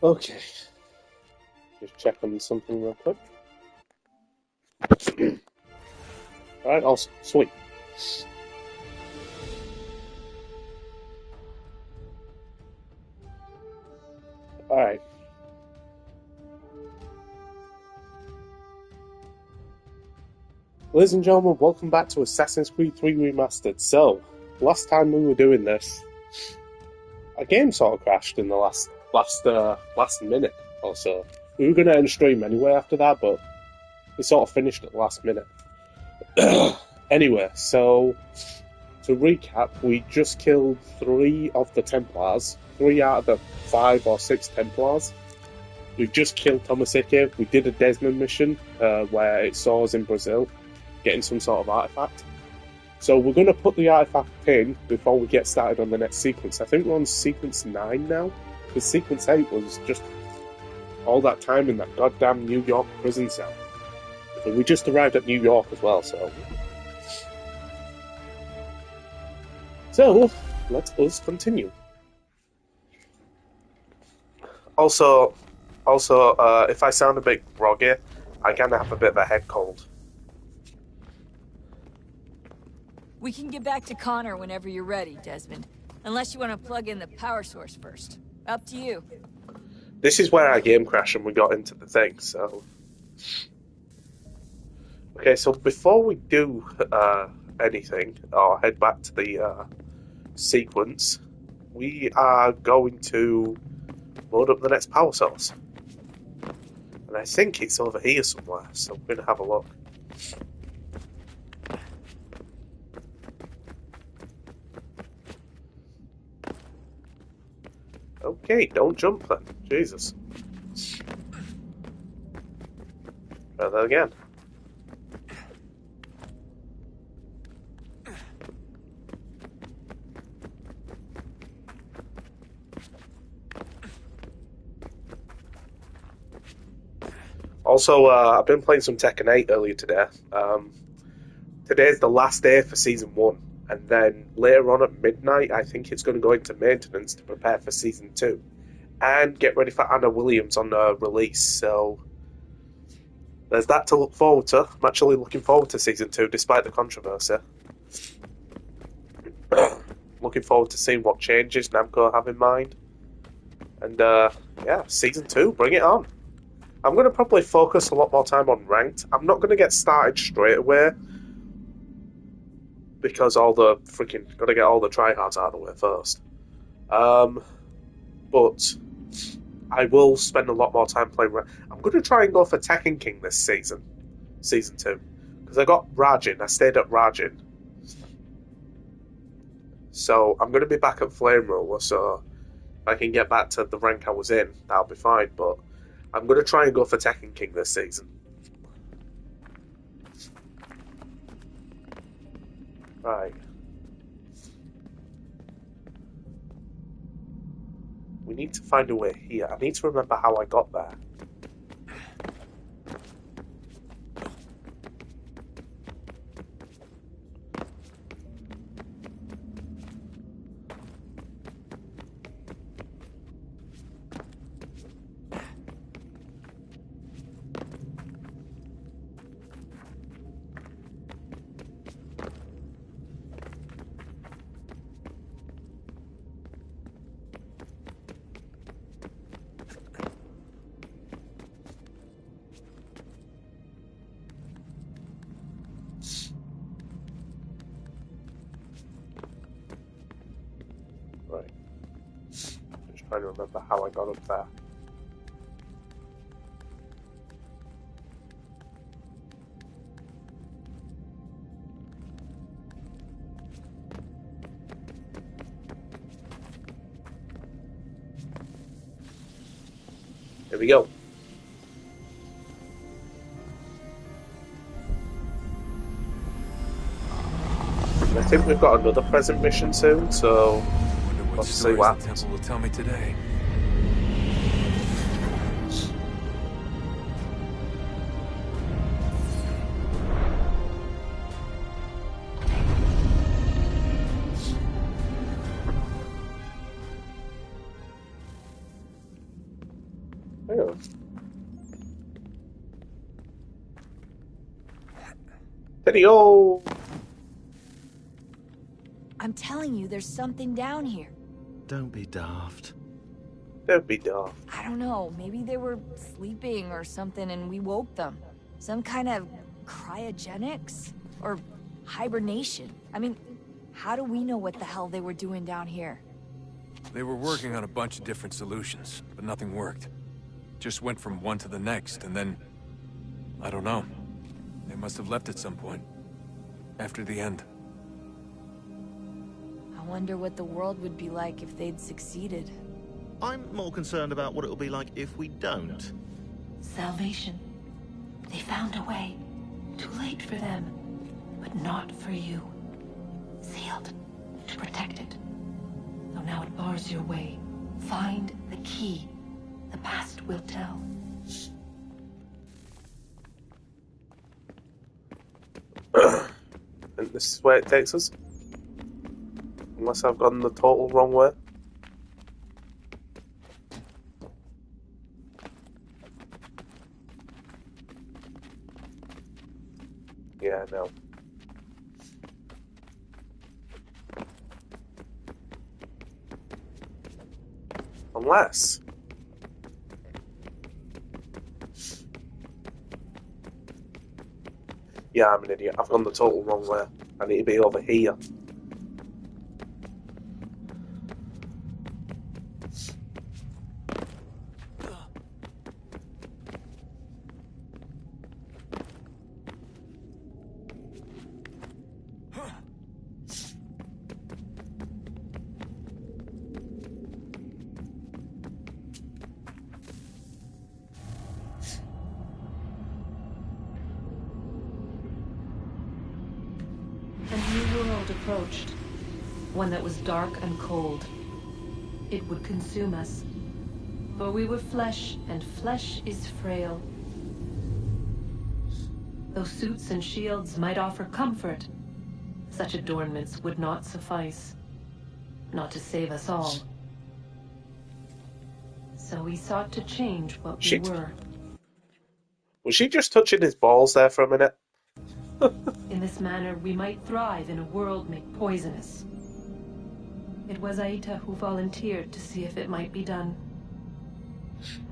Okay, just check on something real quick. Alright, awesome, sweet. Alright. Ladies and gentlemen, welcome back to Assassin's Creed 3 Remastered. So, last time we were doing this, a game sort of crashed in the last minute or so. We were going to end stream anyway after that, but we sort of finished at the last minute. Anyway, so to recap, we just killed 3 of the Templars, 3 out of the 5 or 6 Templars. We've just killed Tomasiki. We did a Desmond mission where it saw us in Brazil, getting some sort of artifact. So we're going to put the artifact in before we get started on the next sequence. I think we're on sequence 9 now, because sequence 8 was just all that time in that goddamn New York prison cell. And we just arrived at New York as well, so... So, let us continue. Also, if I sound a bit groggy, I kind of have a bit of a head cold. We can get back to Connor whenever you're ready, Desmond. Unless you want to plug in the power source first. Up to you. This is where our game crashed and we got into the thing, so... Okay, so before we do anything, or head back to the sequence, we are going to load up the next power source. And I think it's over here somewhere, so we're going to have a look. Okay, don't jump then. Jesus. Try that again. Also, I've been playing some Tekken 8 earlier today. Today's the last day for Season 1. And then later on at midnight, I think it's going to go into maintenance to prepare for Season 2. And get ready for Anna Williams on release. So there's that to look forward to. I'm actually looking forward to Season 2, despite the controversy. Looking forward to seeing what changes Namco have in mind. And yeah, season 2, bring it on. I'm going to probably focus a lot more time on ranked. I'm not going to get started straight away because got to get all the tryhards out of the way first. But I will spend a lot more time playing. I'm going to try and go for Tekken King this season 2, because I got Rajin. I stayed at Rajin, so I'm going to be back at Flame Ruler. So if I can get back to the rank I was in, that'll be fine. But I'm going to try and go for Tekken King this season. Right. We need to find a way here. I need to remember how I got there. Right. Just trying to remember how I got up there. Here we go. I think we've got another present mission soon, so let's see what the temple will tell me today. Hang on. Video! I'm telling you, there's something down here. Don't be daft. Don't be daft. I don't know, maybe they were sleeping or something and we woke them. Some kind of cryogenics? Or hibernation? I mean, how do we know what the hell they were doing down here? They were working on a bunch of different solutions, but nothing worked. Just went from one to the next, and then... I don't know. They must have left at some point. After the end. I wonder what the world would be like if they'd succeeded. I'm more concerned about what it'll be like if we don't. Salvation. They found a way. Too late for them, but not for you. Sealed to protect it. Though now it bars your way. Find the key. The past will tell. And this is where it takes us. Unless I've gone the total wrong way. Yeah, no. Unless... Yeah, I'm an idiot. I've gone the total wrong way. I need to be over here. A new world approached. One that was dark and cold. It would consume us. For we were flesh, and flesh is frail. Though suits and shields might offer comfort, such adornments would not suffice. Not to save us all. So we sought to change what we were. Was she just touching his balls there for a minute? In this manner, we might thrive in a world made poisonous. It was Aita who volunteered to see if it might be done.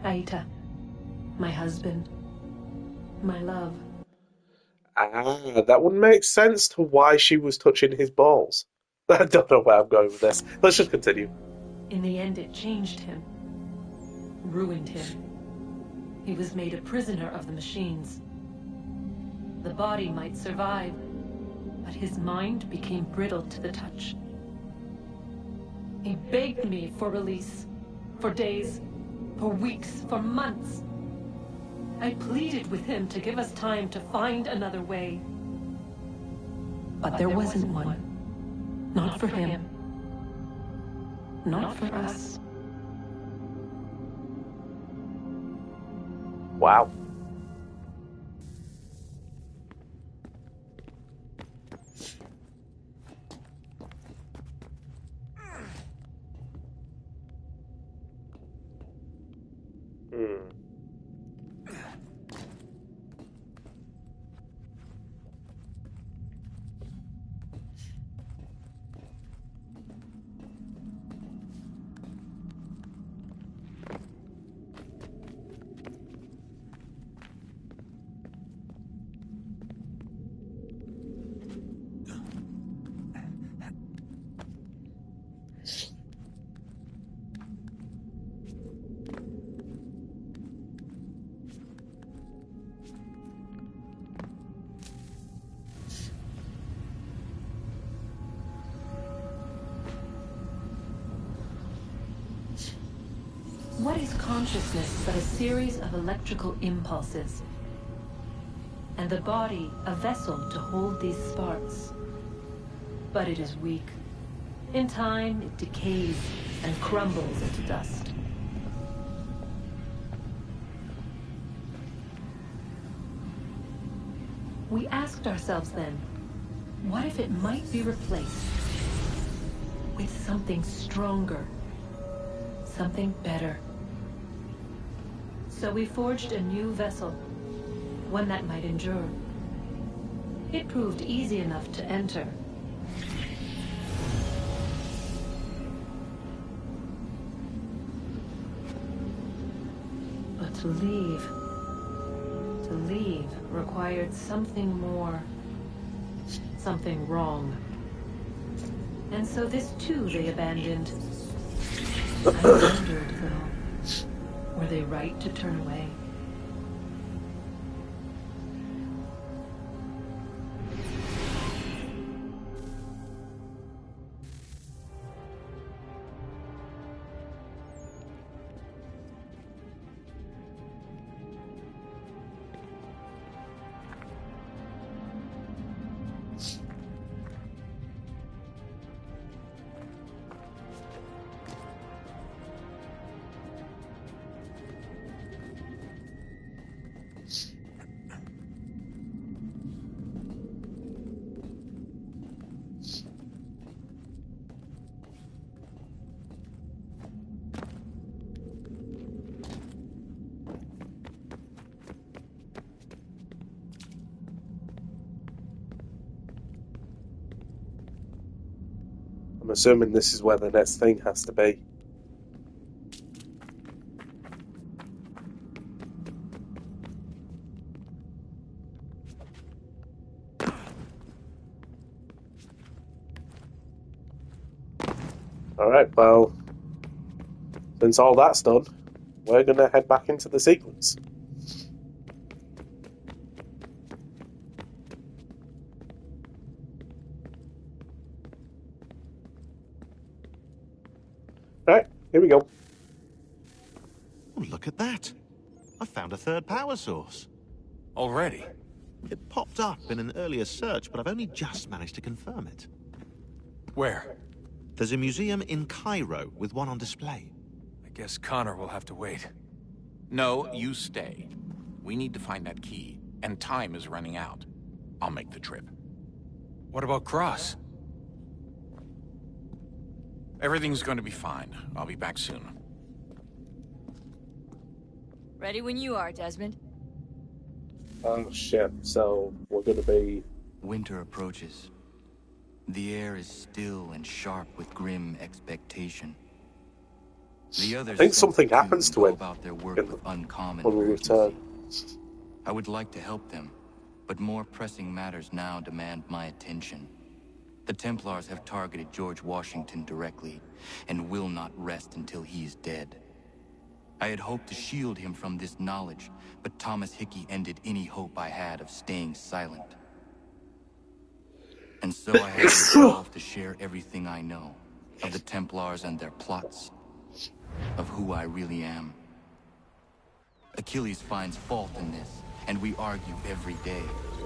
Aita, my husband, my love. Ah, that would make sense to why she was touching his balls. I don't know where I'm going with this. Let's just continue. In the end, it changed him, ruined him. He was made a prisoner of the machines. The body might survive, but his mind became brittle to the touch. He begged me for release, for days, for weeks, for months. I pleaded with him to give us time to find another way. But there wasn't one. Not for him. Not for us. Wow. Hmm. What is consciousness but a series of electrical impulses? And the body a vessel to hold these sparks. But it is weak. In time, it decays and crumbles into dust. We asked ourselves then, what if it might be replaced with something stronger, something better? So we forged a new vessel, one that might endure. It proved easy enough to enter. But to leave required something more, something wrong. And so this too they abandoned. I wondered, though, were they right to turn away? I'm assuming this is where the next thing has to be. Alright, well, since all that's done, we're going to head back into the sequence. Right, here we go. Oh, look at that. I found a third power source. Already? It popped up in an earlier search, but I've only just managed to confirm it. Where? There's a museum in Cairo with one on display. I guess Connor will have to wait. No, you stay. We need to find that key, and time is running out. I'll make the trip. What about Cross? Everything's going to be fine. I'll be back soon. Ready when you are, Desmond. Oh shit, so we're going to be... Winter approaches. The air is still and sharp with grim expectation. The I others think sense something it too happens and to go him about their work in, with uncommon when we urgency. return. I would like to help them, but more pressing matters now demand my attention. The Templars have targeted George Washington directly, and will not rest until he is dead. I had hoped to shield him from this knowledge, but Thomas Hickey ended any hope I had of staying silent. And so I have resolved to share everything I know, of the Templars and their plots, of who I really am. Achilles finds fault in this, and we argue every day,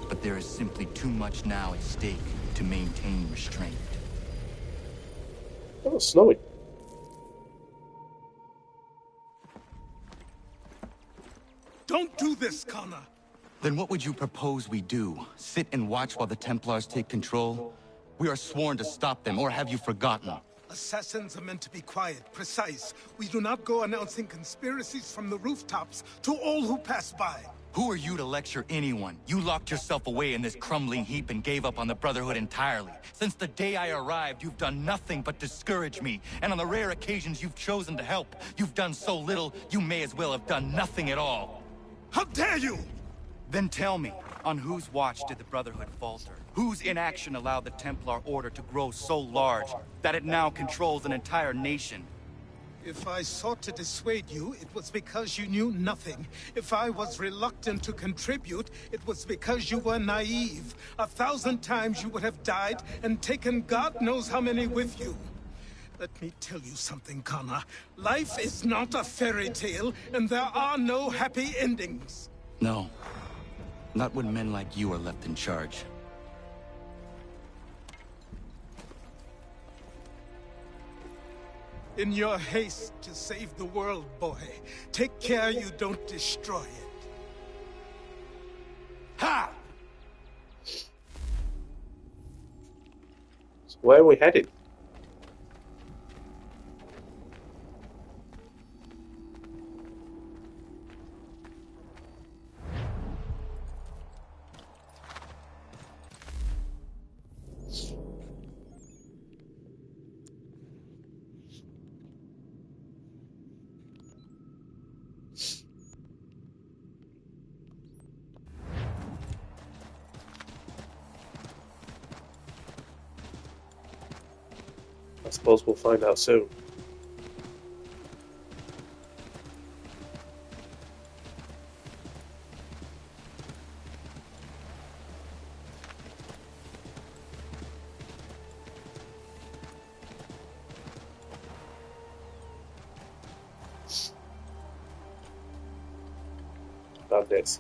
but there is simply too much now at stake to maintain restraint. Oh, it's snowing. Don't do this, Connor. Then what would you propose we do? Sit and watch while the Templars take control? We are sworn to stop them, or have you forgotten? Assassins are meant to be quiet, precise. We do not go announcing conspiracies from the rooftops to all who pass by. Who are you to lecture anyone? You locked yourself away in this crumbling heap and gave up on the Brotherhood entirely. Since the day I arrived, you've done nothing but discourage me. And on the rare occasions you've chosen to help, you've done so little, you may as well have done nothing at all. How dare you! Then tell me, on whose watch did the Brotherhood falter? Whose inaction allowed the Templar Order to grow so large that it now controls an entire nation? If I sought to dissuade you, it was because you knew nothing. If I was reluctant to contribute, it was because you were naive. 1,000 times you would have died and taken God knows how many with you. Let me tell you something, Connor. Life is not a fairy tale, and there are no happy endings. No. Not when men like you are left in charge. In your haste to save the world, boy, take care you don't destroy it. Ha! So where are we headed? I suppose we'll find out soon. Bandits.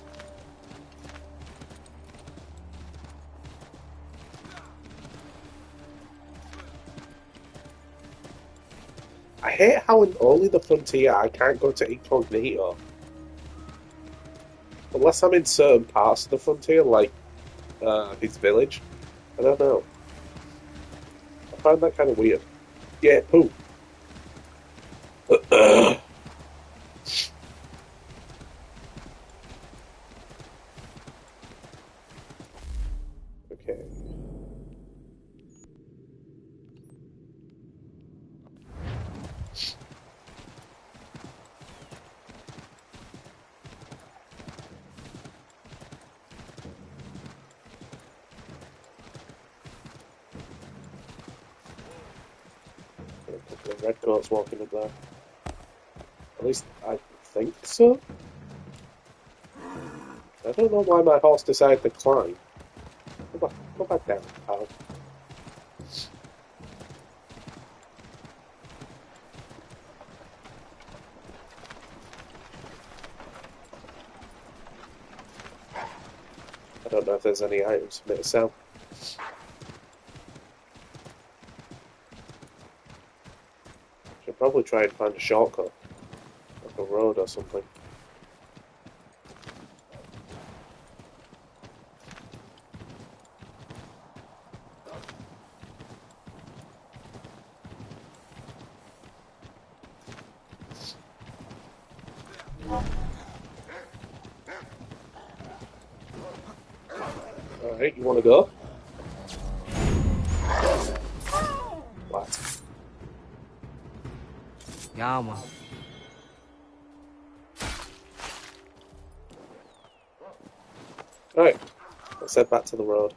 I hate how in only the frontier I can't go to incognito. Unless I'm in certain parts of the frontier, like his village. I don't know. I find that kind of weird. Yeah, poo. Okay. A couple of red coats walking up there. At least I think so. I don't know why my horse decided to climb. Go back down, pal. I don't know if there's any items for me to sell. Should probably try and find a shortcut, like a road or something. Alright, you want to go? What? Yama. Right, let's head back to the road.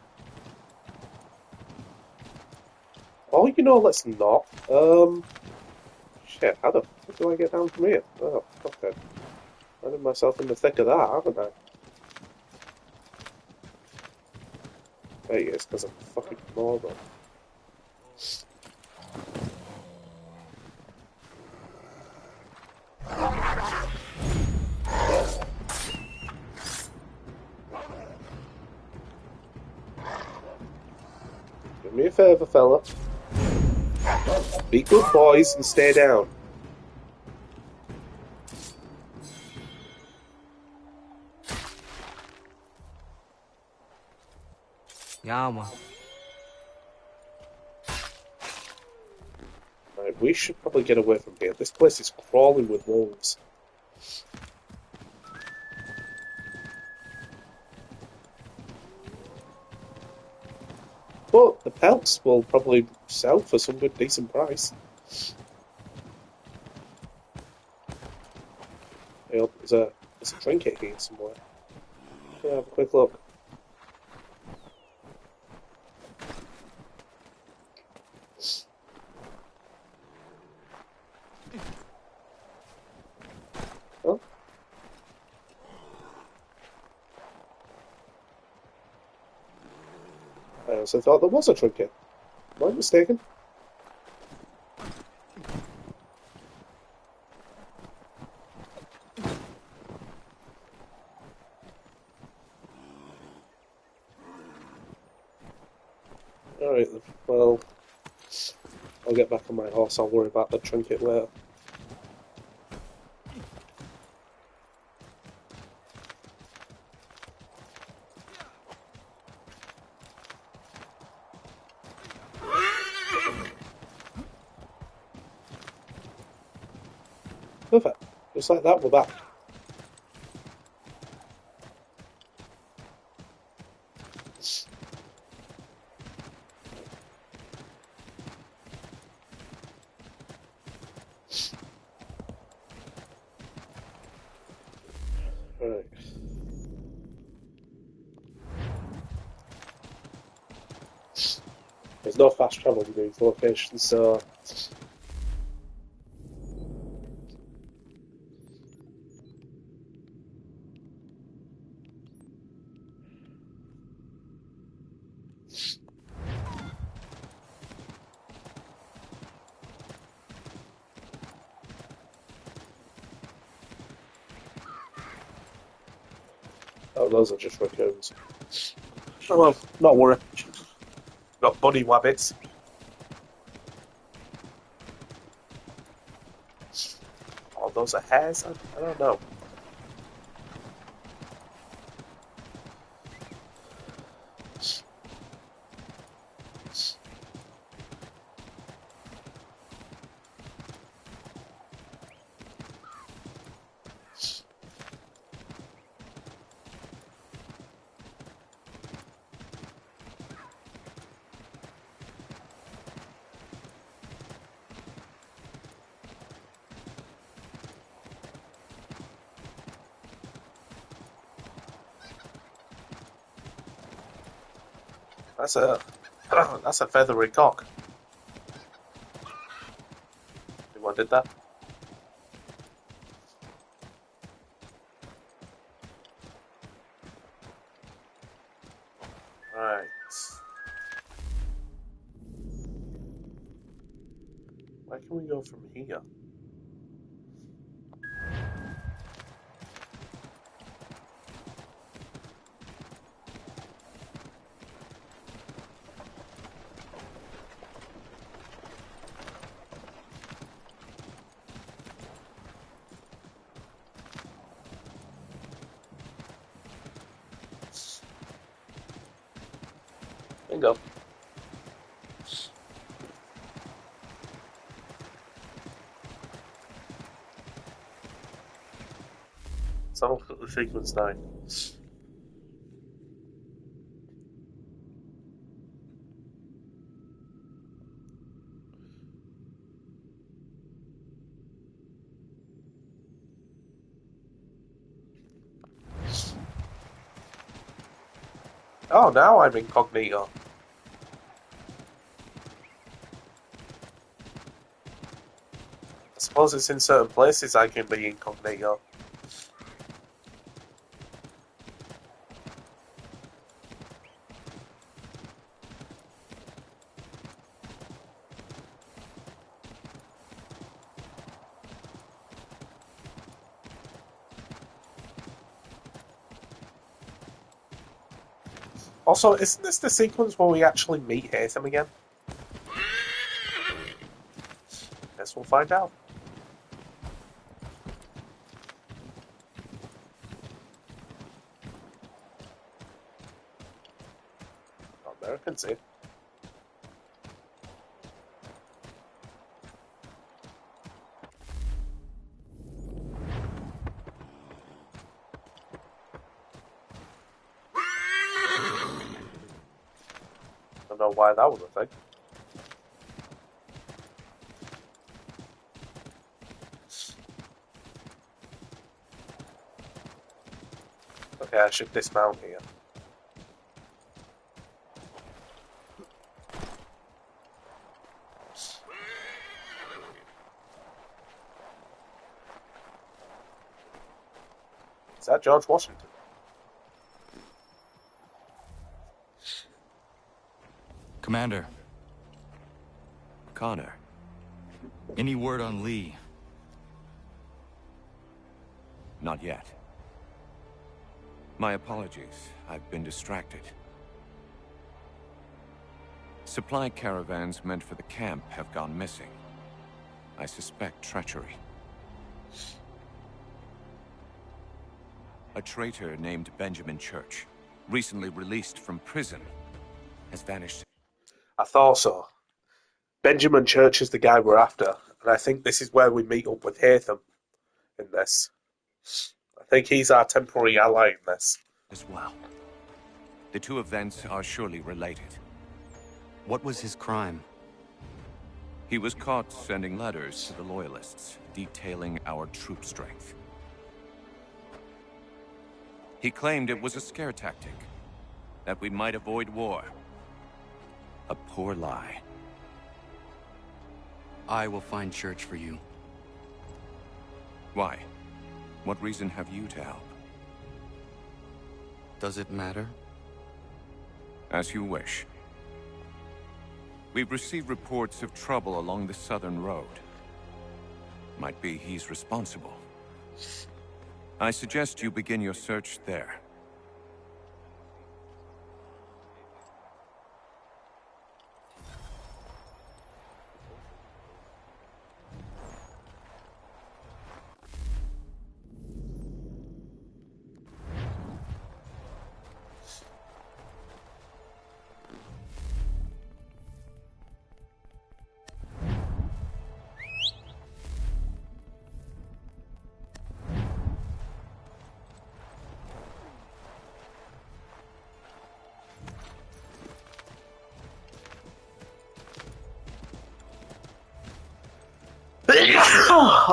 Oh, you know, let's not. Shit, how the fuck do I get down from here? Oh, okay. I did myself in the thick of that, haven't I? There he is, because I'm a fucking moron. Do me a favour, fella. Be good boys and stay down. Yama. Right, we should probably get away from here. This place is crawling with wolves. But the pelts will probably sell for some good decent price. Hey, look, there's a trinket here somewhere. Have a quick look. Oh. I also thought there was a trinket. Am I mistaken? Alright, well, I'll get back on my horse. I'll worry about the trinket later. Perfect. Just like that, we're back. Right. There's no fast travel in these locations, so... Oh, those are just raccoons. Oh well, not worry. Got bunny wabbits. Oh, those are hares? I don't know. That's a that's a feathery cock. Anyone did that? Right. Where can we go from here? Bingo. So I'll put the sequence down. Oh, now I'm incognito. I suppose it's in certain places I can be incognito. Also, isn't this the sequence where we actually meet Haytham again? Guess we'll find out. Not there, I can see. Don't know why that was a thing. Okay, I should dismount here. Is that George Washington? Commander, Connor. any word on Lee? Not yet. My apologies. I've been distracted. Supply caravans meant for the camp have gone missing. I suspect treachery. A traitor named Benjamin Church, recently released from prison, has vanished. I thought so. Benjamin Church is the guy we're after, and I think this is where we meet up with Haytham in this. I think he's our temporary ally in this. As well. The two events are surely related. What was his crime? He was caught sending letters to the Loyalists, detailing our troop strength. He claimed it was a scare tactic, that we might avoid war. A poor lie. I will find Church for you. Why? What reason have you to help? Does it matter? As you wish. We've received reports of trouble along the southern road. Might be he's responsible. I suggest you begin your search there.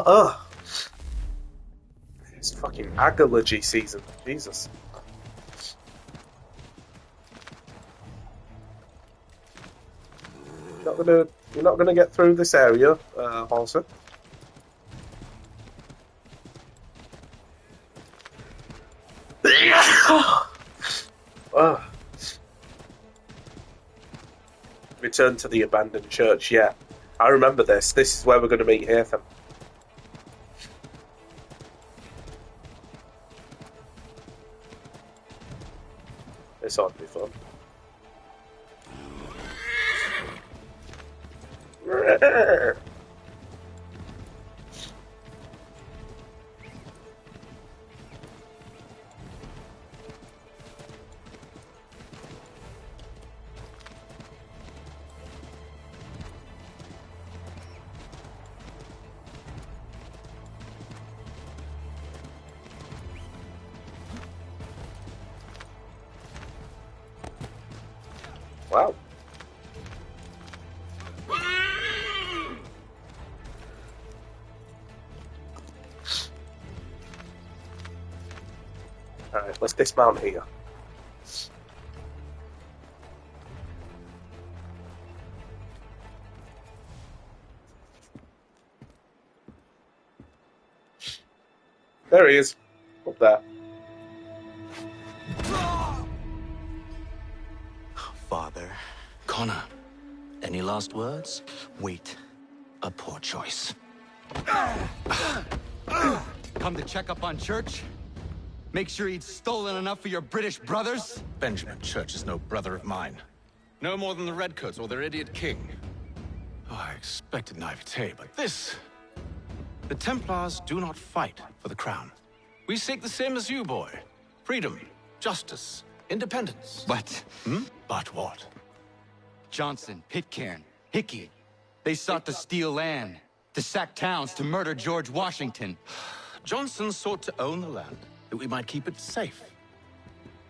Ugh. It's fucking allergy season. Jesus. You're not gonna get through this area, Halsey. Ugh. Return to the abandoned church, yeah. I remember this. This is where we're going to meet Haytham. This ought to be fun. Wow. Alright, let's dismount here. There he is. Up there. Father. Connor, any last words? Wait. A poor choice. Come to check up on Church? Make sure he'd stolen enough for your British brothers? Benjamin Church is no brother of mine. No more than the Redcoats or their idiot king. Oh, I expected naivete, but this... The Templars do not fight for the crown. We seek the same as you, boy. Freedom, justice, independence. But... But what? Johnson, Pitcairn, Hickey, they sought to steal land, to sack towns, to murder George Washington. Johnson sought to own the land, that we might keep it safe.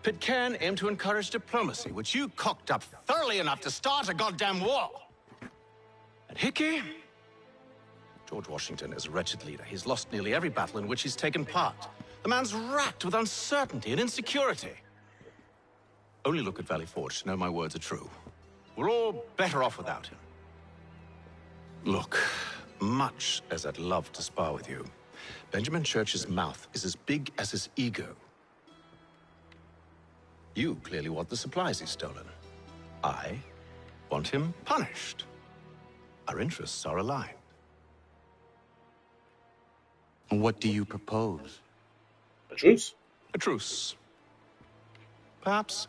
Pitcairn aimed to encourage diplomacy, which you cocked up thoroughly enough to start a goddamn war. And Hickey? George Washington is a wretched leader. He's lost nearly every battle in which he's taken part. The man's racked with uncertainty and insecurity. Only look at Valley Forge to know my words are true. We're all better off without him. Look, much as I'd love to spar with you, Benjamin Church's mouth is as big as his ego. You clearly want the supplies he's stolen. I want him punished. Our interests are aligned. What do you propose? A truce? A truce. Perhaps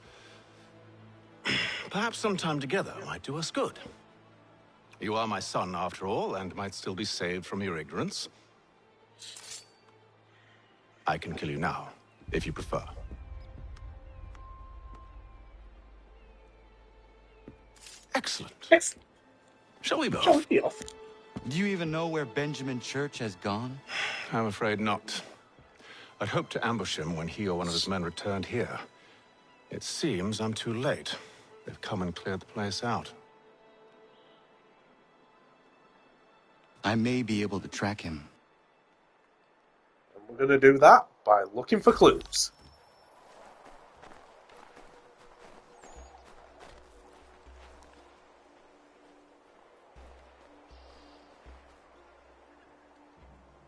some time together might do us good. You are my son, after all, and might still be saved from your ignorance. I can kill you now, if you prefer. Excellent. Excellent. Shall we both? Shall we off? Do you even know where Benjamin Church has gone? I'm afraid not. I'd hoped to ambush him when he or one of his men returned here. It seems I'm too late. They've come and cleared the place out. I may be able to track him. And we're going to do that by looking for clues.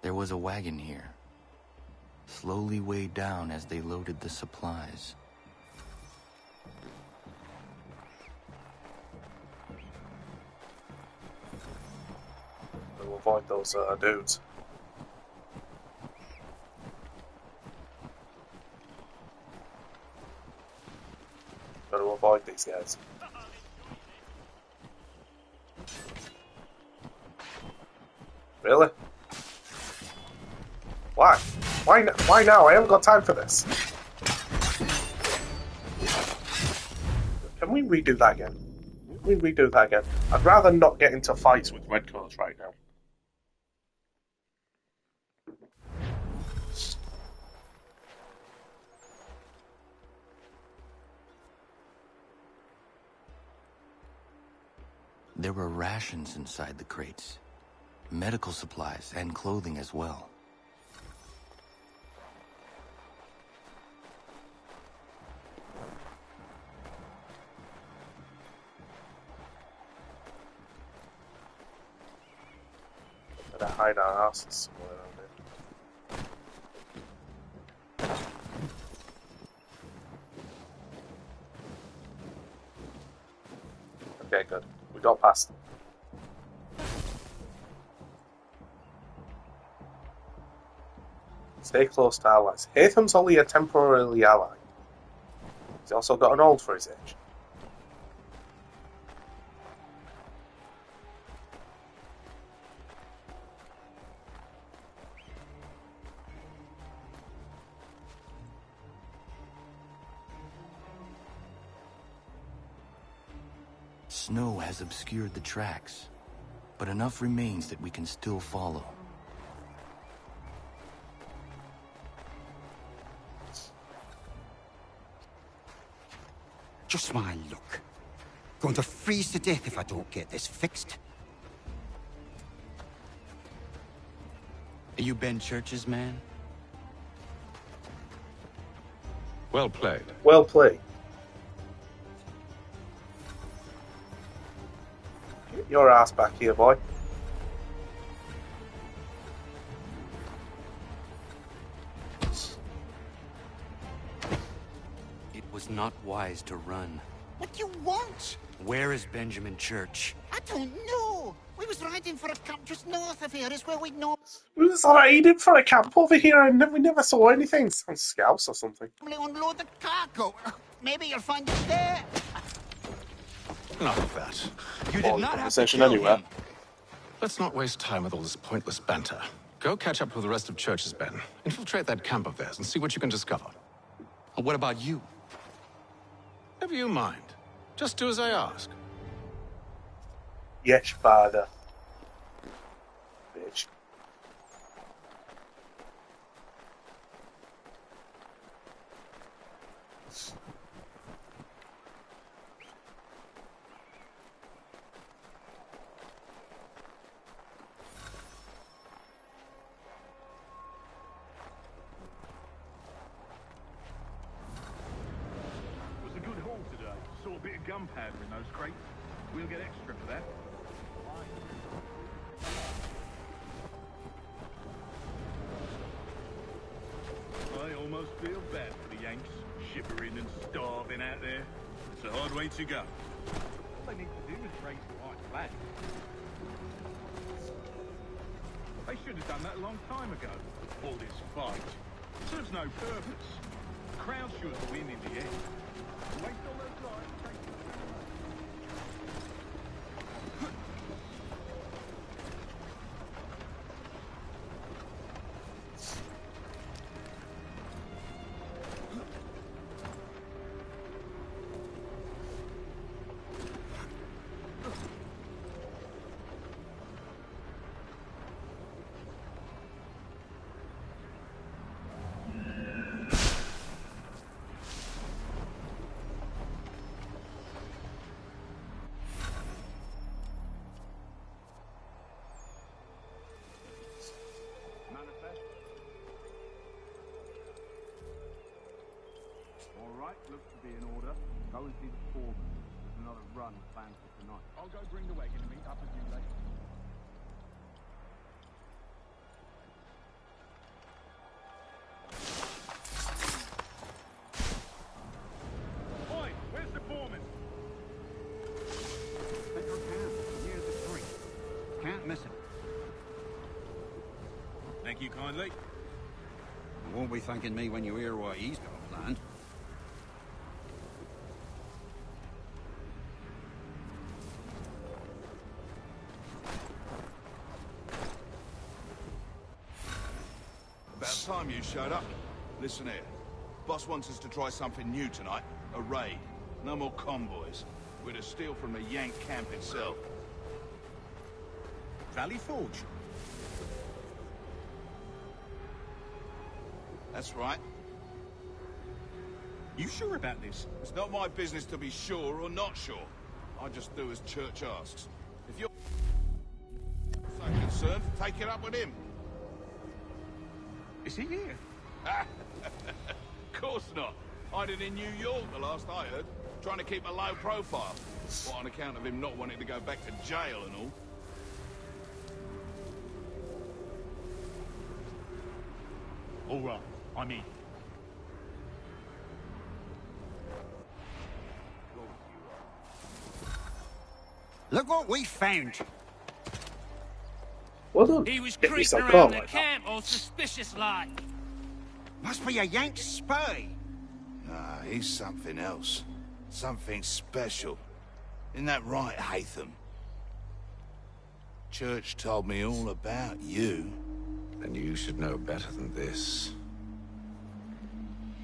There was a wagon here, slowly weighed down as they loaded the supplies. We'll avoid those dudes. Got to avoid these guys. Really? Why? Why now? I haven't got time for this. Can we redo that again? Can we redo that again? I'd rather not get into fights with Redcoats right now. There were rations inside the crates, medical supplies and clothing as well. Better hide our asses somewhere around here. Okay, good. We got past them. Stay close to allies. Hatham's only a temporarily ally. He's also got an old for his age. Snow has obscured the tracks, but enough remains that we can still follow. Just my luck. Going to freeze to death if I don't get this fixed. Are you Ben Church's man? Well played. Well played. Get your ass back here, boy. was not wise to run. What do you want? Where is Benjamin Church? I don't know. We was riding for a camp just north of here. Is where we'd know. We was hiding for a camp over here and we never saw anything. Sounds scouts or something. Unload the cargo. Maybe you'll find it there. Enough of that. You did not have to kill him. Let's not waste time with all this pointless banter. Go catch up with the rest of Church's men. Infiltrate that camp of theirs and see what you can discover. And what about you? Never you mind. Just do as I ask. Yes, father. Bitch. Gunpowder in those crates. We'll get extra for that. I almost feel bad for the Yanks, shivering and starving out there. It's a hard way to go. All they need to do is raise the white flag. They should have done that a long time ago. All this fight serves no purpose. The crowd should win in the end. Waste all those lives. Looks to be in order. Go and see the foreman. There's another run planned for tonight. I'll go bring the wagon and meet up with you later. Oi, where's the foreman? Central camp, near the creek. Can't miss him. Thank you kindly. You won't be thanking me when you hear what he's got planned. Time you showed up. Listen here. Boss wants us to try something new tonight. A raid. No more convoys. We're to steal from the Yank camp itself. Valley Forge? That's right. You sure about this? It's not my business to be sure or not sure. I just do as Church asks. If you're so concerned, take it up with him. Is he here? Of course not. Hiding in New York, the last I heard. Trying to keep a low profile. What, on account of him not wanting to go back to jail and all? All right, I'm in. Look what we found. Well done. He was Get creeping yourself around caught the like that. camp all suspicious like. Must be a Yank spy. Nah, he's something else. Something special. Isn't that right, Hatham? Church told me all about you. Then you should know better than this.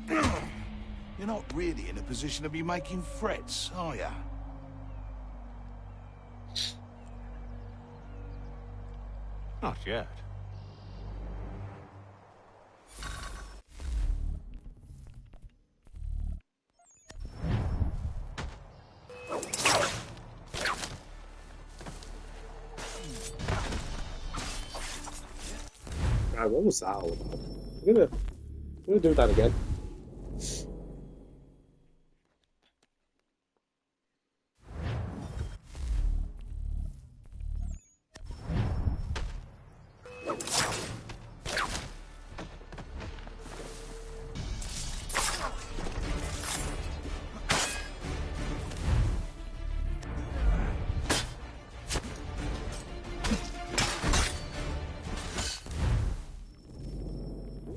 You're not really in a position to be making threats, are ya? Not yet. Right, what was that all about? I'm gonna do that again.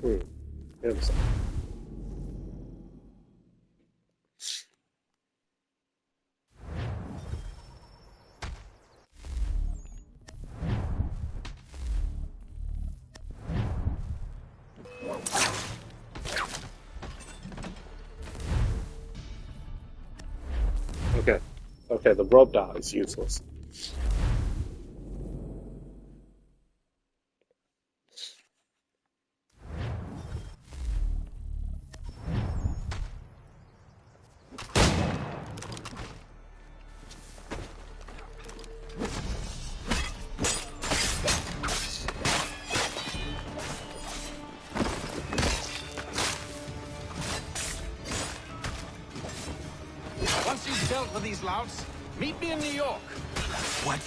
I understand. Okay. Okay, the rope dart is useless. Once you've dealt with these louts, meet me in New York. What?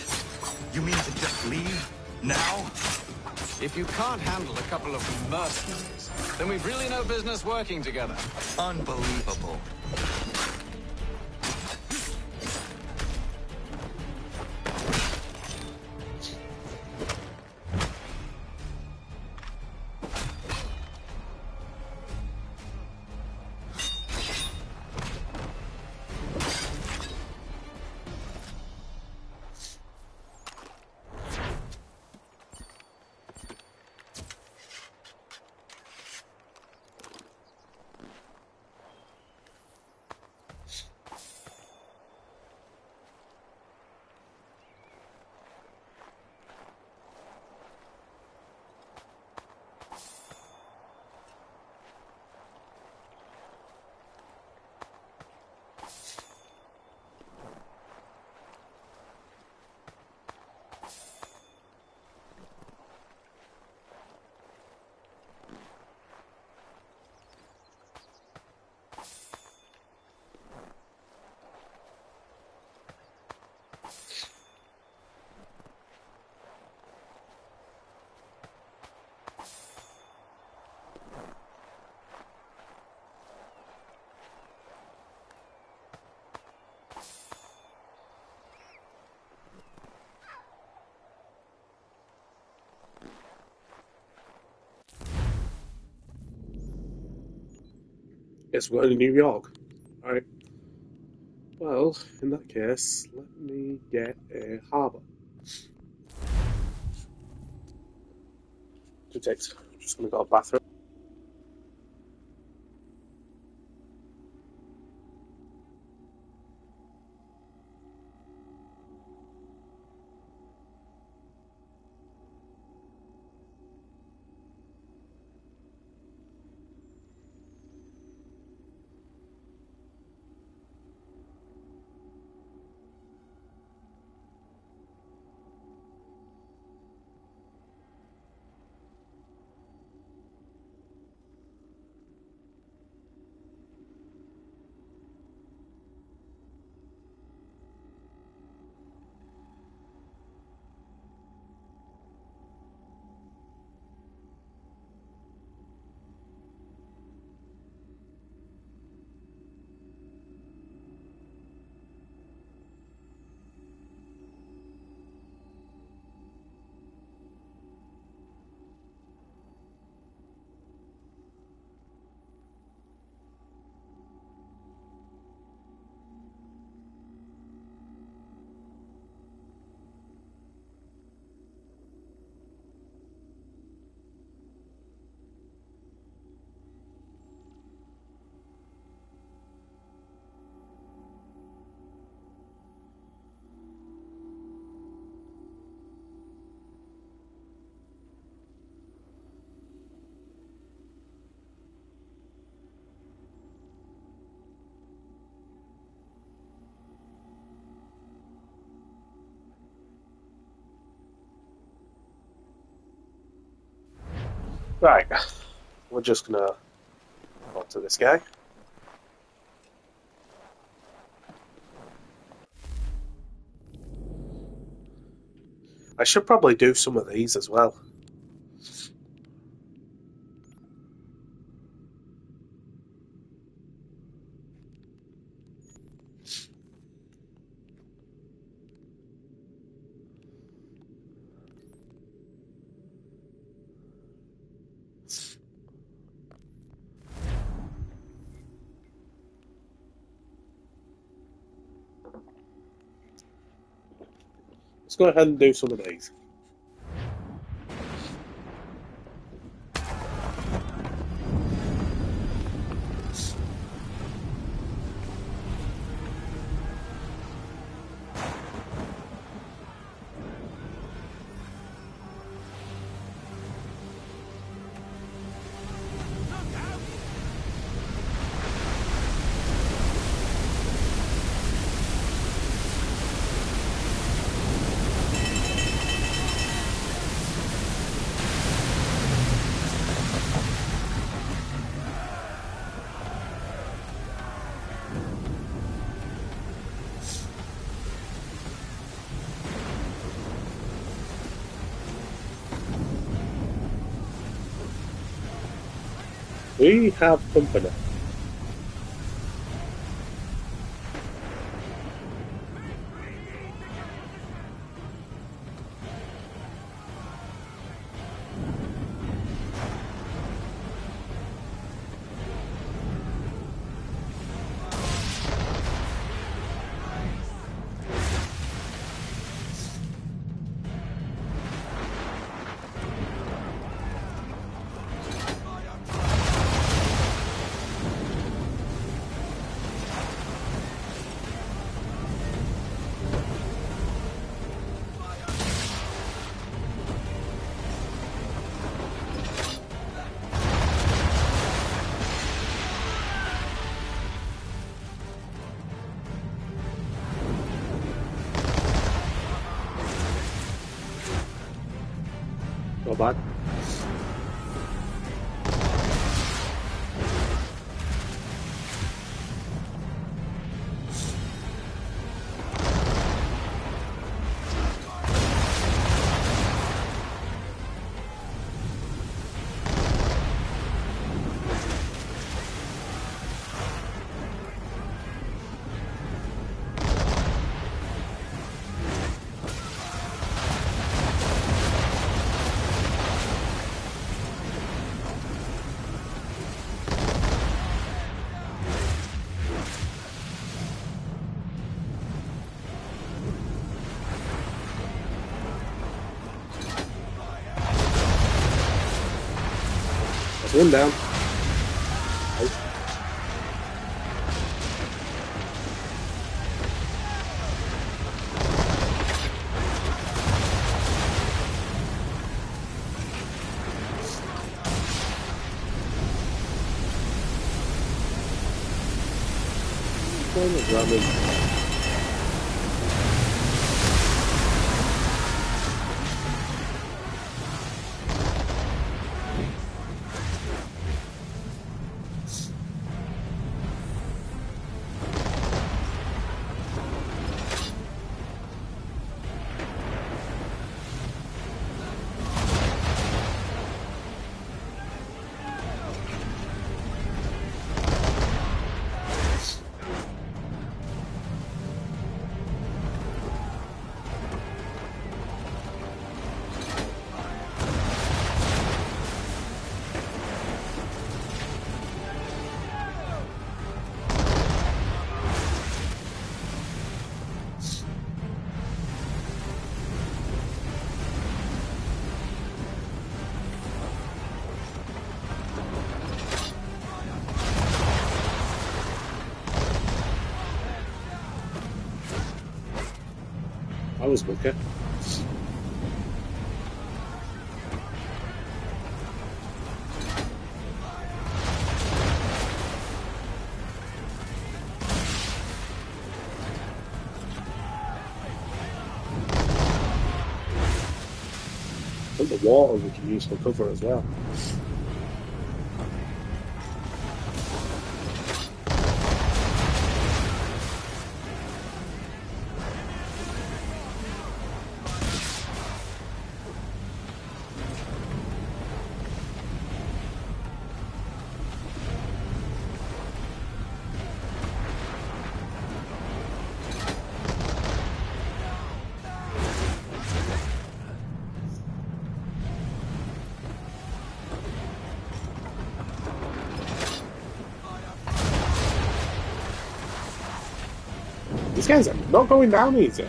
You mean to just leave? Now? If you can't handle a couple of mercenaries, then we've really no business working together. Unbelievable. Guess we're going to New York. Alright. Well, in that case, let me get a harbour. Two ticks. Just going to go to the bathroom. Right. We're just going to talk to this guy. I should probably do some of these as well. Let's go ahead and do some of these. We have company. Not bad. That's one down. Out. Ramming. I was lucky. I think the water we can use for cover as well. These guys are not going down easy.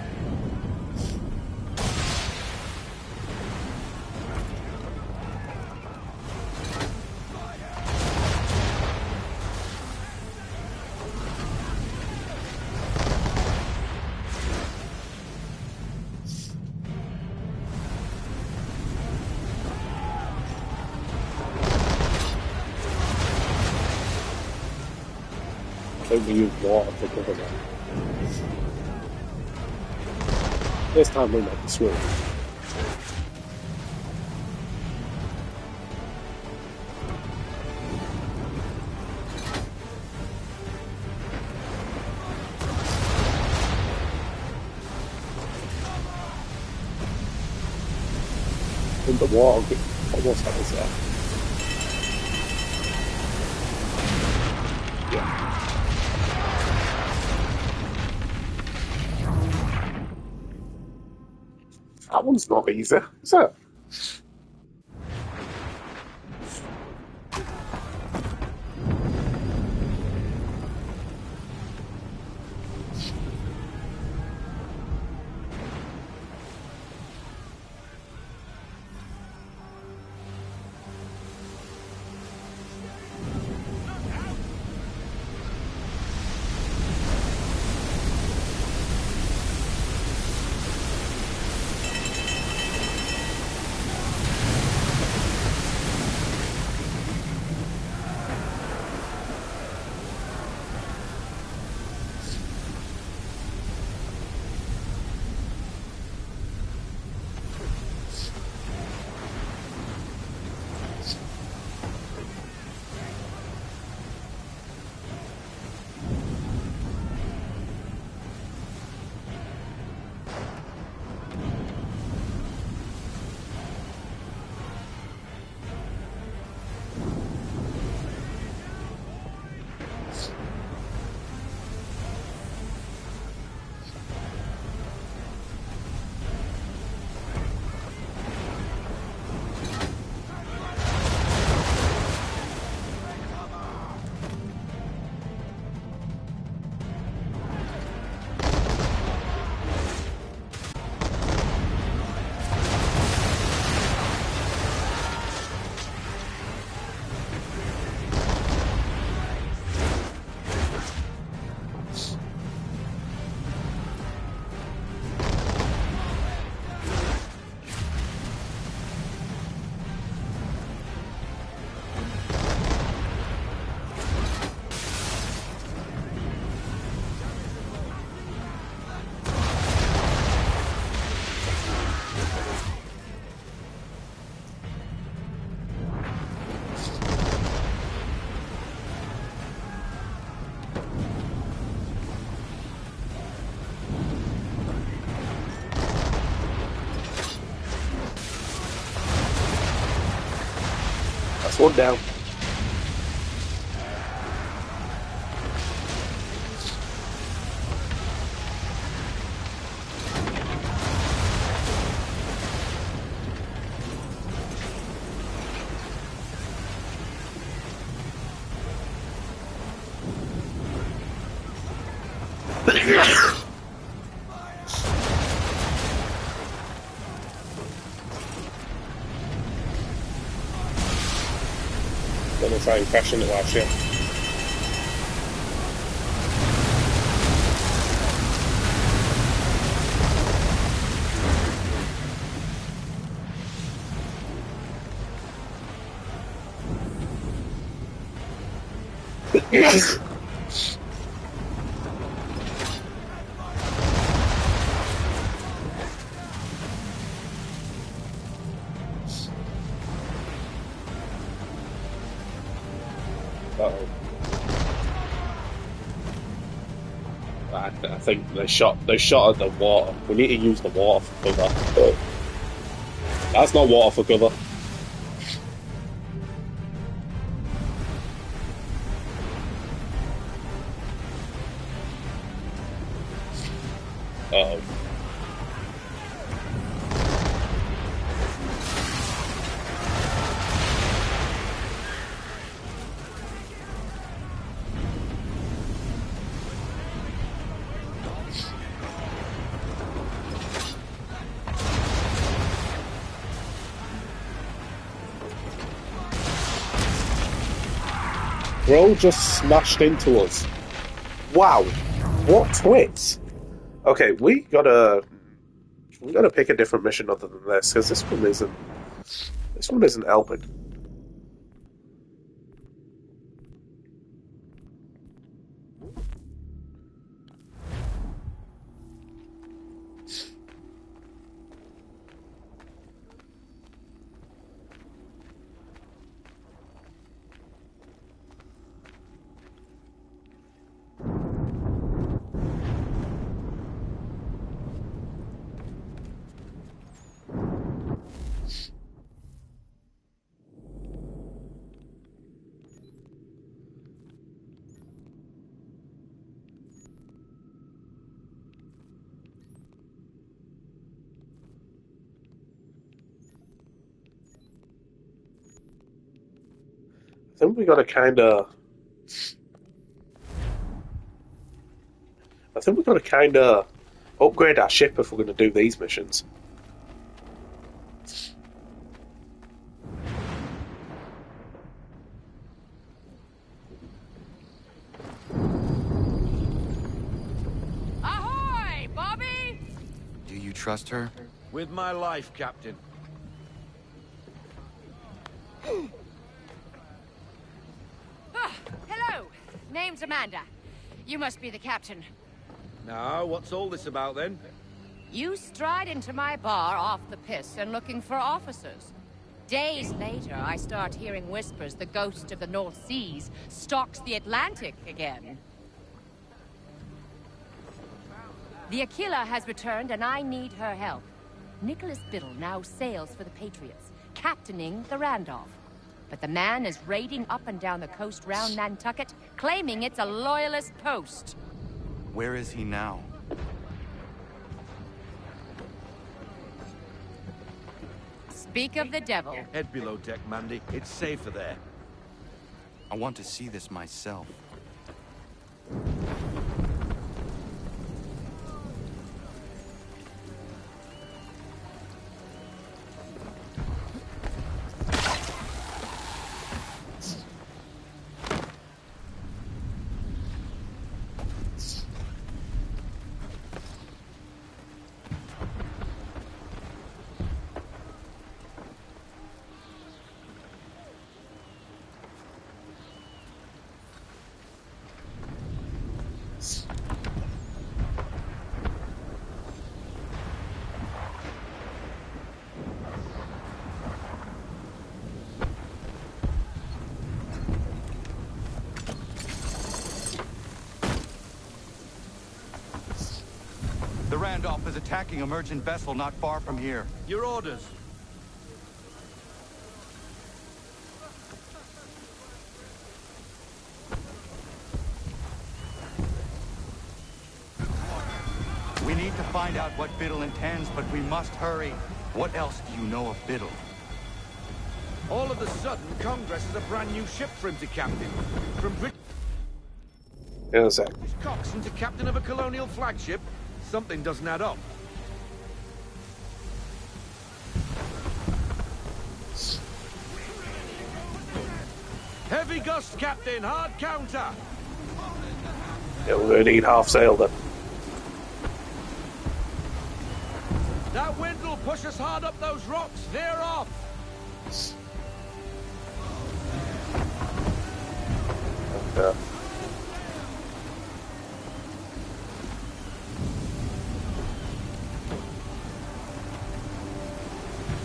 think we use water for cover now. This time we make the swim. In the water, almost like this there. Yeah. That one's not easy, is it? That's one down. Gonna try and crash into our ship. Yes! Uh-oh. I think they shot at the water. We need to use the water for cover. That's not water for cover. Uh-oh. Bro just smashed into us. Wow, what twits! Okay, we gotta pick a different mission other than this because this one isn't helping. think we got to kind of. I think we've got to kind of upgrade our ship if we're going to do these missions. Ahoy, Bobby! Do you trust her? With my life, Captain. Hello. Name's Amanda. You must be the captain. Now, what's all this about, then? You stride into my bar off the piss and looking for officers. Days later, I start hearing whispers the ghost of the North Seas stalks the Atlantic again. The Aquila has returned and I need her help. Nicholas Biddle now sails for the Patriots, captaining the Randolph. But the man is raiding up and down the coast round Nantucket, claiming it's a loyalist post. Where is he now? Speak of the devil. Head below deck, Mandy. It's safer there. I want to see this myself. The Randolph is attacking a merchant vessel not far from here. Your orders. We need to find out what Biddle intends, but we must hurry. What else do you know of Biddle? All of a sudden, Congress has a brand new ship for him to captain. From British coxswain to captain of a colonial flagship, something doesn't add up. Heavy gust, Captain. Hard counter. Yeah, we're going to need half sail then. That wind will push us hard up those rocks. Veer off. Okay.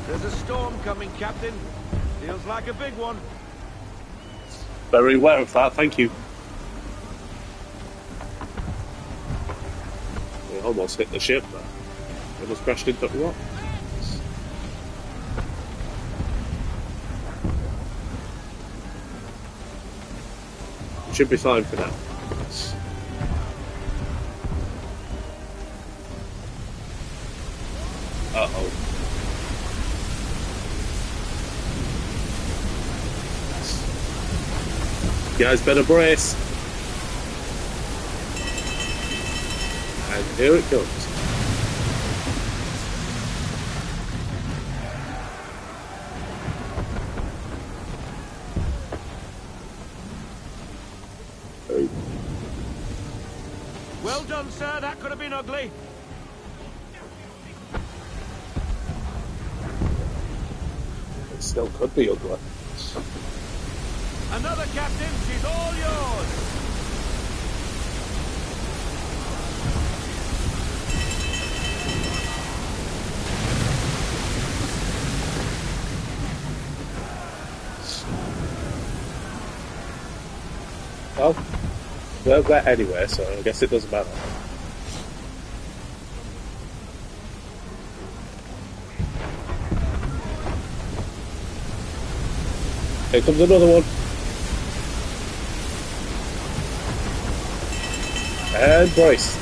There's a storm coming, Captain. Feels like a big one. Very aware of that, thank you. We almost hit the ship there. Almost crashed into the rock. Should be fine for now. Uh-oh. You guys better brace. And here it comes. Well done, sir. That could have been ugly. It still could be ugly. Another, Captain. She's all yours. Well, we're wet anyway, so I guess it doesn't matter. Here comes another one. And brace.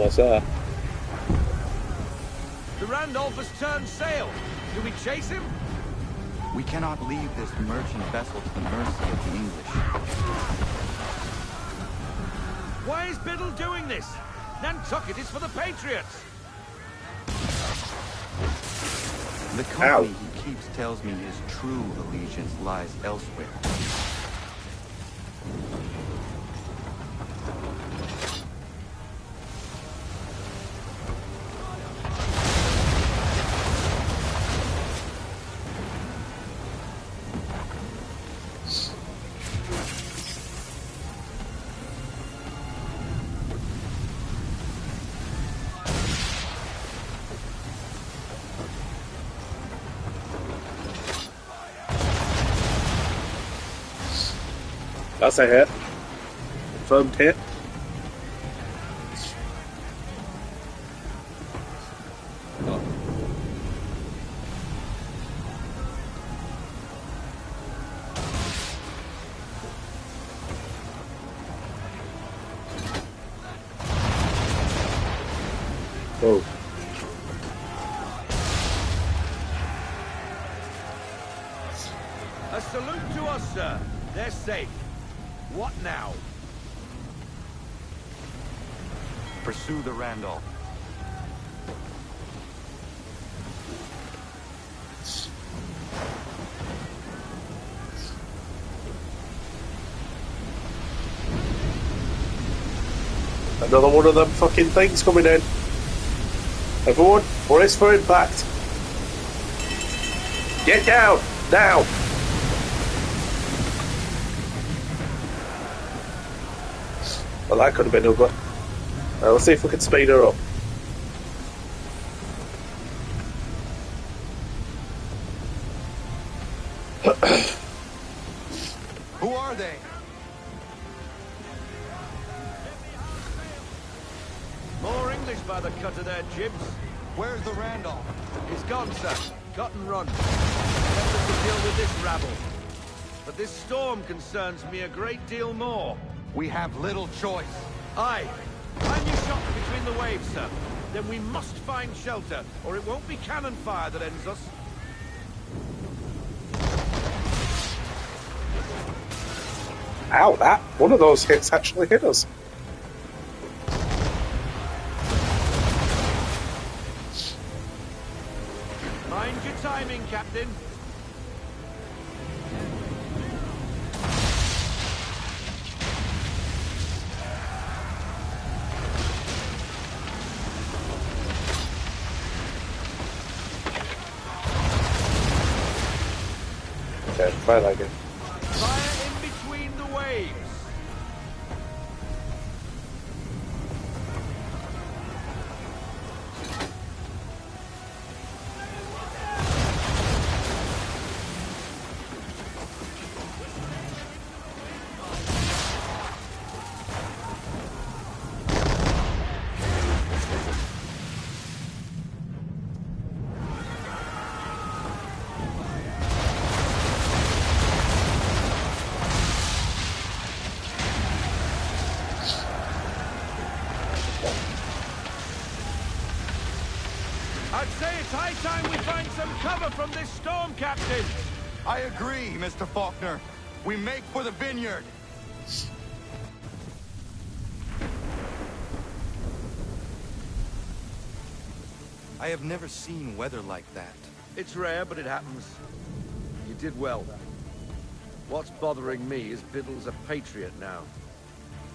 almost there. The Randolph has turned sail. Do we chase him? We cannot leave this merchant vessel to the mercy of the English. Why is Biddle doing this? Nantucket is for the Patriots. The company he keeps tells me his true allegiance lies elsewhere. That's a hit. Confirmed hit. Oh. A salute to us, sir. They're safe. What now? Pursue the Randolph. Another one of them fucking things coming in. Everyone, brace for impact. Get down, now! Well, that could have been ugly. Let's see if we can speed her up. Who are they? More English by the cut of their jibs. Where's the Randolph? He's gone, sir. Cut and run. Left us to deal with this rabble. But this storm concerns me a great deal more. We have little choice. Aye. Find your shot between the waves, sir. Then we must find shelter, or it won't be cannon fire that ends us. Ow, that one of those hits actually hit us. Mind your timing, Captain. Okay, try that again. Fire in between the waves. I'd say it's high time we find some cover from this storm, Captain. I agree, Mr. Faulkner. We make for the vineyard. I have never seen weather like that. It's rare, but it happens. You did well. What's bothering me is Biddle's a patriot now.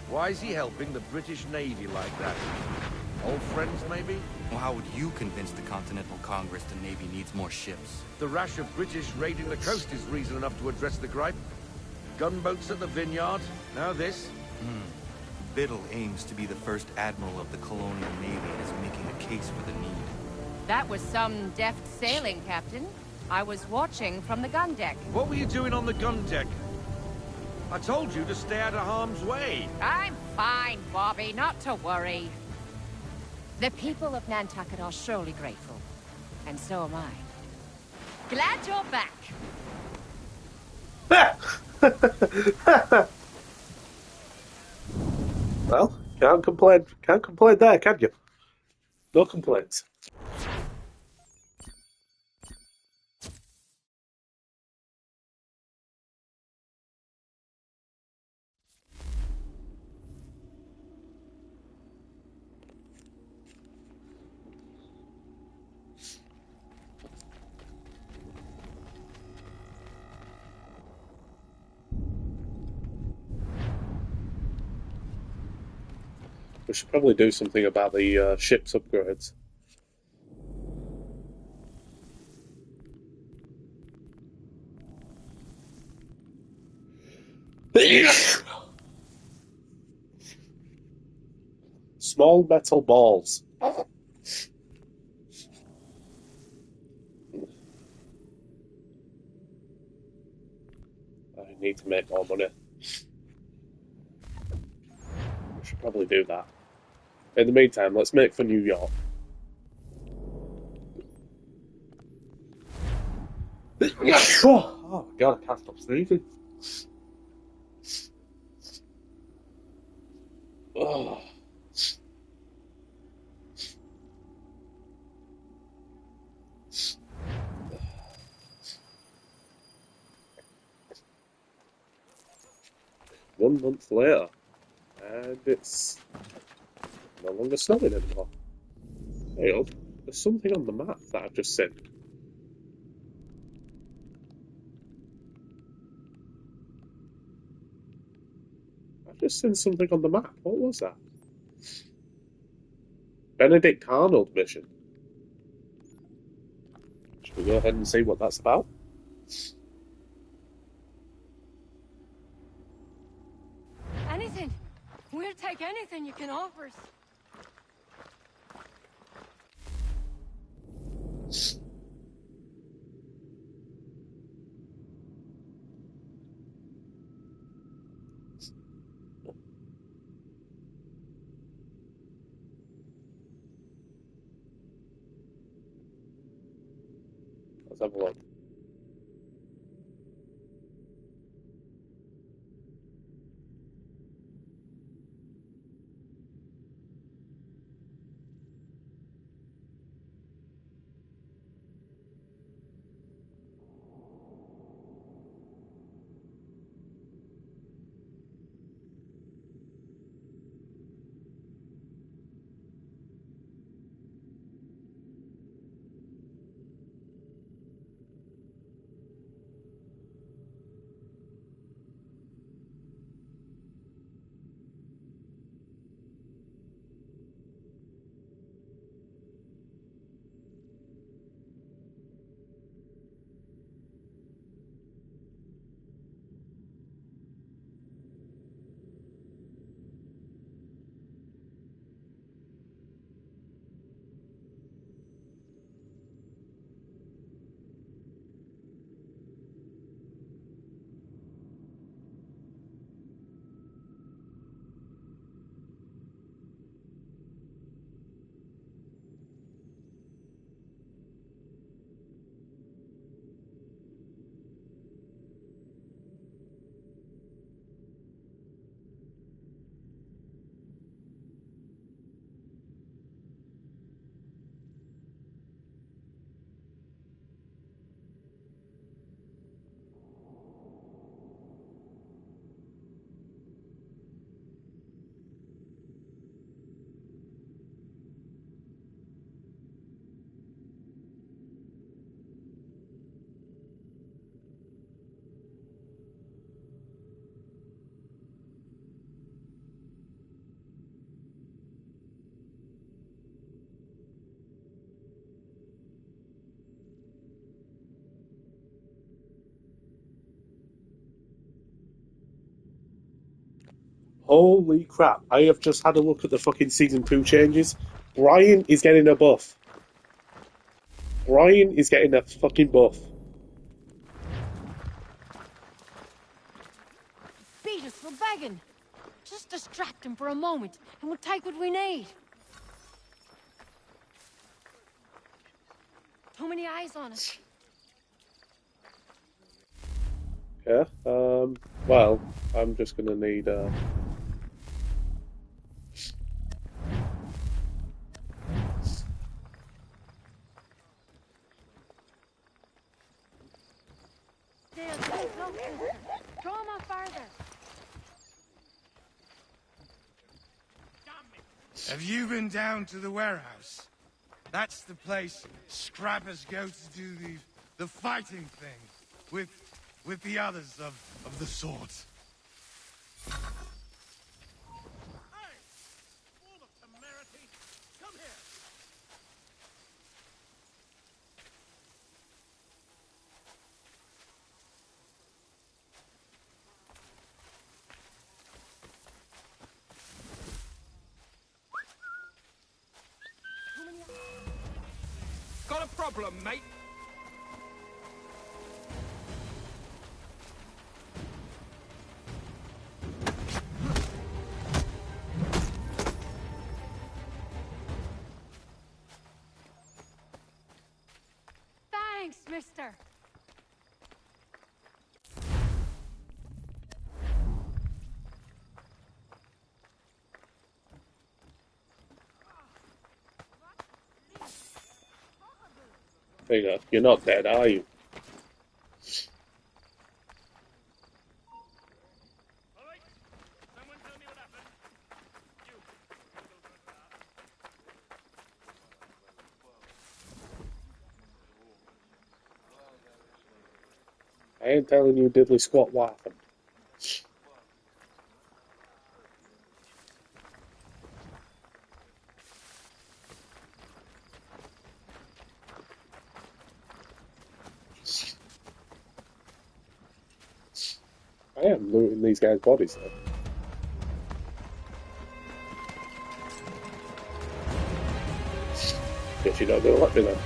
Why is he helping the British Navy like that? Old friends, maybe? Well, how would you convince the Continental Congress the Navy needs more ships? The rash of British raiding the coast is reason enough to address the gripe. Gunboats at the vineyard, now this. Biddle aims to be the first admiral of the colonial navy and is making a case for the need. That was some deft sailing, Captain. I was watching from the gun deck. What were you doing on the gun deck? I told you to stay out of harm's way. I'm fine, Bobby, not to worry. The people of Nantucket are surely grateful. And so am I. Glad you're back. Well, can't Can't complain. Can't complain there, can you? No complaints. We should probably do something about the ship's upgrades. Small metal balls. I need to make more money. We should probably do that. In the meantime, let's make for New York. Oh god, I can't stop sneezing. Oh. One month later, and it's no longer snowing anymore. Hey up, there's something on the map that I've just seen. I've just seen something on the map. What was that? Benedict Arnold mission. Should we go ahead and see what that's about? Anything. We'll take anything you can offer us. Let's have a look. Holy crap, I have just had a look at the fucking Season 2 changes. Brian is getting a buff. Brian is getting a fucking buff. Beat us for begging. Just distract him for a moment, and we'll take what we need. Too many eyes on us. Yeah, well, I'm just gonna need, Look, sister. Draw him off farther. Have you been down to the warehouse? That's the place scrappers go to do the fighting thing with the others of the sort. Got a problem, mate? Thanks, mister. There you go. You're not dead, are you? I ain't telling you diddly squat what happened. I am looting these guys' bodies though. Guess you're not gonna let me then.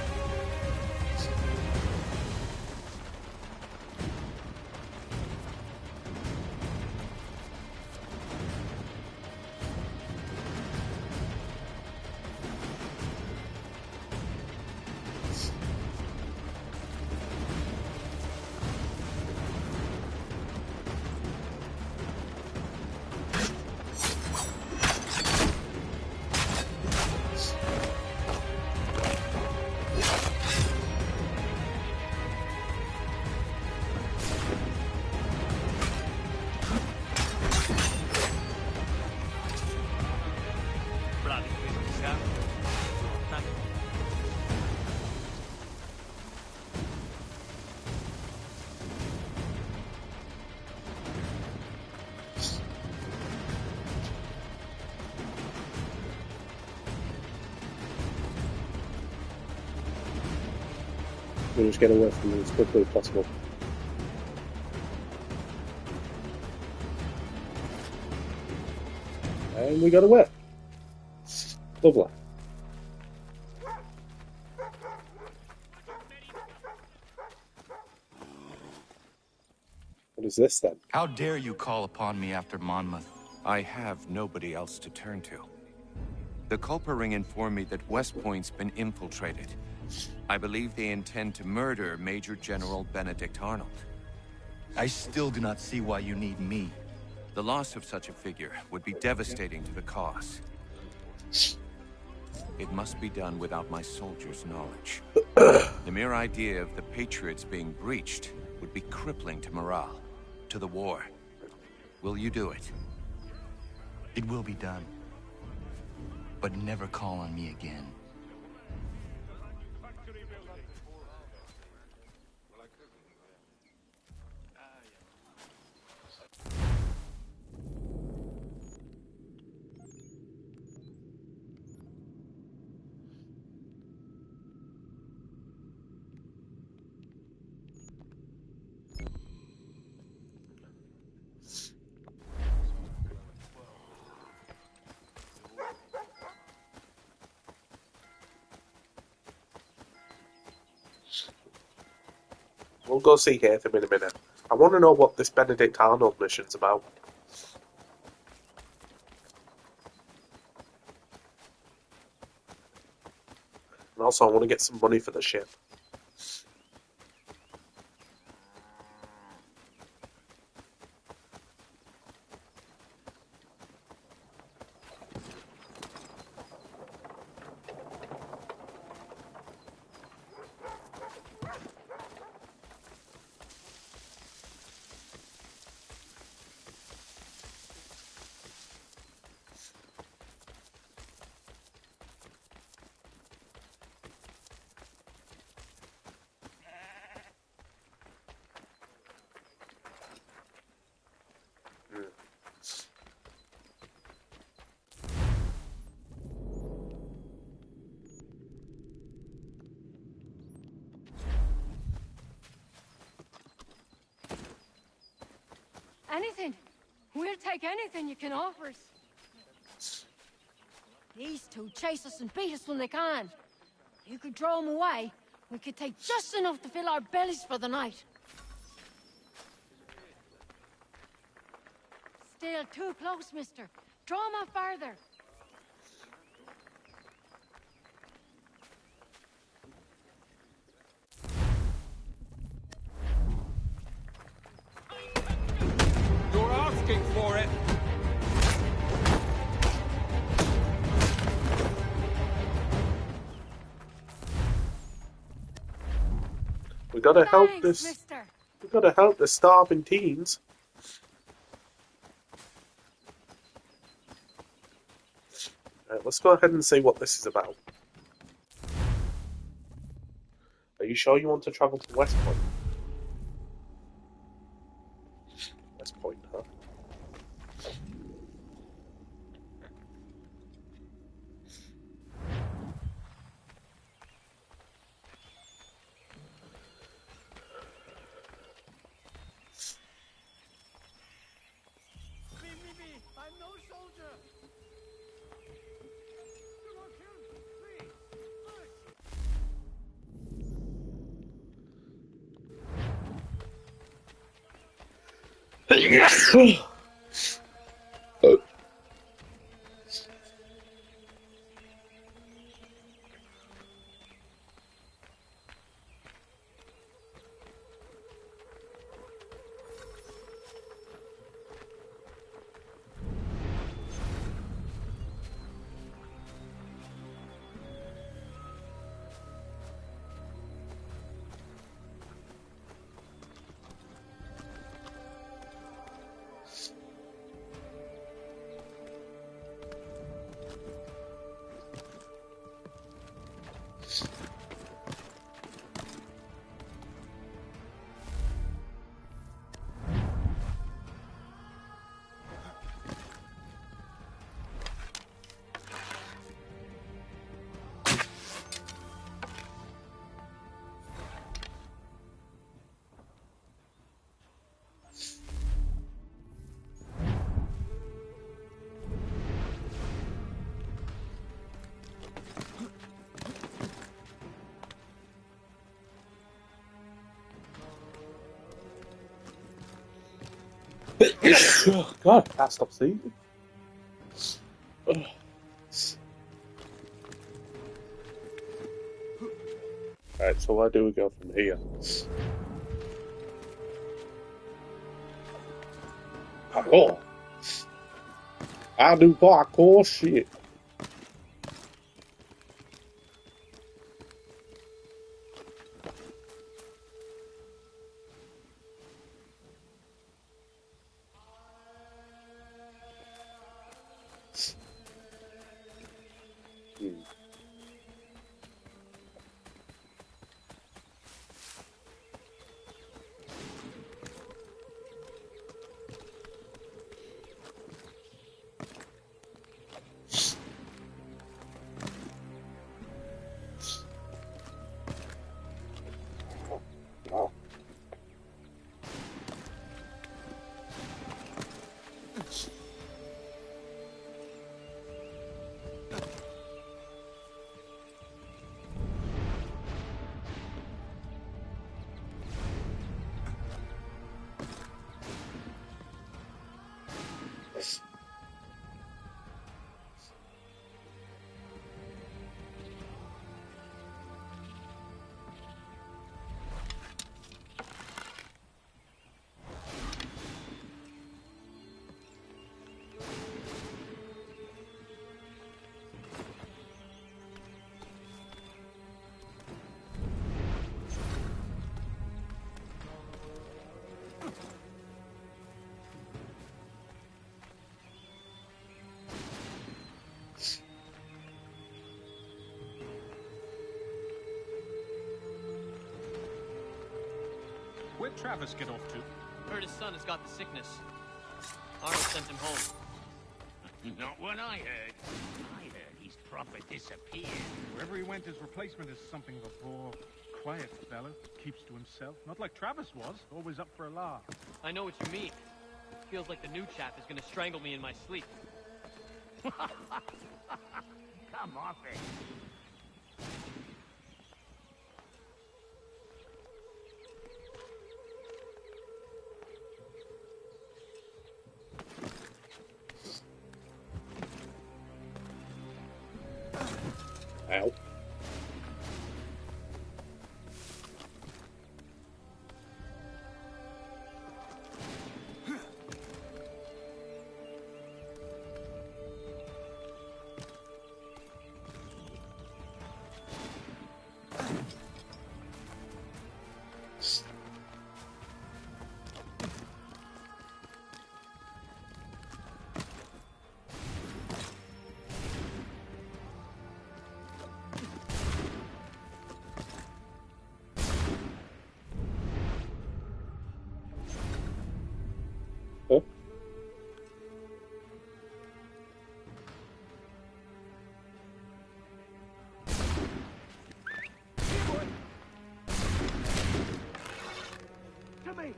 We'll just get away from them as quickly as possible. And we got away. Lovely. What is this then? How dare you call upon me after Monmouth? I have nobody else to turn to. The Culper Ring informed me that West Point's been infiltrated. I believe they intend to murder Major General Benedict Arnold. I still do not see why you need me. The loss of such a figure would be devastating to the cause. It must be done without my soldiers' knowledge. The mere idea of the Patriots being breached would be crippling to morale, to the war. Will you do it? It will be done. But never call on me again. We'll go see Hatham in a minute. I want to know what this Benedict Arnold mission's about. And also, I want to get some money for the ship. Anything. We'll take anything you can offer us. These two chase us and beat us when they can. You could draw them away. We could take just enough to fill our bellies for the night. Still too close, mister. Draw them out farther. You're asking for it. We gotta help Thanks, this. mister. We gotta help the starving teens. Right, let's go ahead and see what this is about. Are you sure you want to travel to West Point? West Point, huh? Me, I'm no soldier. Do not kill me, Yes. Oh, God, I can't stop sneezing. Alright, so where do we go from here? Parkour! I do parkour shit. Where'd Travis get off to? Heard his son has got the sickness. Arnold sent him home. Not what I heard. I heard he's proper disappeared. Wherever he went, his replacement is something of a poor, quiet fellow. Keeps to himself. Not like Travis was, always up for a laugh. I know what you mean. feels like the new chap is gonna strangle me in my sleep. Come off it. Ow. Oh. To me.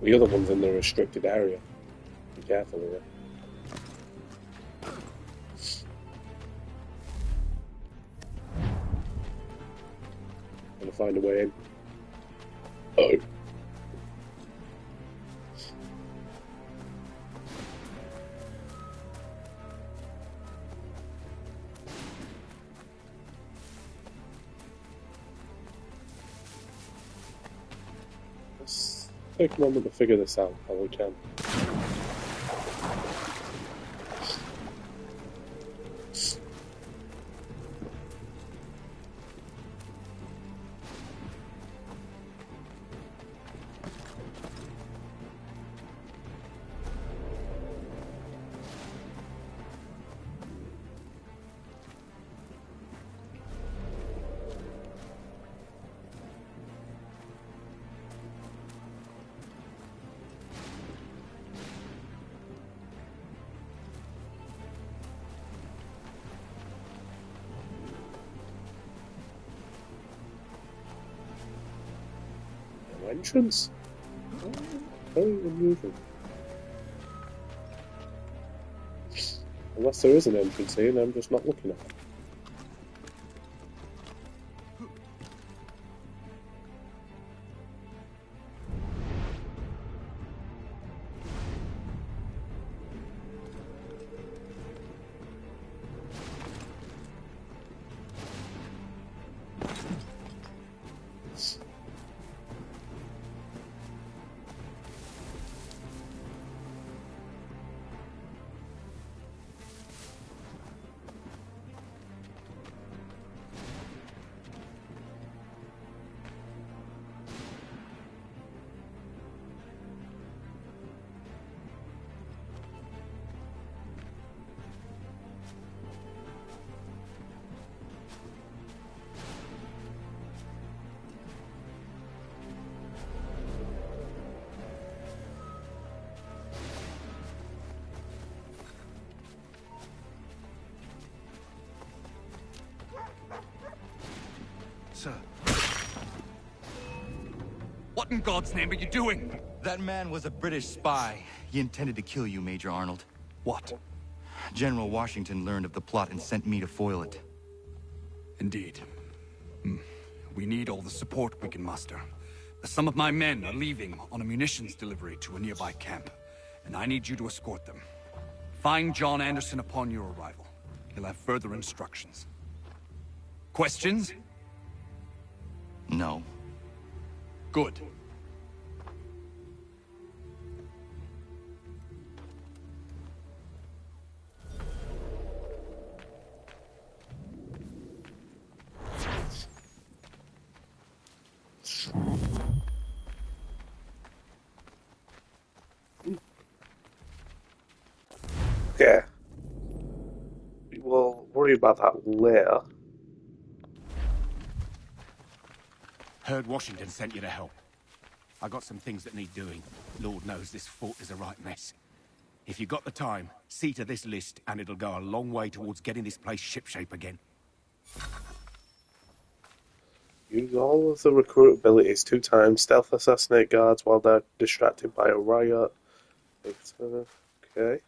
The other one's in the restricted area. Be careful of it. Gonna find a way in. Oh. Let's take a moment to figure this out while we can. No entrance? Oh, very unusual. Unless there is an entrance here and I'm just not looking at it. Sir. What in God's name are you doing? That man was a British spy. He intended to kill you, Major Arnold. What? General Washington learned of the plot and sent me to foil it. Indeed. We need all the support we can muster. Some of my men are leaving on a munitions delivery to a nearby camp, and I need you to escort them. Find John Anderson upon your arrival. He'll have further instructions. Questions? No. Good. Okay. We will worry about that later. Heard Washington sent you to help. I got some things that need doing. Lord knows this fort is a right mess. If you got the time, see to this list, and it'll go a long way towards getting this place shipshape again. Use all of the recruit abilities 2 times. Stealth assassinate guards while they're distracted by a riot. Okay.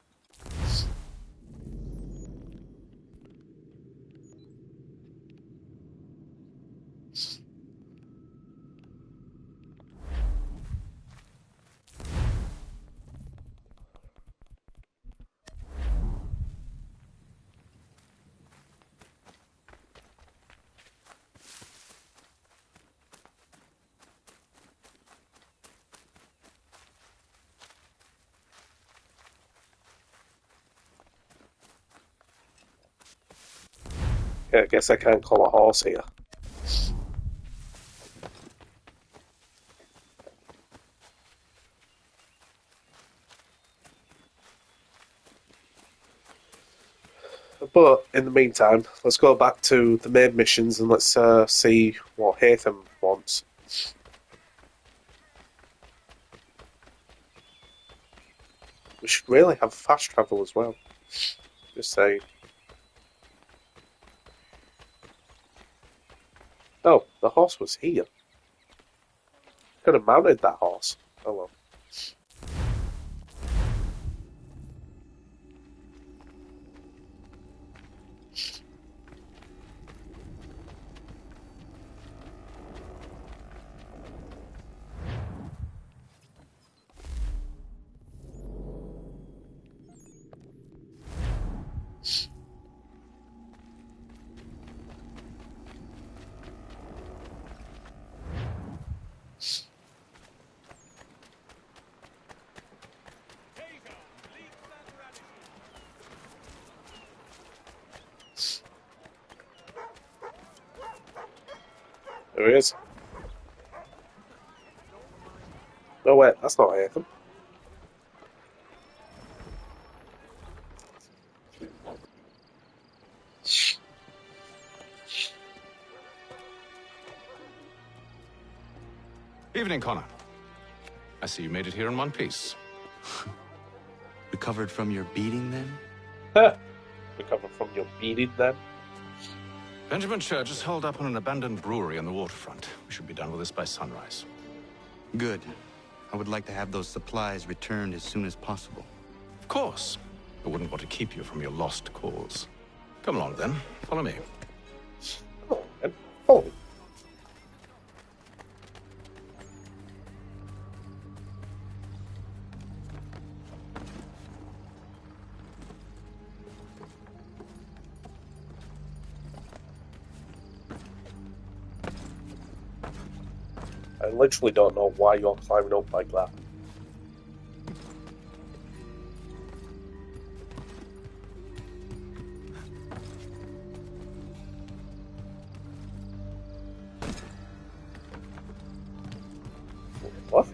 Okay, I guess I can't call a horse here. But in the meantime, let's go back to the main missions and let's see what Hatham wants. We should really have fast travel as well. Just saying. Oh, the horse was here. Could have mounted that horse. Oh well. There he is. No, wait, that's not Hatham. Evening, Connor. I see you made it here in one piece. Recovered from your beating, then? Recovered from your beating, then? Benjamin Church is holed up on an abandoned brewery on the waterfront. We should be done with this by sunrise. Good. I would like to have those supplies returned as soon as possible. Of course. I wouldn't want to keep you from your lost cause. Come along, then. Follow me. Oh, and follow me. I literally don't know why you're climbing up like that. What?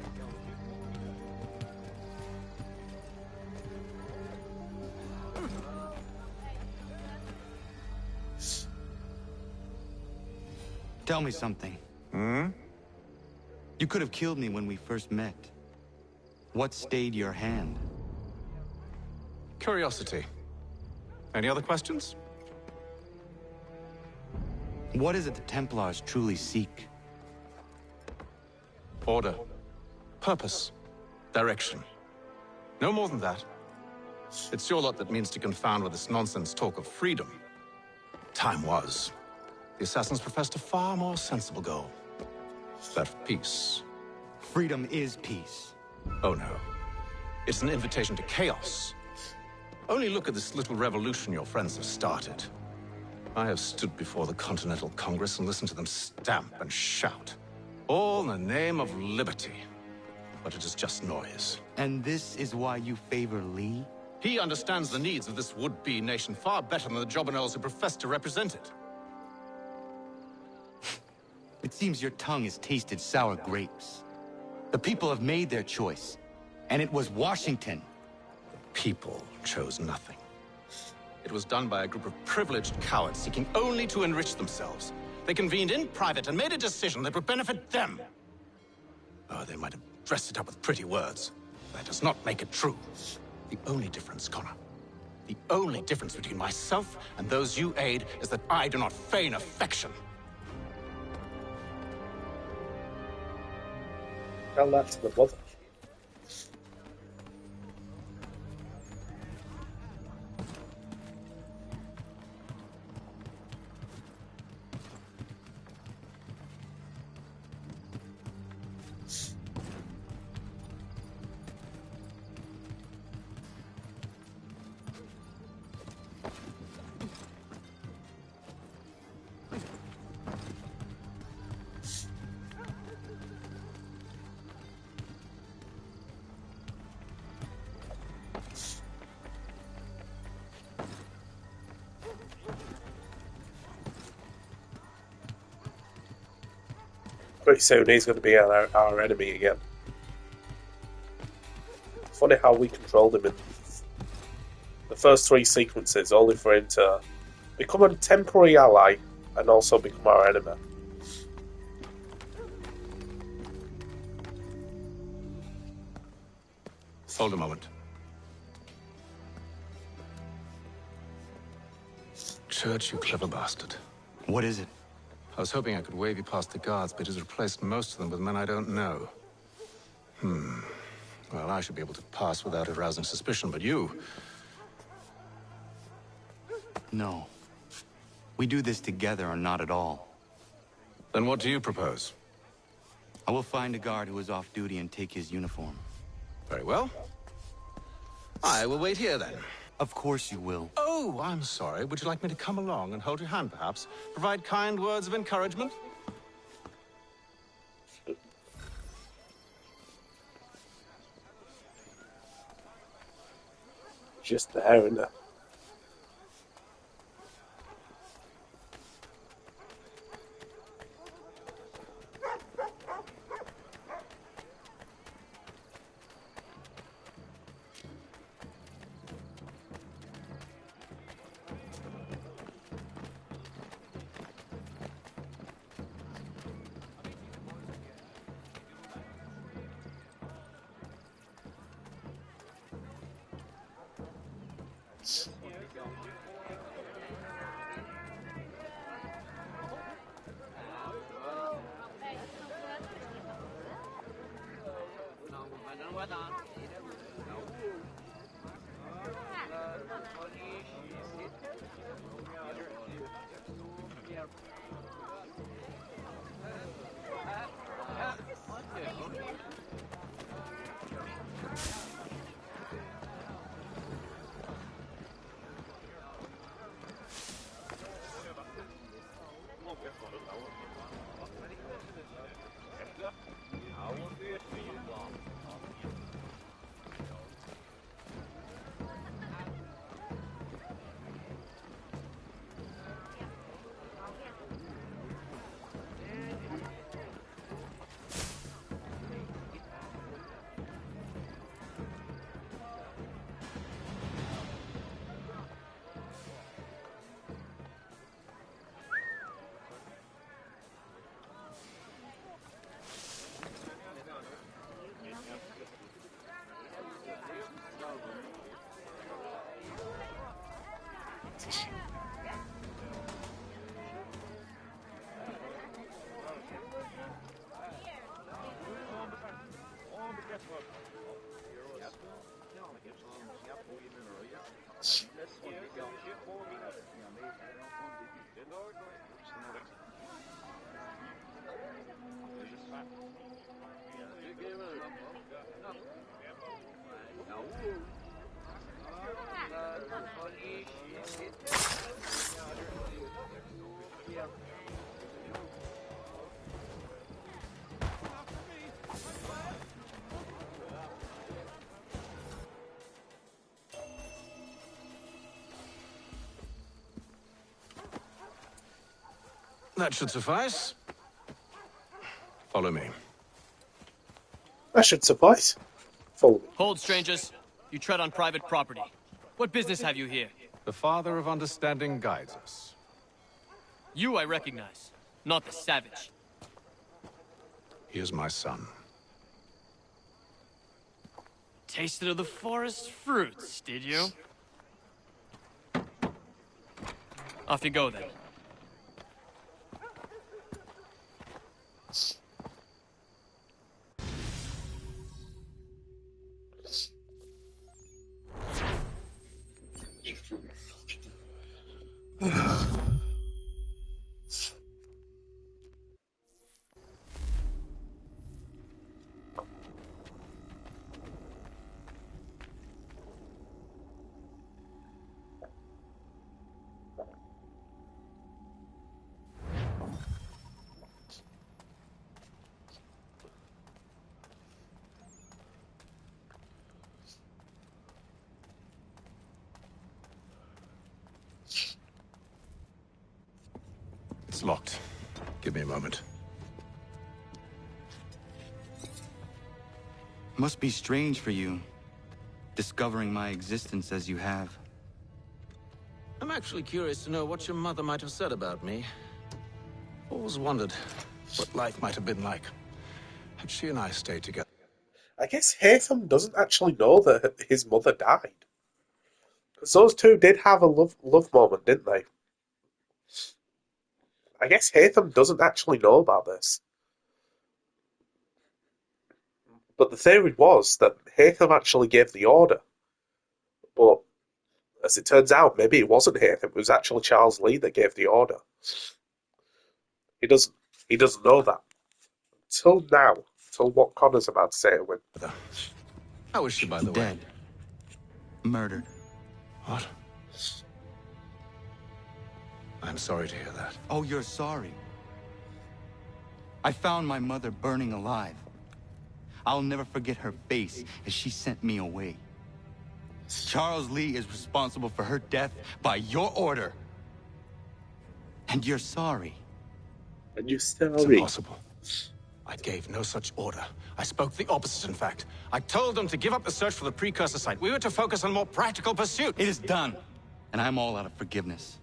Tell me something. Hmm? You could have killed me when we first met. What stayed your hand? Curiosity. Any other questions? What is it the Templars truly seek? Order. Purpose. Direction. No more than that. It's your lot that means to confound with this nonsense talk of freedom. Time was. The assassins professed a far more sensible goal. That of peace. Freedom is peace. Oh no. It's an invitation to chaos. Only look at this little revolution your friends have started. I have stood before the Continental Congress and listened to them stamp and shout. All in the name of liberty. But it is just noise. And this is why you favor Lee? He understands the needs of this would-be nation far better than the jobberknolls who profess to represent it. It seems your tongue has tasted sour grapes. The people have made their choice, and it was Washington. The people chose nothing. It was done by a group of privileged cowards seeking only to enrich themselves. They convened in private and made a decision that would benefit them. Oh, they might have dressed it up with pretty words. That does not make it true. The only difference, Connor, the only difference between myself and those you aid is that I do not feign affection. Tell that to the mother. Pretty soon he's going to be our enemy again. Funny how we controlled him in the first 3 sequences, only for him to become a temporary ally and also become our enemy. Hold a moment. Church, you clever bastard. What is it? I was hoping I could wave you past the guards, but he's replaced most of them with men I don't know. Well, I should be able to pass without arousing suspicion, but you... No. We do this together or not at all. Then what do you propose? I will find a guard who is off duty and take his uniform. Very well. I will wait here, then. Of course you will. Oh, I'm sorry. Would you like me to come along and hold your hand, perhaps? Provide kind words of encouragement? Just there, isn't it? That should suffice. Follow me. That should suffice. Follow me. Hold, strangers. You tread on private property. What business have you here? The Father of Understanding guides us. You I recognize, not the savage. He is my son. Tasted of the forest fruits, did you? Off you go, then. It's locked. Give me a moment. Must be strange for you, discovering my existence as you have. I'm actually curious to know what your mother might have said about me. Always wondered what life might have been like had she and I stayed together. I guess Haytham doesn't actually know that his mother died. Because those two did have a love moment, didn't they? I guess Haytham doesn't actually know about this. But the theory was that Haytham actually gave the order. But as it turns out, maybe it wasn't Haytham, it was actually Charles Lee that gave the order. He doesn't know that. Till now, till what Connor's about to say with. How is she, by the way? Dead. Murdered. What? I'm sorry to hear that. Oh, you're sorry. I found my mother burning alive. I'll never forget her face as she sent me away. Charles Lee is responsible for her death by your order. And you're sorry. And you're sorry. It's impossible. I gave no such order. I spoke the opposite, in fact. I told them to give up the search for the precursor site. We were to focus on more practical pursuit. It is done. And I'm all out of forgiveness.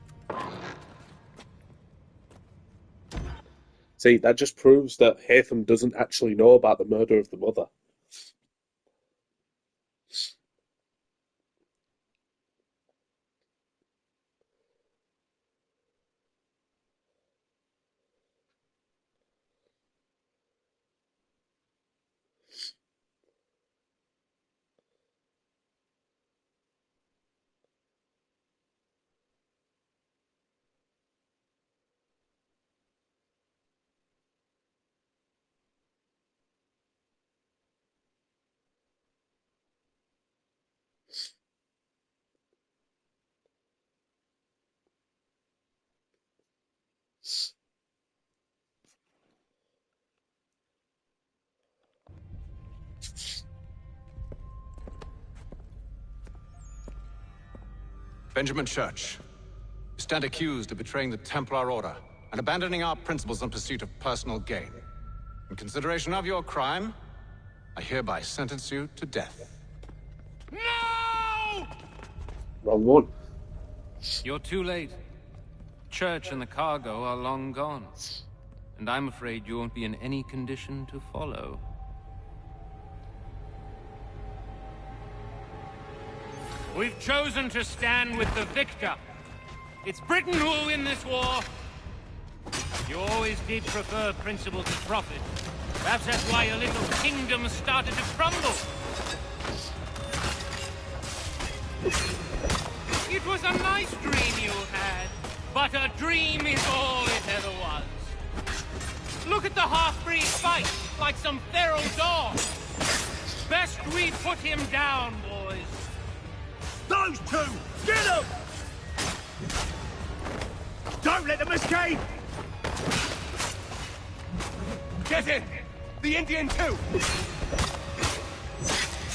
See, that just proves that Haytham doesn't actually know about the murder of the mother. Benjamin Church, you stand accused of betraying the Templar Order and abandoning our principles in pursuit of personal gain. In consideration of your crime, I hereby sentence you to death. No! Wrong one. You're too late. Church and the cargo are long gone. And I'm afraid you won't be in any condition to follow. We've chosen to stand with the victor. It's Britain who will win this war. You always did prefer principle to profit. Perhaps that's why your little kingdom started to crumble. It was a nice dream you had, but a dream is all it ever was. Look at the half-breed fight, like some feral dog. Best we put him down, boys. Those two! Get them! Don't let them escape! Get in! The Indian too!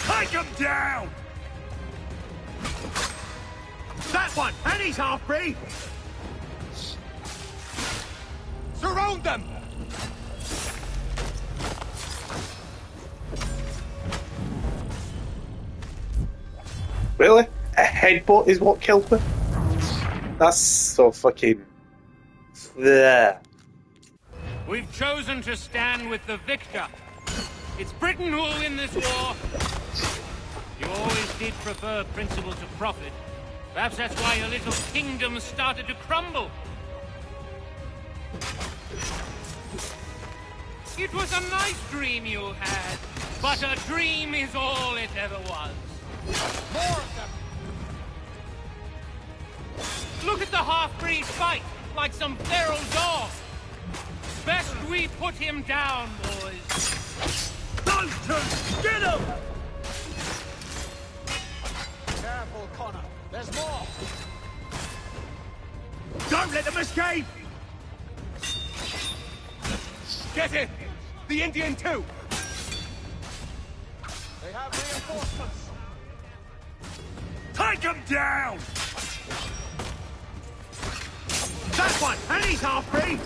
Take them down! That one! And he's half-breed! Surround them! Really? A headbutt is what killed me? That's so fucking... Bleh. We've chosen to stand with the victor. It's Britain who will win this war. You always did prefer principle to profit. Perhaps that's why your little kingdom started to crumble. It was a nice dream you had, but a dream is all it ever was. More of them! Look at the half-breed fight, like some feral dog. Best we put him down, boys. Dunton, get him! Careful, Connor. There's more. Don't let them escape! Get it! The Indian too! They have reinforcements. Take him down! That one! And he's half-breed!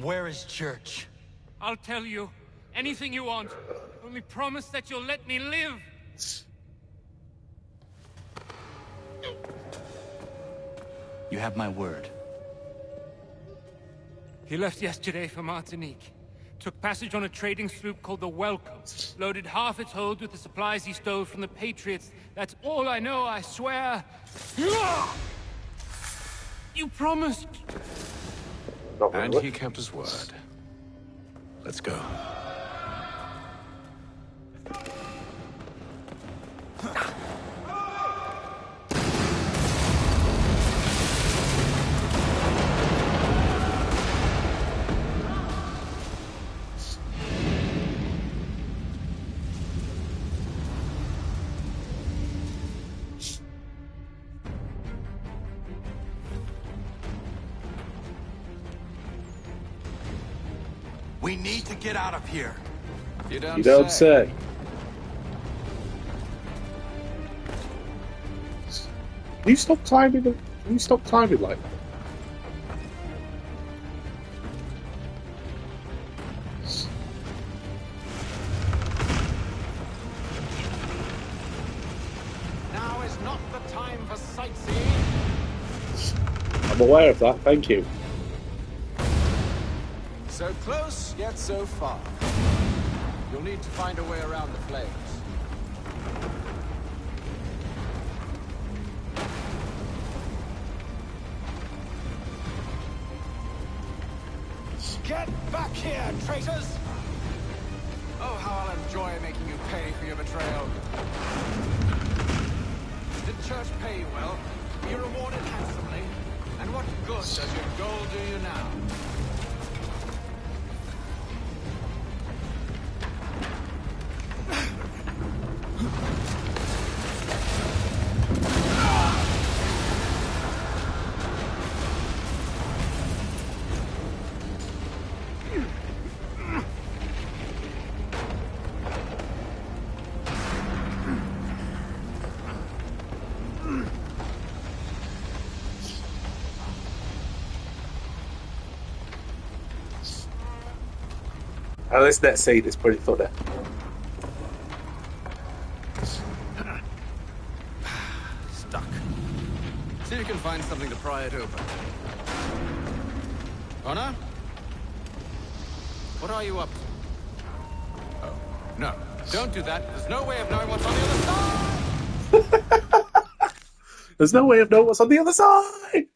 Where is Church? I'll tell you. Anything you want. Only promise that you'll let me live. You have my word. He left yesterday for Martinique. Took passage on a trading sloop called the Welcome. Loaded half its hold with the supplies he stole from the Patriots. That's all I know, I swear. You promised. And he kept his word. Let's go. We need to get out of here. You don't say. You stop timing. You stop timing like that. Now is not the time for sightseeing. I'm aware of that. Thank you. So close, yet so far. You'll need to find a way around the flames. Get back here, traitors! Oh, how I'll enjoy making you pay for your betrayal. Did Church pay you well? Were you rewarded handsomely? And what good does your gold do you now? This next scene is pretty funny. Stuck. See if you can find something to pry it open. Connor? What are you up to? Oh, no. Don't do that. There's no way of knowing what's on the other side! There's no way of knowing what's on the other side!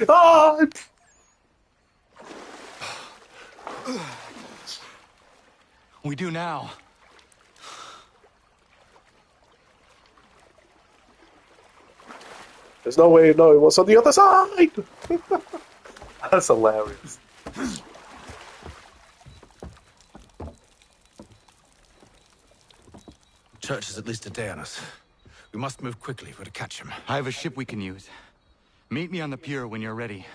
Oh! We do now. There's no way of knowing what's on the other side! That's hilarious. Church is at least a day on us. We must move quickly if we're to catch him. I have a ship we can use. Meet me on the pier when you're ready.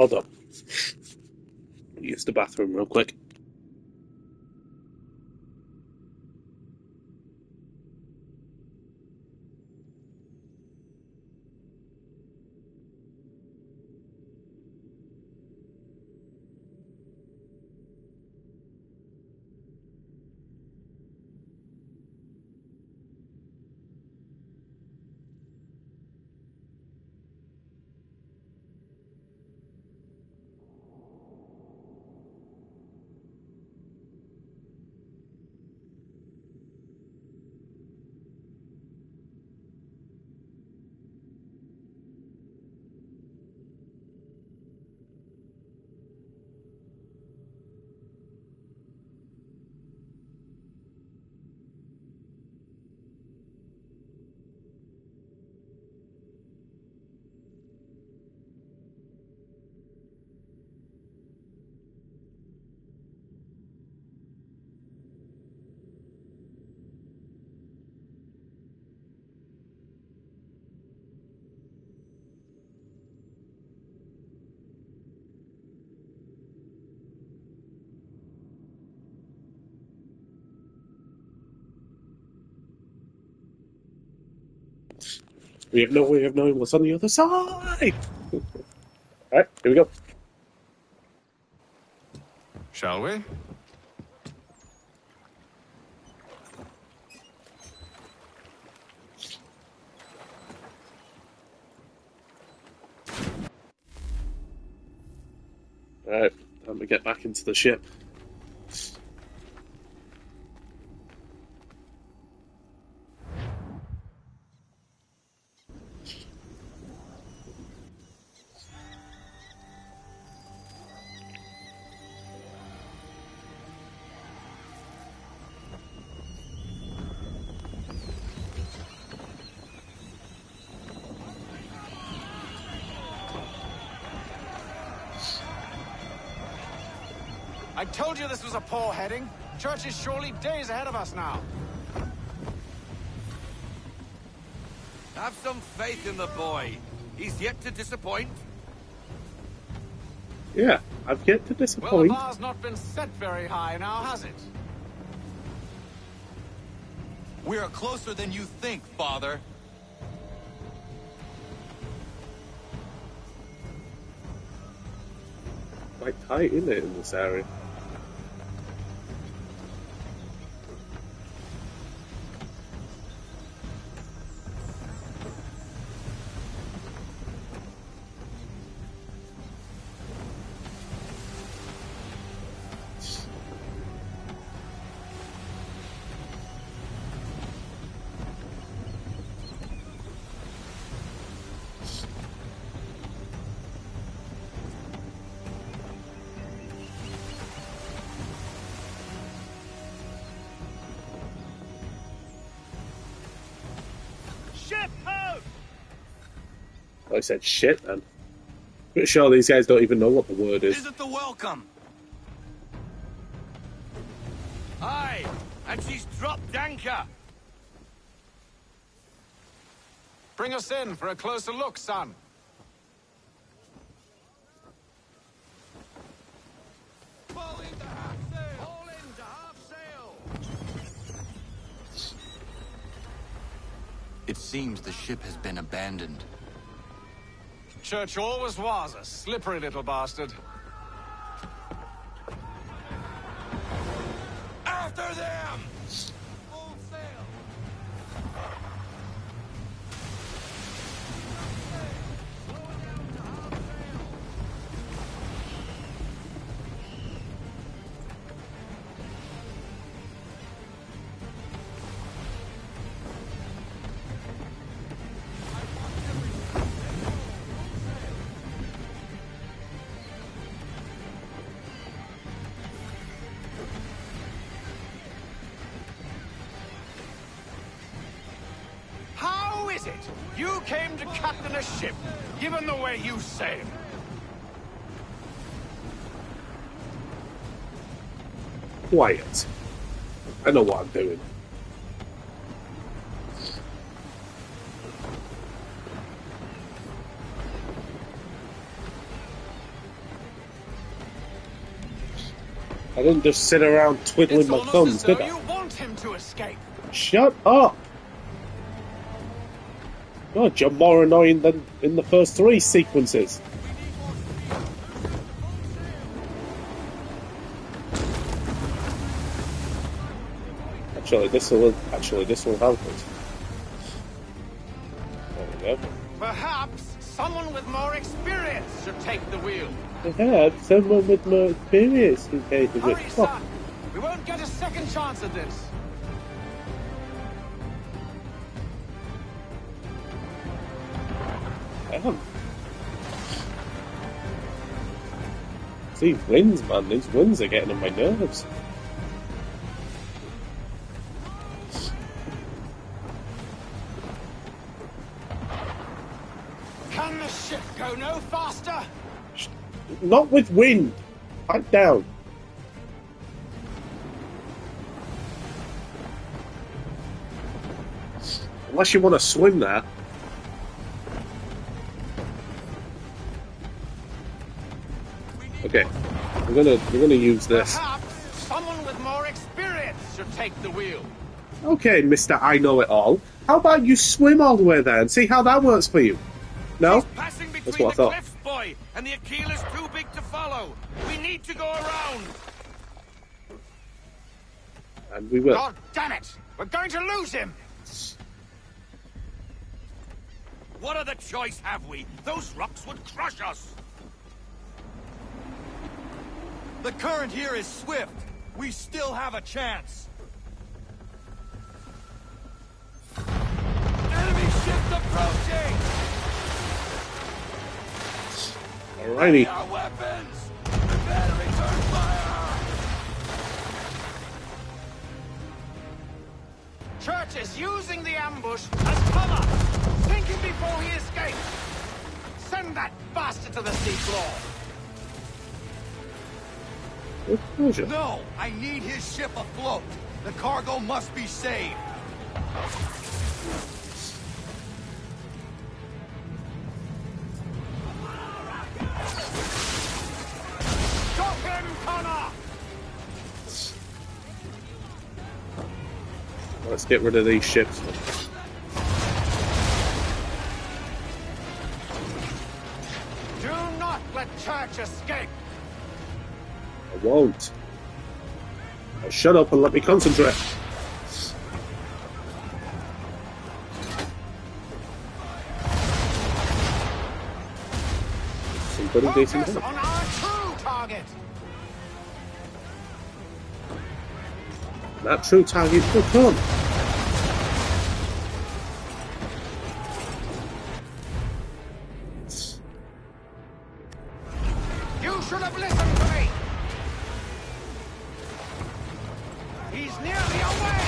Hold up. Use the bathroom real quick. We have no way of knowing what's on the other side! Alright, here we go. Shall we? Alright, time to get back into the ship. I told you this was a poor heading. Church is surely days ahead of us now. Have some faith in the boy. He's yet to disappoint. Yeah, I've yet to Well, disappoint. the bar's not been set very high now, has it? We are closer than you think, Father. Quite tight, isn't it, in this area? I said shit then. Pretty sure these guys don't even know what the word is. Isn't the welcome? Aye, and she's dropped anchor. Bring us in for a closer look, son. Fall into half sail! Fall into half sail! It seems the ship has been abandoned. Church always was a slippery little bastard. After them! Full sail! How is it you came to captain a ship, given the way you sail? Quiet. I know what I'm doing. I didn't just sit around twiddling my thumbs, did I? You want him to escape. Shut up! God, you're more annoying than in the first 3 sequences. Actually, this will help us. There we go. Perhaps someone with more experience should take the wheel. Perhaps someone with more experience can take the wheel. Hurry, son. We won't get a second chance at this. Damn. These winds, man. These winds are getting on my nerves. Can the ship go no faster? Not with wind. Pipe down. Unless you want to swim there. Okay, we're gonna use this. Perhaps someone with more experience should take the wheel. Okay, Mr. I Know It All. How about you swim all the way there and see how that works for you? No? That's what I thought. Cliffs, boy, and the Aquila's too big to follow. We need to go around. And we will. God damn it! We're going to lose him. What other choice have we? Those rocks would crush us. The current here is swift. We still have a chance. Enemy ships approaching! Alrighty. Our weapons! Prepare to return fire! Church is using the ambush as cover. Sink him before he escapes. Send that bastard to the seafloor. No! I need his ship afloat! The cargo must be saved! Stop him, Connor! Let's get rid of these ships. Do not let Church escape. I won't. Now shut up and let me concentrate. Some pretty decent Focus damage. on our true target. That true target will come. You should have listened to me. He's nearly away.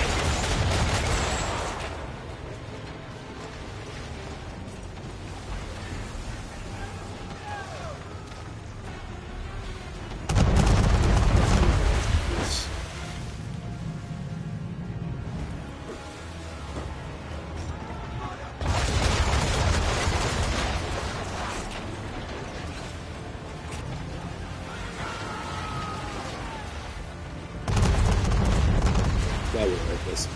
Now we're like this.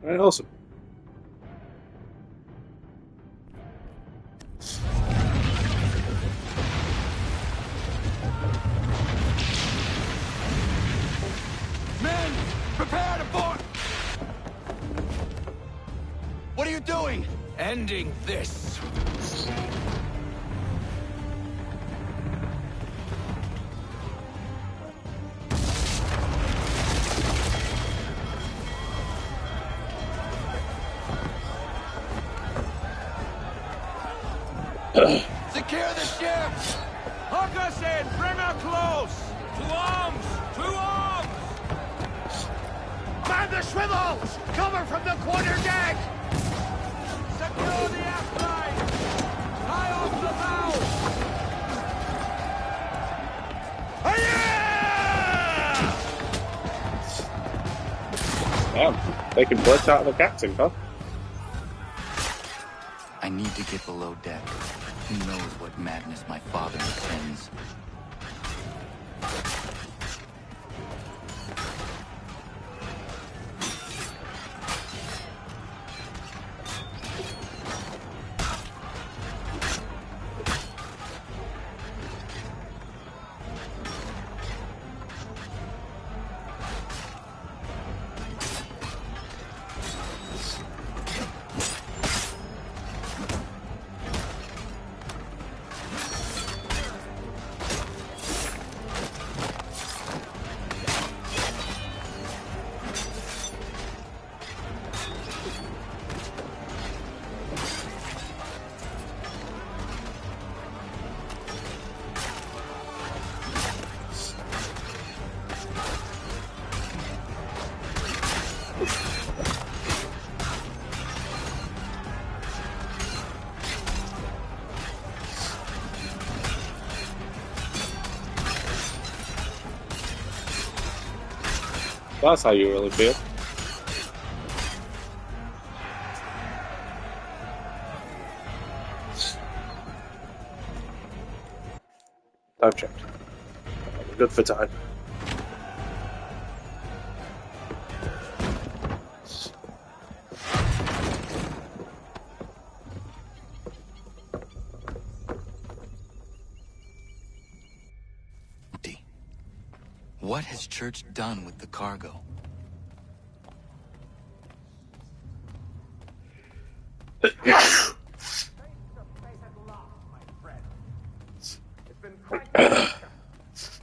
Alright, awesome. Men! Prepare to board! What are you doing? Ending this. Secure the ship! Hook us in! Bring her close! To arms! To arms! Man the swivels! Cover from the quarter deck! Secure the aft line! Tie off the bow! Aye! Damn, they can blurt out the captain, huh? I need to get below deck. Who knows what madness my father intends? That's how you really feel. Time check. Good for time. What has Church done with the cargo?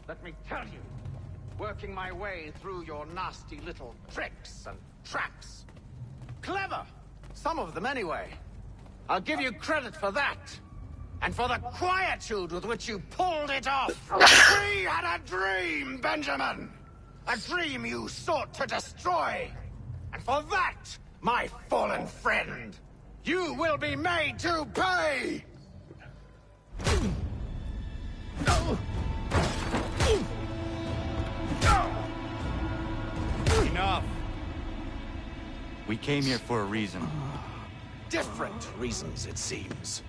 Let me tell you, working my way through your nasty little tricks and traps. Clever! Some of them anyway. I'll give you credit for that. And for the quietude with which you pulled it off. We had a dream, Benjamin! A dream you sought to destroy. And for that, my fallen friend, you will be made to pay! Enough! We came here for a reason. Different reasons, it seems.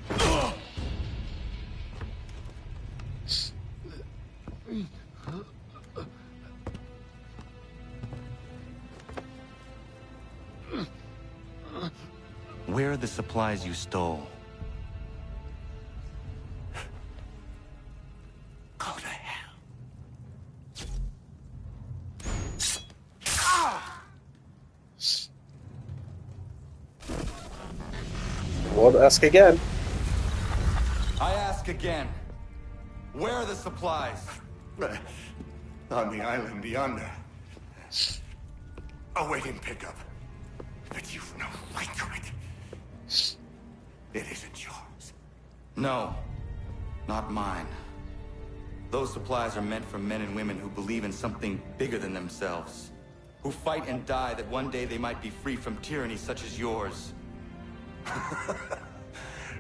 Where are the supplies you stole? Go to hell. Won't ask again. I ask again. Where are the supplies? On the island yonder. Awaiting pickup. But you've no right to it. It isn't yours. No, not mine. Those supplies are meant for men and women who believe in something bigger than themselves. Who fight and die that one day they might be free from tyranny such as yours.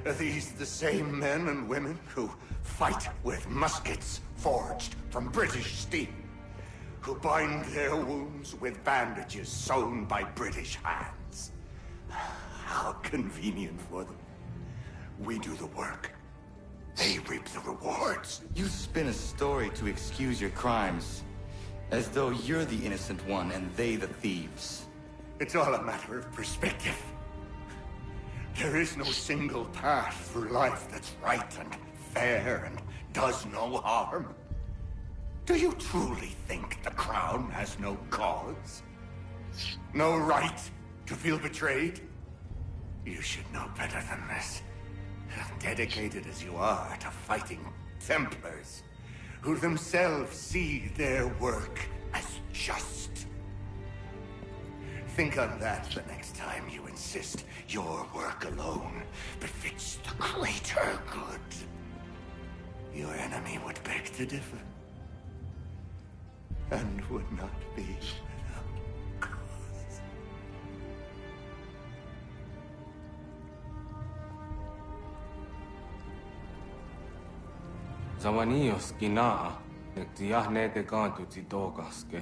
Are these the same men and women who fight with muskets forged from British steel? Who bind their wounds with bandages sewn by British hands? How convenient for them. We do the work. They reap the rewards. You spin a story to excuse your crimes. As though you're the innocent one and they the thieves. It's all a matter of perspective. There is no single path through life that's right and fair and does no harm. Do you truly think the Crown has no cause? No right to feel betrayed? You should know better than this. Dedicated as you are to fighting Templars, who themselves see their work as just. Think on that the next time you insist your work alone befits the greater good. Your enemy would beg to differ, and would not be without cause. Zawanios gina, ektiahne te kantu titokaske.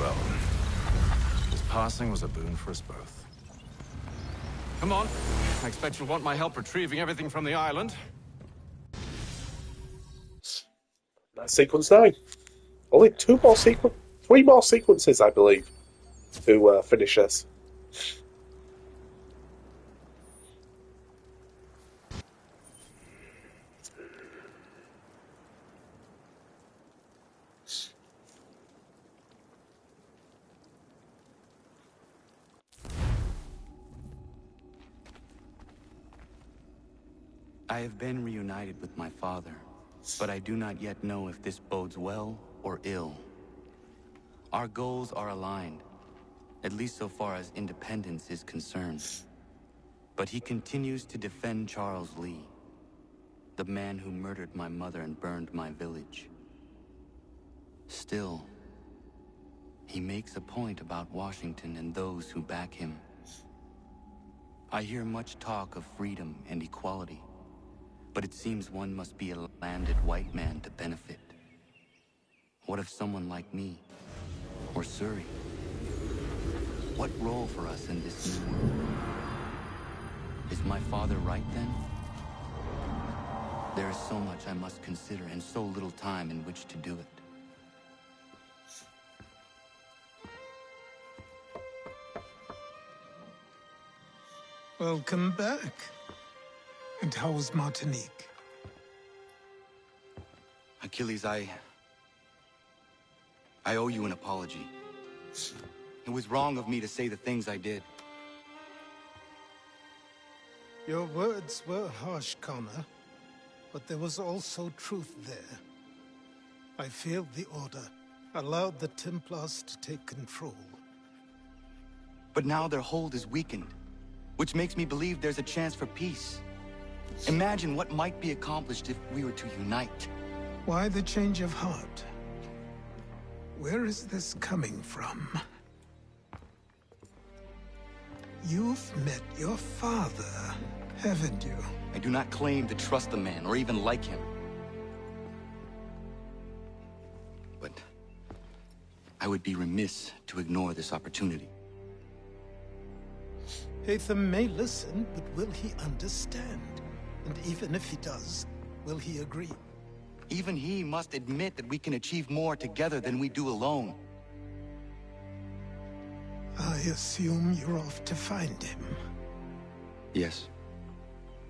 well. His passing was a boon for us both. Come on. I expect you'll want my help retrieving everything from the island. That's sequence 9. Only 3 more sequences, I believe, to finish this. I have been reunited with my father, but I do not yet know if this bodes well or ill. Our goals are aligned, at least so far as independence is concerned. But he continues to defend Charles Lee, the man who murdered my mother and burned my village. Still, he makes a point about Washington and those who back him. I hear much talk of freedom and equality, but it seems one must be a landed white man to benefit. What if someone like me, or Surrey? What role for us in this new world? Is my father right then? There is so much I must consider and so little time in which to do it. Welcome back. And how was Martinique? Achilles, I owe you an apology. It was wrong of me to say the things I did. Your words were harsh, Connor, but there was also truth there. I failed the Order, allowed the Templars to take control. But now their hold is weakened, which makes me believe there's a chance for peace. Imagine what might be accomplished if we were to unite. Why the change of heart? Where is this coming from? You've met your father, haven't you? I do not claim to trust the man or even like him. But I would be remiss to ignore this opportunity. Hatham may listen, but will he understand? And even if he does, will he agree? Even he must admit that we can achieve more together than we do alone. I assume you're off to find him. Yes.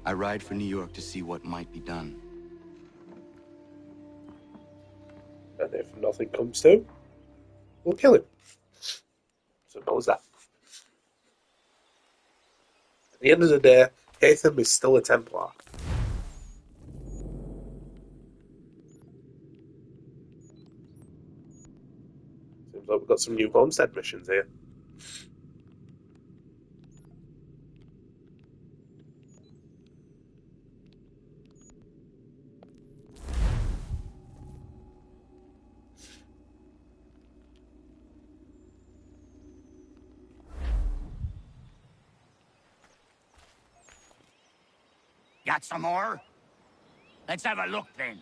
I ride for New York to see what might be done. And if nothing comes to, we'll kill him. Suppose that. At the end of the day, Hatham is still a Templar. Seems like we've got some new homestead missions here. Got some more? Let's have a look then.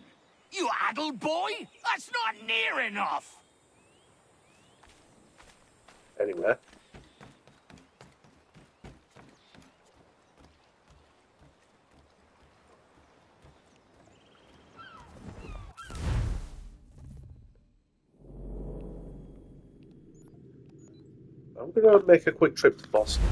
You addled boy? That's not near enough! Anyway. I'm going to make a quick trip to Boston.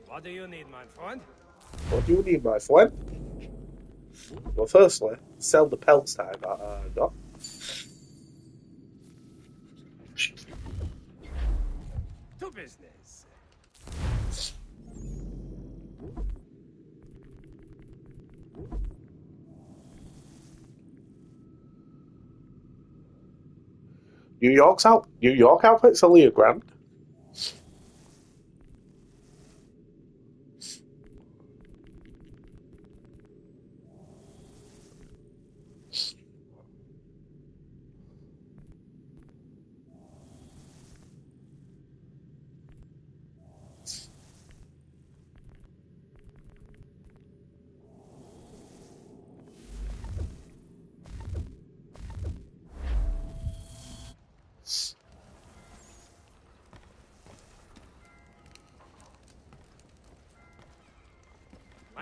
What do you need, my friend? What do you need, my friend? Well, firstly, sell the pelts that I got. To business. New York outfit's only $1,000.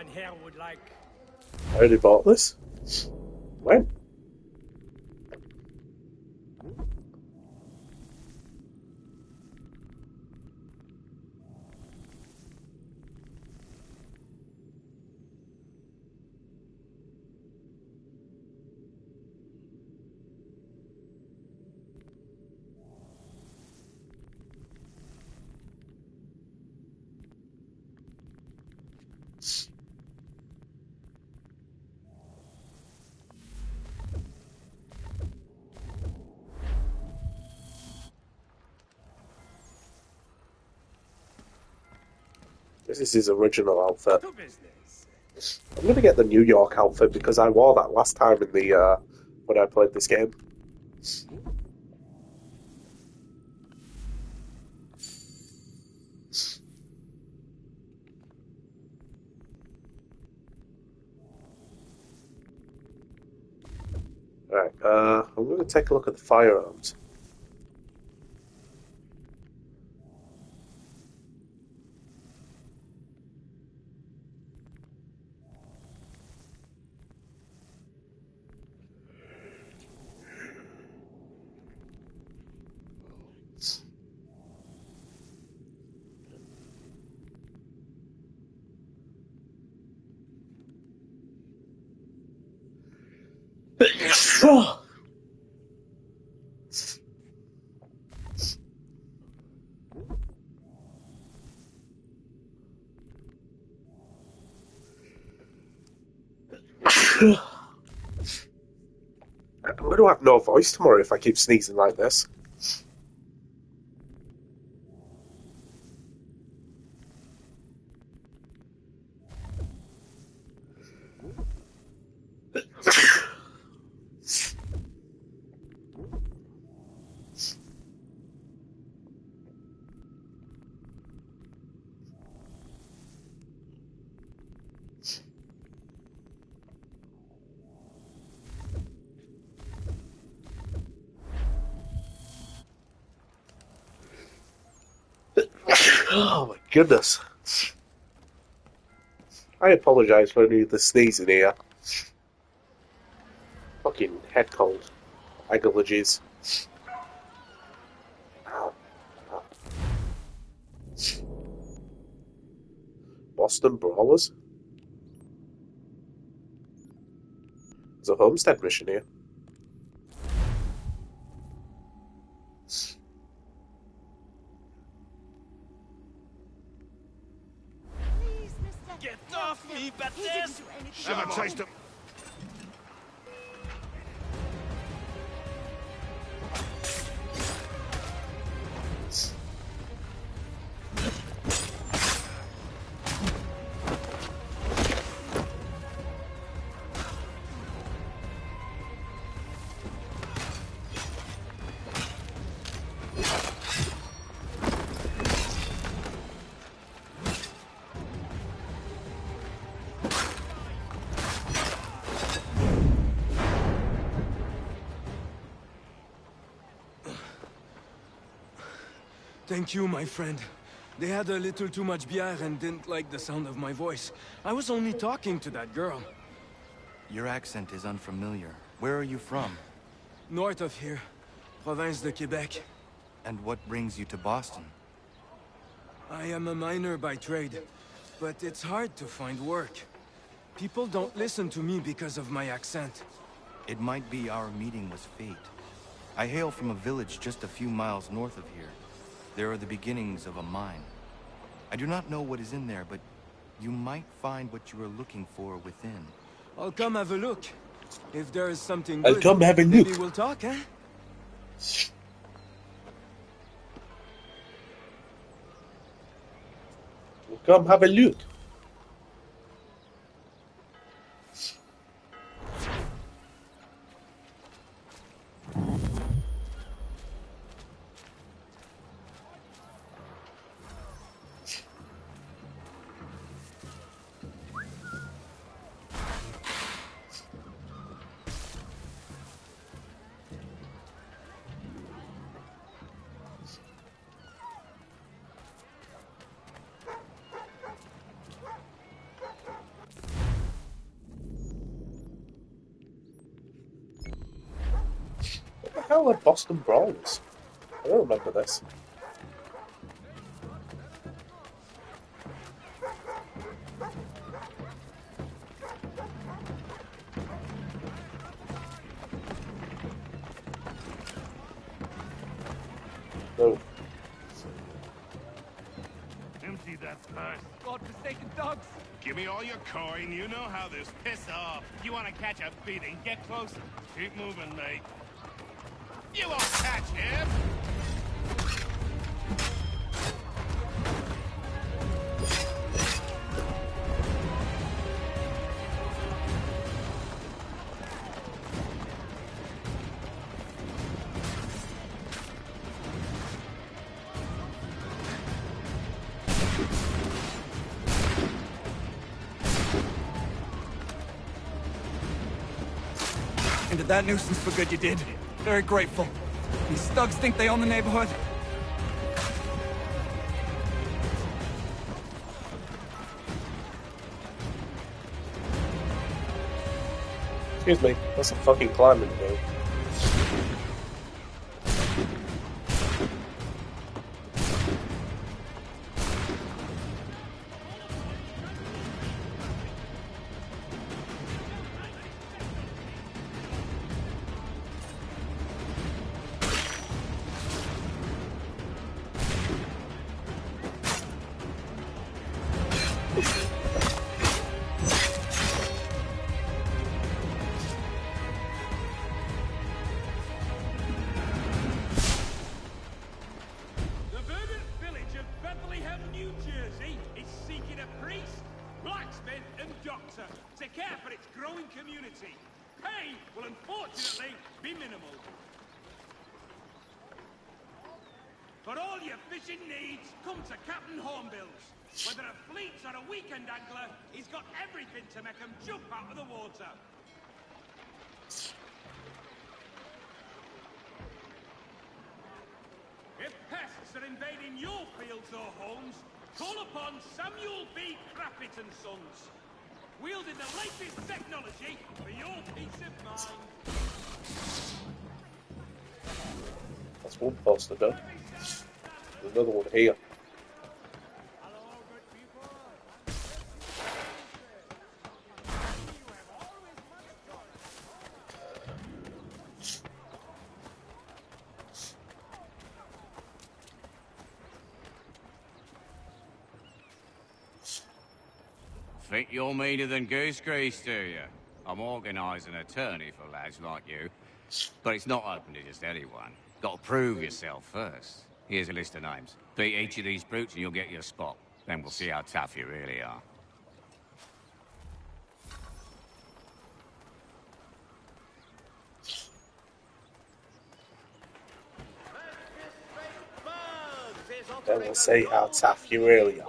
Mein Herr would like... I already bought this. When? This is his original outfit. I'm gonna get the New York outfit because I wore that last time in the when I played this game. Alright, I'm gonna take a look at the firearms. I'm going to have no voice tomorrow if I keep sneezing like this. Oh my goodness. I apologise for any of the sneezing here. Fucking head cold. Allergies. Boston Brawlers? There's a homestead mission here. Get off me, Baptiste! Have a taste of... Thank you, my friend. They had a little too much beer and didn't like the sound of my voice. I was only talking to that girl. Your accent is unfamiliar. Where are you from? North of here. Province de Quebec. And what brings you to Boston? I am a miner by trade, but it's hard to find work. People don't listen to me because of my accent. It might be our meeting was fate. I hail from a village just a few miles north of here. There are the beginnings of a mine. I do not know what is in there, but you might find what you are looking for within. I'll come have a look. If there is something I'll good, come have a look. maybe we'll talk, eh? Come have a look. What the hell are Boston Brawls? I don't remember this. No. Empty that purse. God-forsaken dogs! Give me all your coin. You know how this. Piss off. You want to catch a beating? Get closer. Keep moving, mate. You won't catch him! Ended that nuisance for good, you did. Very grateful. These thugs think they own the neighborhood. Excuse me, that's a fucking climbing dude. For all your fishing needs, come to Captain Hornbill's. Whether a fleet or a weekend angler, he's got everything to make 'em jump out of the water. If pests are invading your fields or homes, call upon Samuel B. Crappit and Sons. Wielding the latest technology for your peace of mind. That's one poster done. There's another one here. Think you're meaner than goose grease, do you? I'm organising an attorney for lads like you. But it's not open to just anyone. Got to prove yourself first. Here's a list of names. Beat each of these brutes and you'll get your spot. Then we'll see how tough you really are. Then we'll see how tough you really are.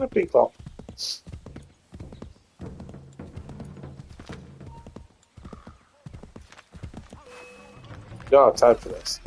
a peacock. Don't have time for this.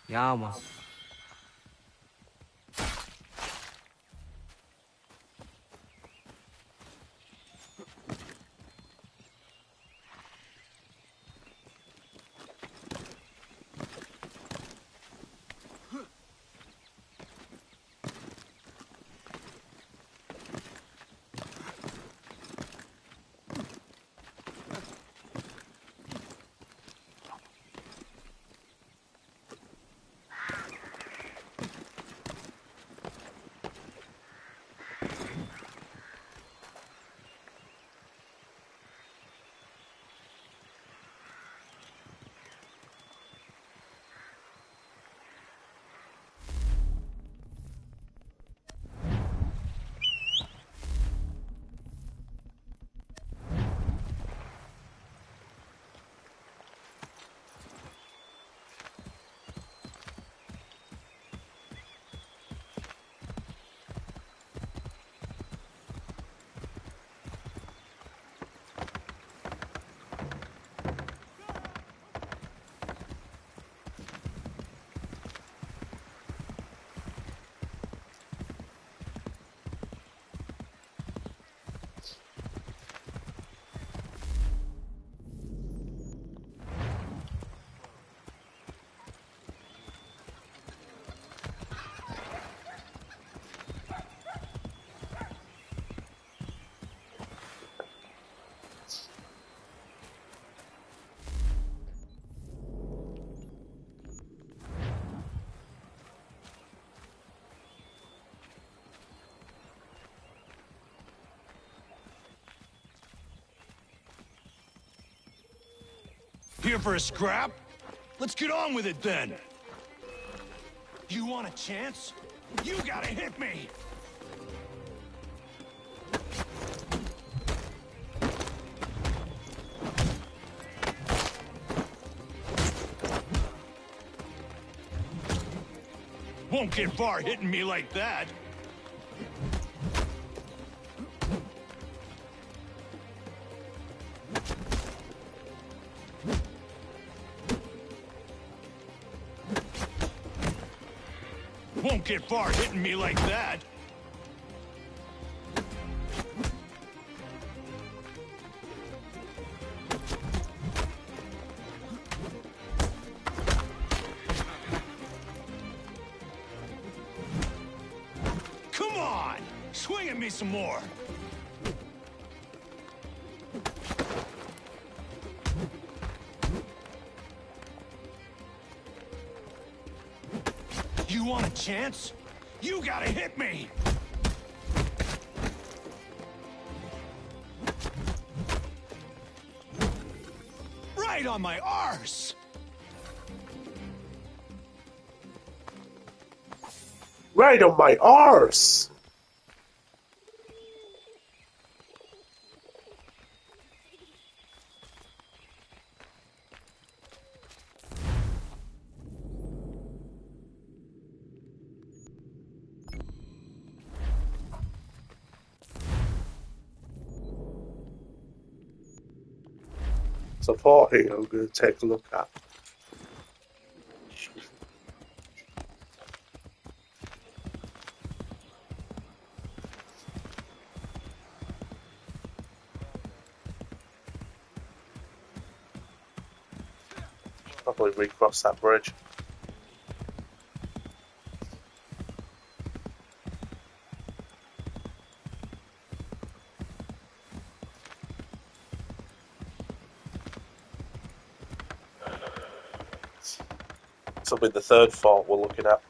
Ja, man. Here for a scrap? Let's get on with it then. You want a chance? You gotta hit me! Won't get far hitting me like that. Won't get far hitting me like that. Come on! Swing at me some more! You want a chance? You gotta hit me! Right on my arse! Right on my arse! support here I'm going to take a look at. Probably recross that bridge. This will be the third fort we're looking at.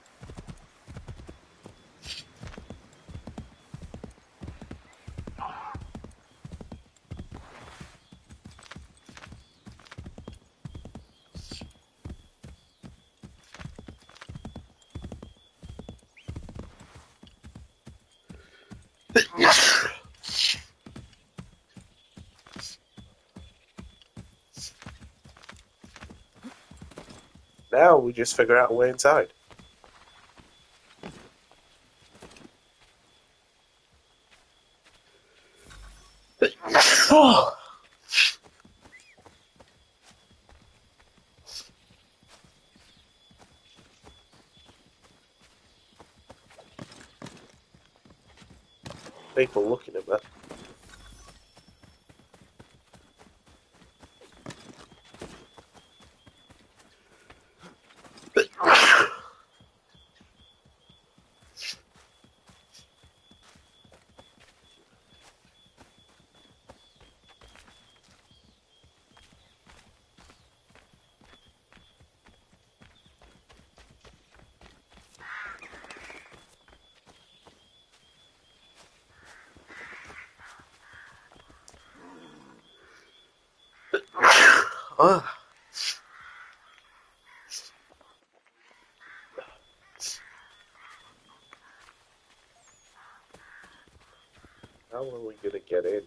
Now we just figure out a way inside. Oh. People looking at me. Ah. How are we going to get in?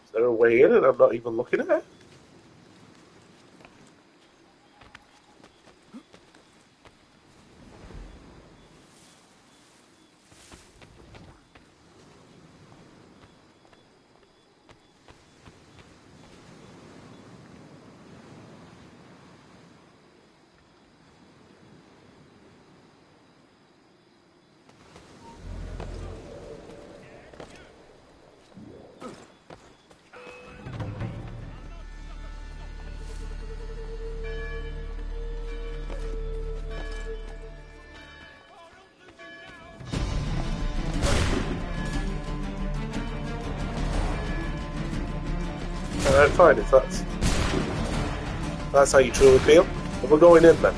Is there a way in and I'm not even looking at it? Alright, fine, if that's how you truly feel. But we're going in then.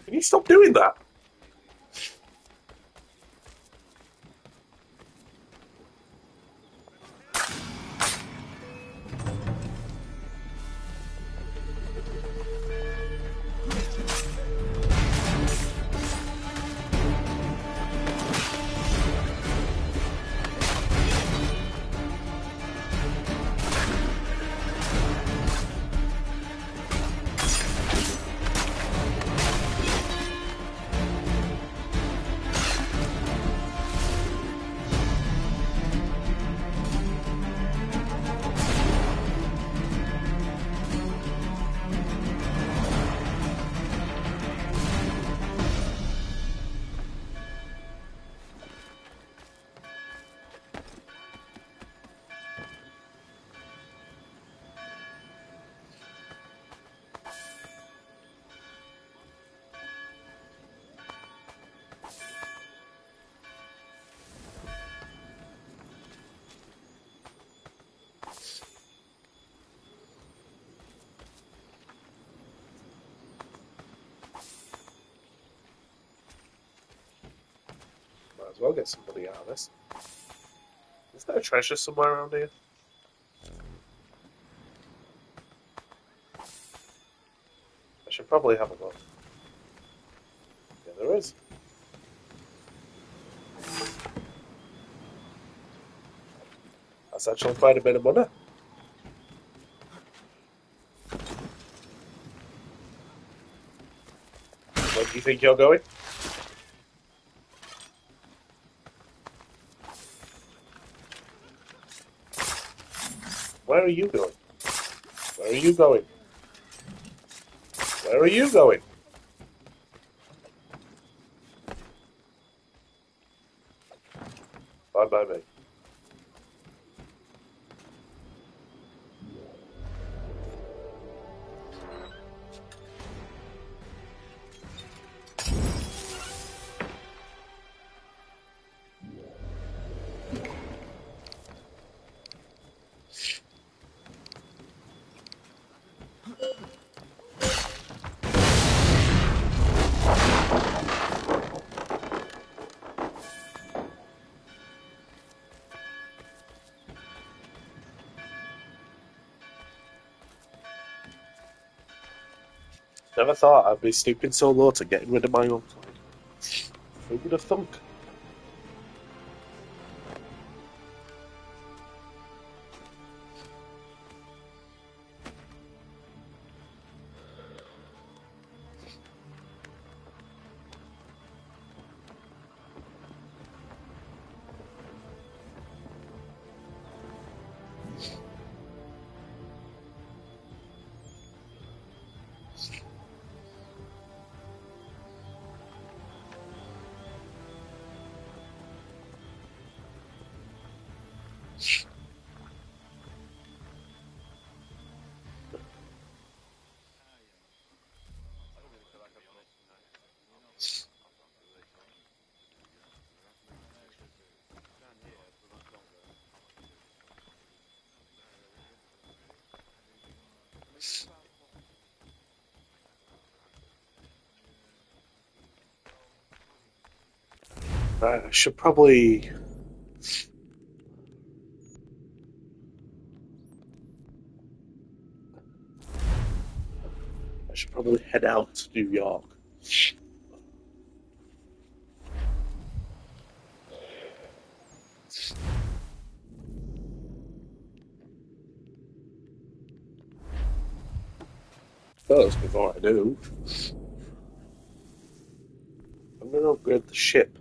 Can you stop doing that? Might as well get somebody out of this. Is there a treasure somewhere around here? I should probably have a look. Yeah, there is. That's actually quite a bit of money. Where do you think you're going? Where are you going? Where are you going? Where are you going? Bye bye, mate. Never thought I'd be stooping so low to getting rid of my own plane. Who would have thunk? Right, I should probably... head out to New York. First, before I do, I'm going to upgrade the ship.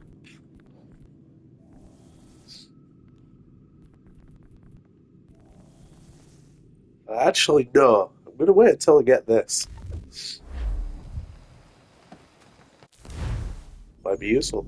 Actually, no. I'm going to wait until I get this. Might be useful.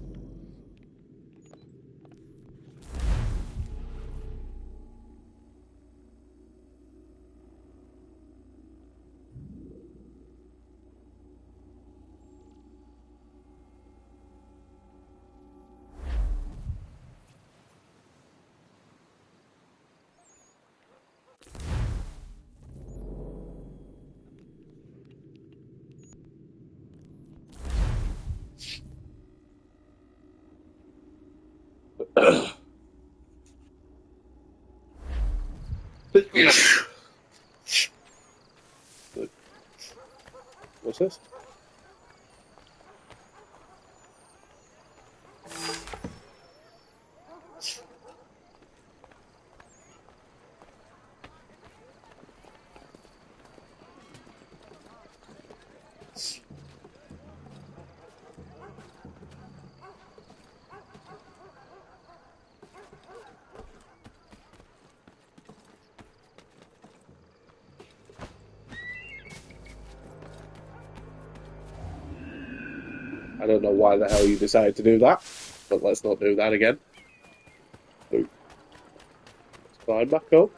What's this? I don't know why the hell you decided to do that, but let's not do that again. Let's climb back up.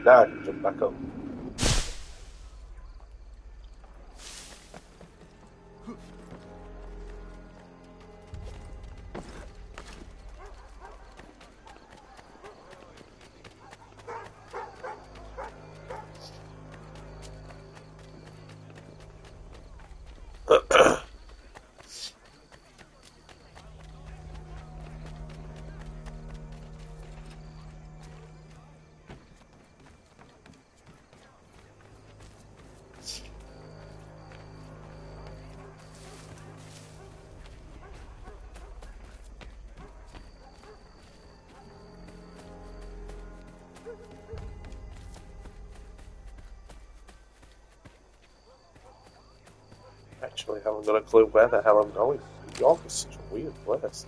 Now I can jump back up. Actually, I haven't got a clue where the hell I'm going. New York is such a weird place.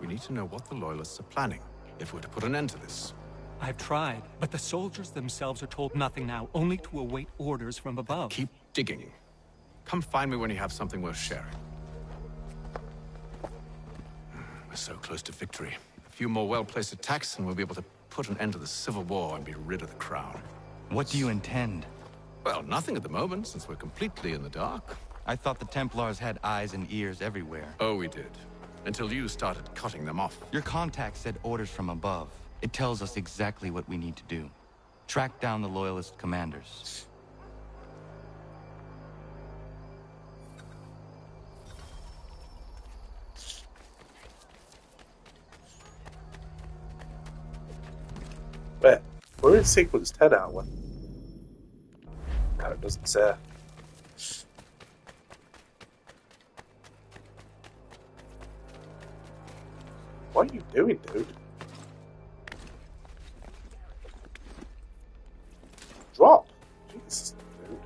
We need to know what the Loyalists are planning, if we're to put an end to this. I've tried, but the soldiers themselves are told nothing now, only to await orders from above. Keep digging. Come find me when you have something worth sharing. We're so close to victory. A few more well-placed attacks and we'll be able to put an end to the Civil War and be rid of the Crown. What do you intend? Well, nothing at the moment, since we're completely in the dark. I thought the Templars had eyes and ears everywhere. Oh, we did. Until you started cutting them off. Your contact said orders from above. It tells us exactly what we need to do. Track down the Loyalist commanders. Wait, we're in sequence 10, aren't we? No, it doesn't say. What are you doing, dude? Drop! Jesus, dude.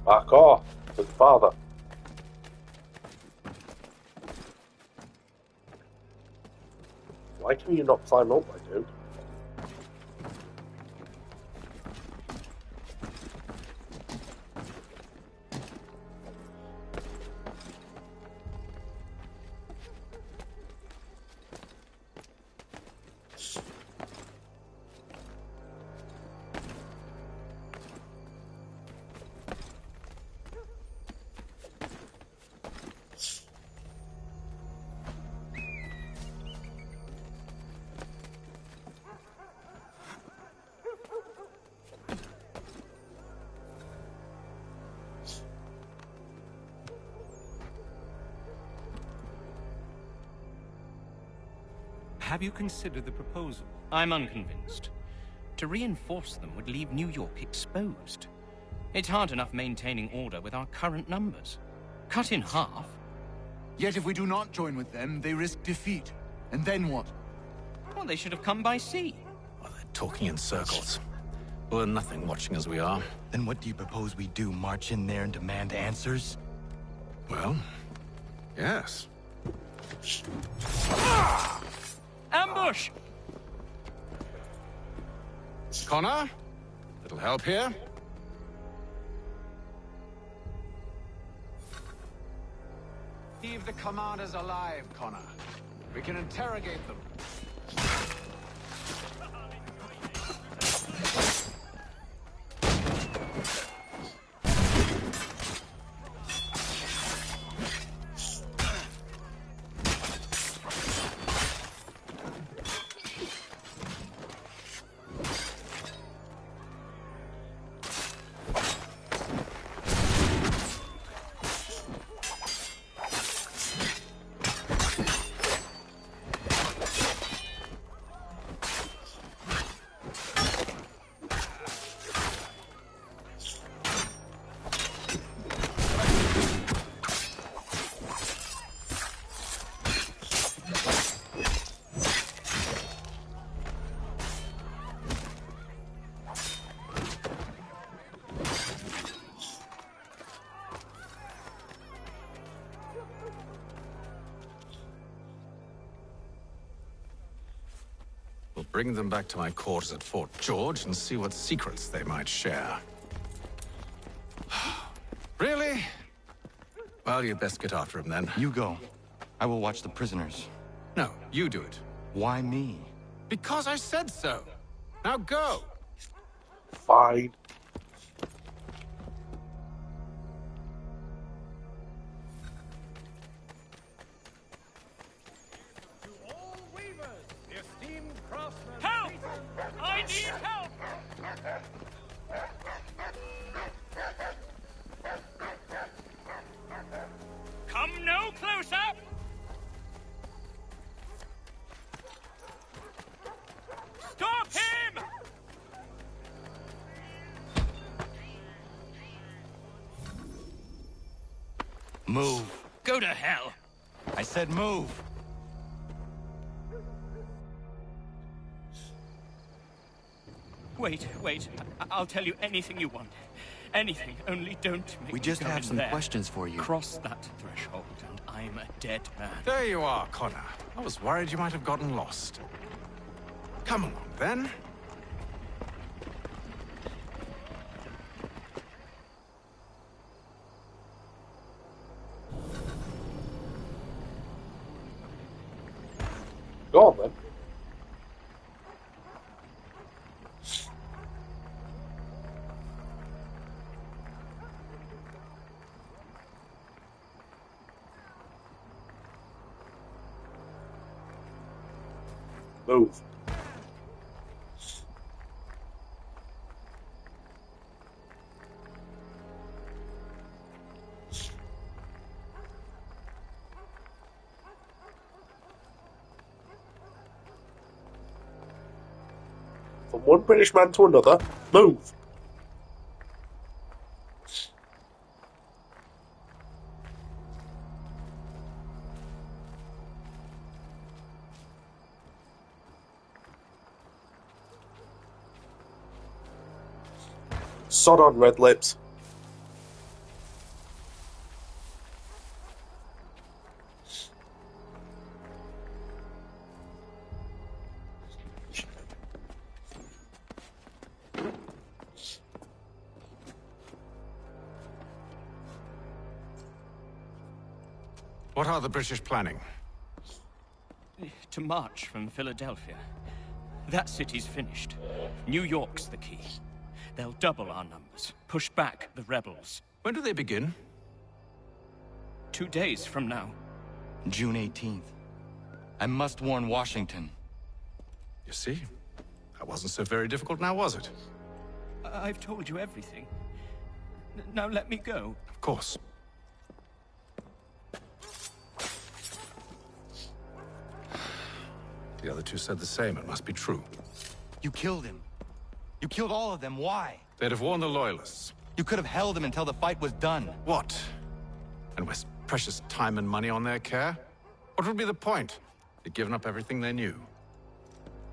Back off, good father. Why can you not climb up, my dude? Have you considered the proposal? I'm unconvinced. To reinforce them would leave New York exposed. It's hard enough maintaining order with our current numbers. Cut in half. Yet if we do not join with them, they risk defeat. And then what? Well, they should have come by sea. Talking in circles. We'll learn nothing watching as we are. Then what do you propose we do? March in there and demand answers? Well, yes. Ambush! Connor? Little help here? Leave the commanders alive, Connor. We can interrogate them. We'll bring them back to my quarters at Fort George and see what secrets they might share. Really? Well, you'd best get after him then. You go. I will watch the prisoners. No, you do it. Why me? Because I said so. Now go. Fine. Help! I need help! Come no closer! Stop him! Move. Go to hell! I said move. Wait. I'll tell you anything you want. Anything, only don't make We me just go have in some there. questions for you. Cross that threshold, and I'm a dead man. There you are, Connor. I was worried you might have gotten lost. Come along, then. Go on, then. Move. From one British man to another, move. Sod on, red lips. What are the British planning? To march from Philadelphia. That city's finished. New York's the key. They'll double our numbers, push back the rebels. When do they begin? 2 days from now. June 18th. I must warn Washington. You see? That wasn't so very difficult now, was it? I've told you everything. Now let me go. Of course. The other two said the same. It must be true. You killed him. You killed all of them. Why? They'd have warned the Loyalists. You could have held him until the fight was done. What? And waste precious time and money on their care? What would be the point? They'd given up everything they knew.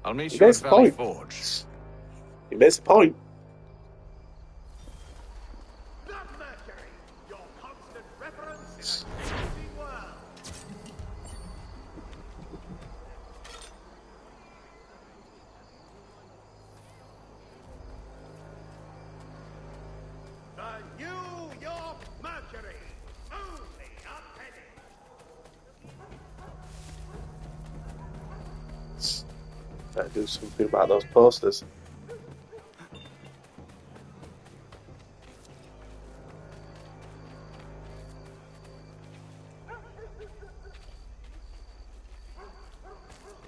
I'll meet you at Valley Forge. He makes a point. Gotta do something about those posters.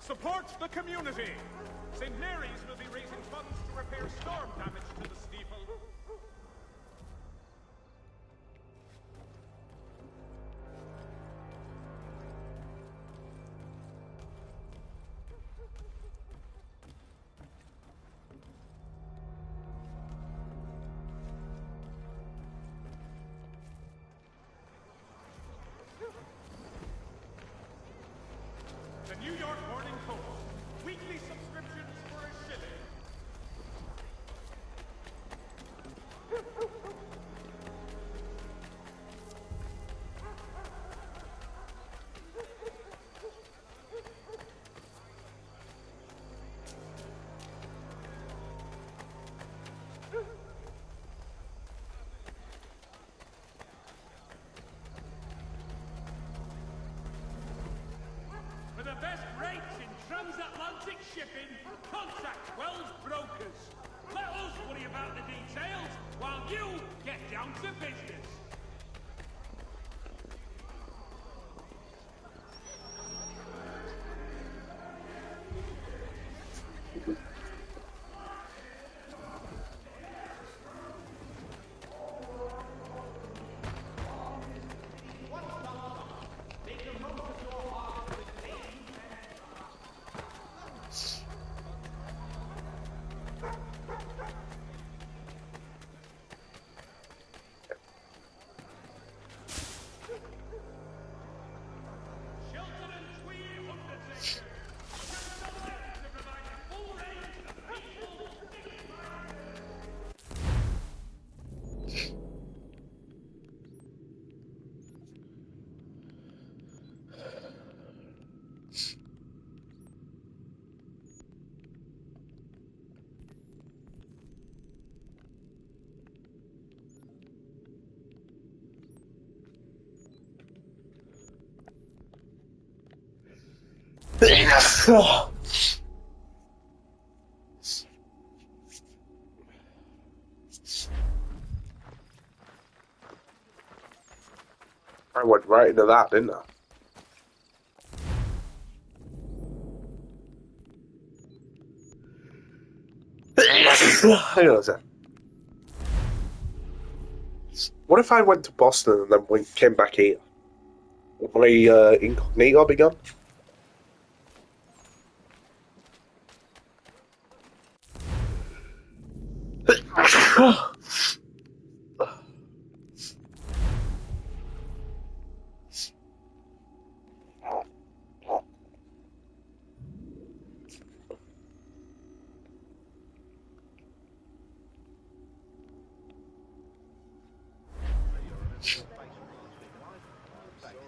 Support the community! St. Mary's will be raising funds to repair storm damage to the steeple. The New York Morning Post. Weekly subscriptions for $1. For the best rates in transatlantic shipping, contact Wells Brokers. Let us worry about the details while you get down to business. I went right into that, didn't I? Hang on a sec. What if I went to Boston and then came back here? Would my incognito be gone?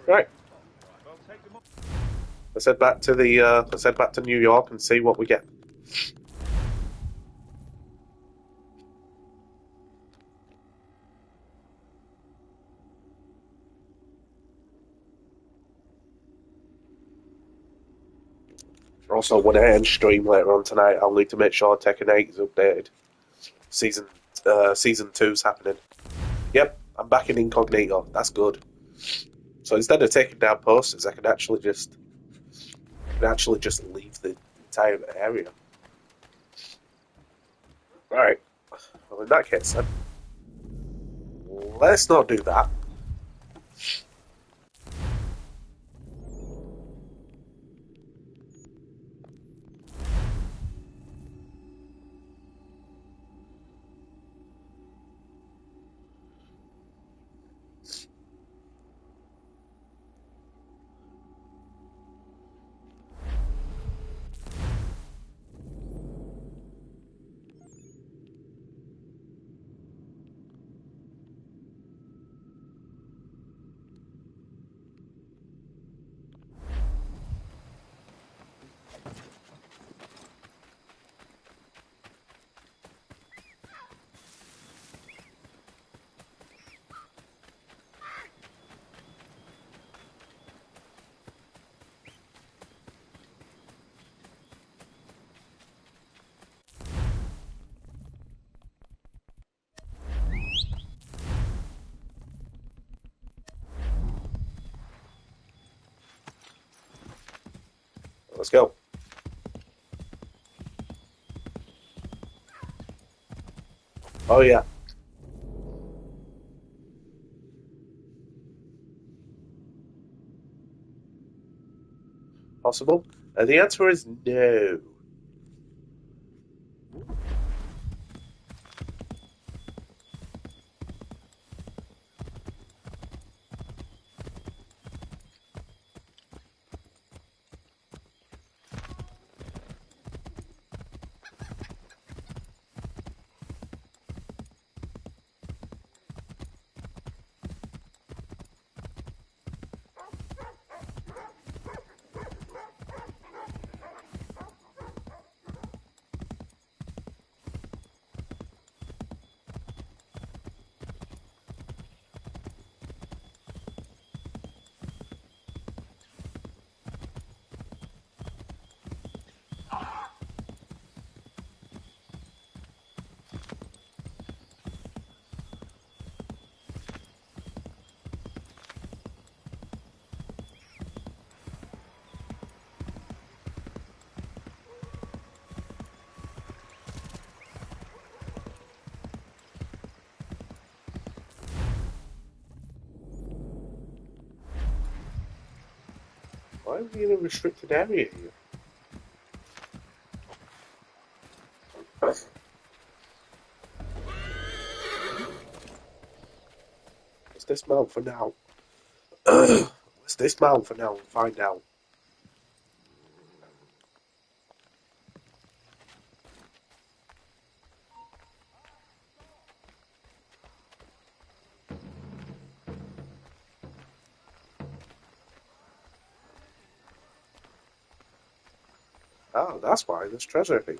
Right. Let's head back to let's head back to New York and see what we get. Also, when I end stream later on tonight, I'll need to make sure Tekken 8 is updated. Season 2's happening. Yep, I'm back in incognito. That's good. So instead of taking down posters, I can actually just leave the entire area. Right. Well, in that case, then, let's not do that. Let's go. Oh yeah. Possible? And the answer is no. Why are we in a restricted area here? Let's dismount for now. Let's dismount for now and find out. Oh, that's why there's treasure here.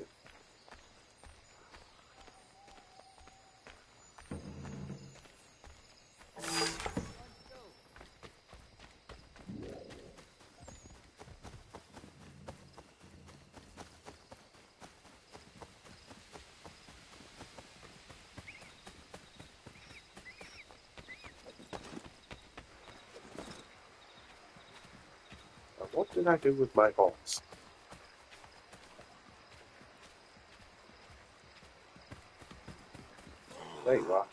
Now, what did I do with my horse? There you are.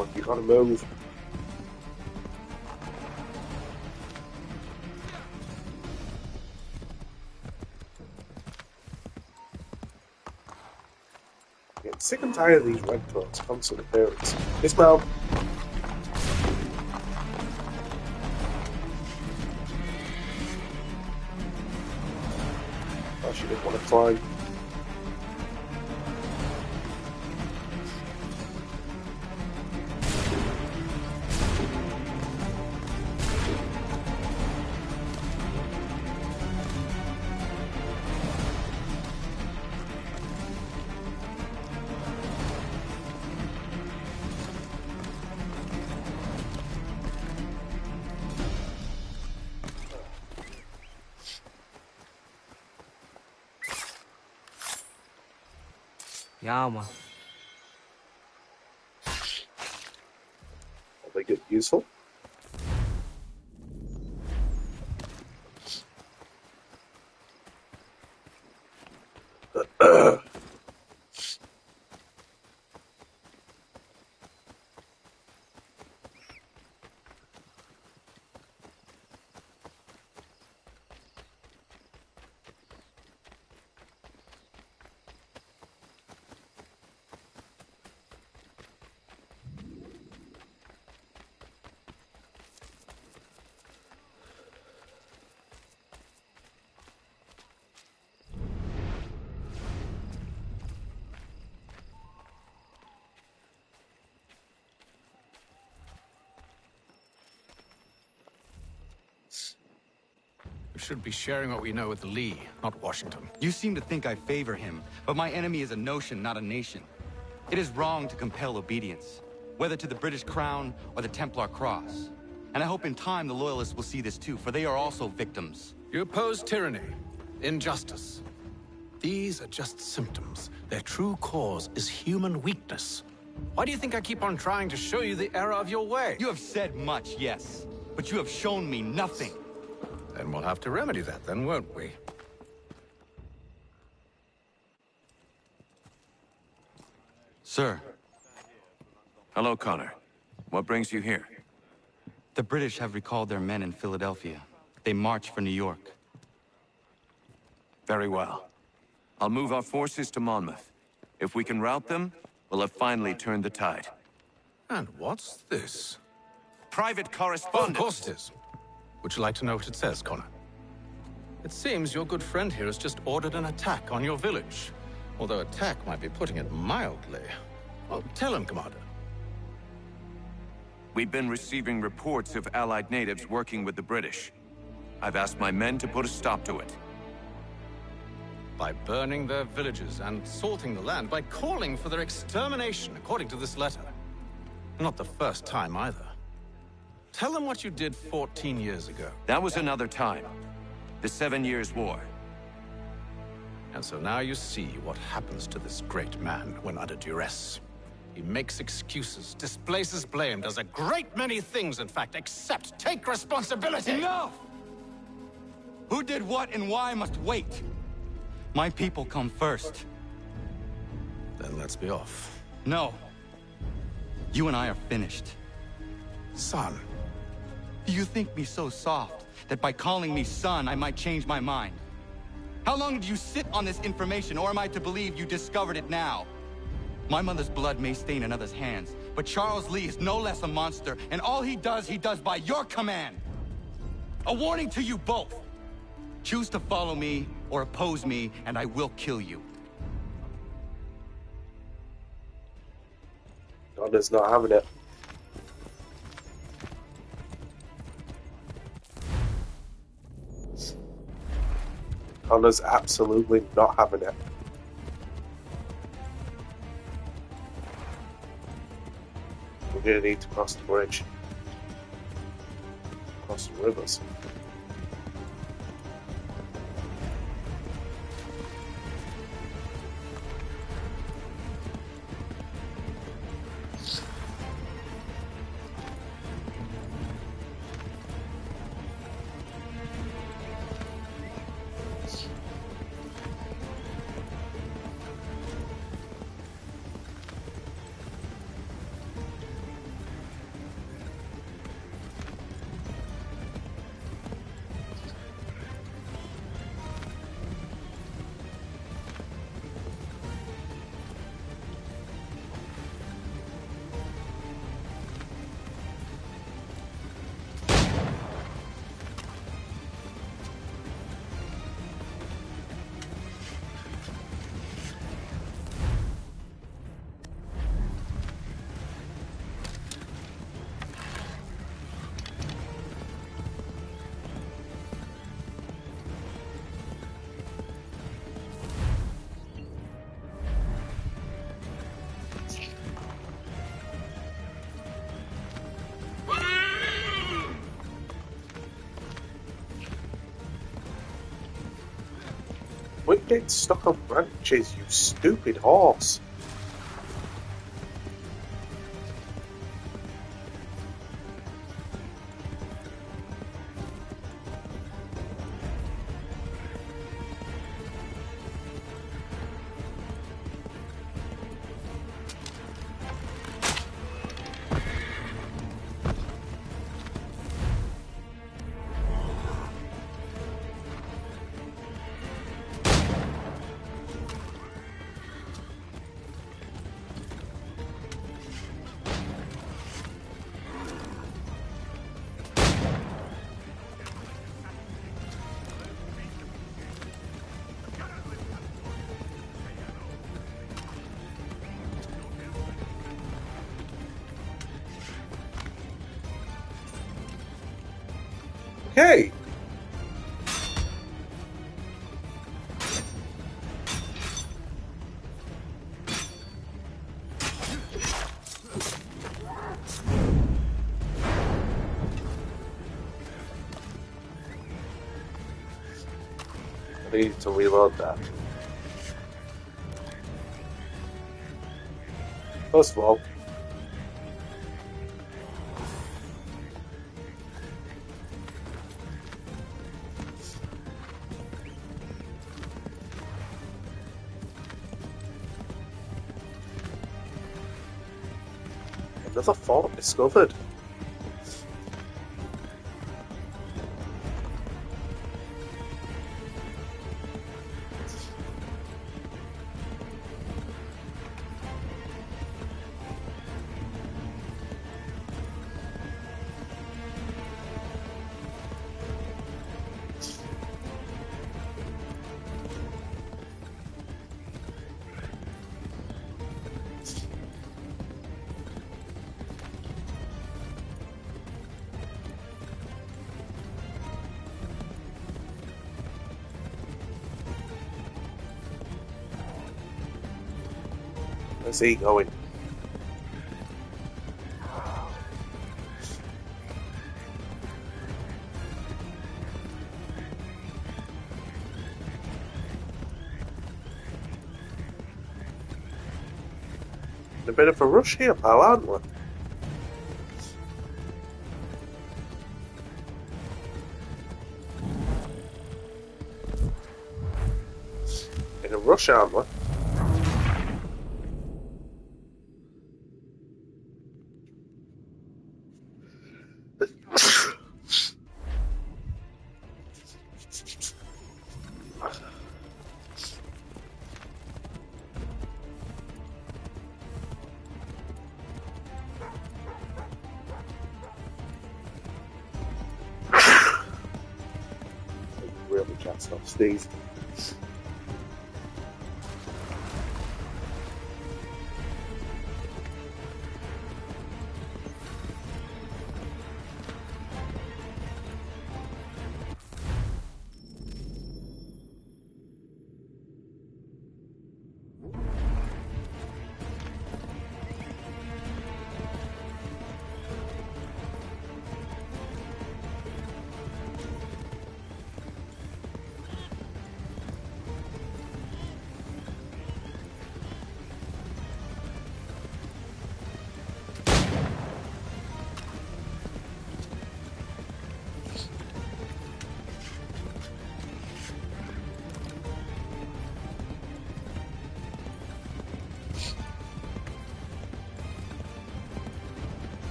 Come on, you gotta move. I'm getting sick and tired of these red coats' constant appearance. Dismount. Oh, she didn't want to climb. Yeah, man. Will they get useful? We should be sharing what we know with Lee, not Washington. You seem to think I favor him, but my enemy is a notion, not a nation. It is wrong to compel obedience, whether to the British Crown or the Templar Cross. And I hope in time the Loyalists will see this too, for they are also victims. You oppose tyranny, injustice. These are just symptoms. Their true cause is human weakness. Why do you think I keep on trying to show you the error of your way? You have said much, yes, but you have shown me nothing. Then we'll have to remedy that then, won't we? Sir. Hello, Connor. What brings you here? The British have recalled their men in Philadelphia. They march for New York. Very well. I'll move our forces to Monmouth. If we can rout them, we'll have finally turned the tide. And what's this? Private Oh, correspondence. of course it is. Would you like to know what it says, Connor? It seems your good friend here has just ordered an attack on your village. Although attack might be putting it mildly. Well, tell him, Commander. We've been receiving reports of Allied natives working with the British. I've asked my men to put a stop to it. By burning their villages and salting the land, by calling for their extermination, according to this letter. Not the first time, either. Tell them what you did 14 years ago. That was another time. The 7 Years' War. And so now you see what happens to this great man when under duress. He makes excuses, displaces blame, does a great many things, in fact, except take responsibility! Enough! Who did what and why must wait. My people come first. Then let's be off. No. You and I are finished. Son. You think me so soft that by calling me son, I might change my mind? How long did you sit on this information, or am I to believe you discovered it now? My mother's blood may stain another's hands, but Charles Lee is no less a monster, and all he does by your command. A warning to you both. Choose to follow me or oppose me, and I will kill you. Connor's not having it. Connor's absolutely not having it. We're gonna need to cross the bridge. Cross the rivers. Quit getting stuck on branches, you stupid horse. Hey! I need to reload that. First of all, another fort discovered. Where's he going? In a bit of a rush here, pal, aren't we? In a rush, aren't we? Really can't stop sneezing.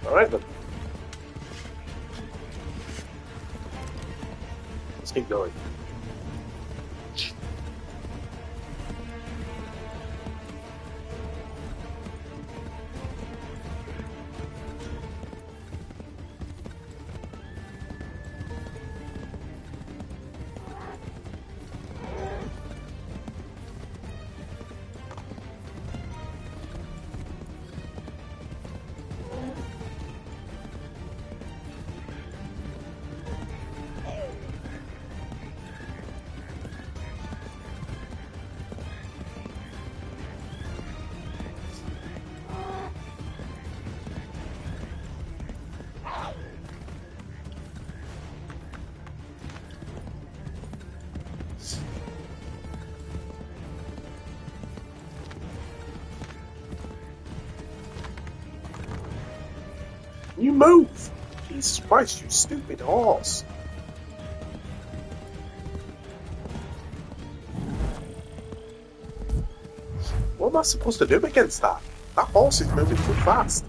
Alright then. Let's keep going. You move! Jesus Christ, you stupid horse! What am I supposed to do against that? That horse is moving too fast.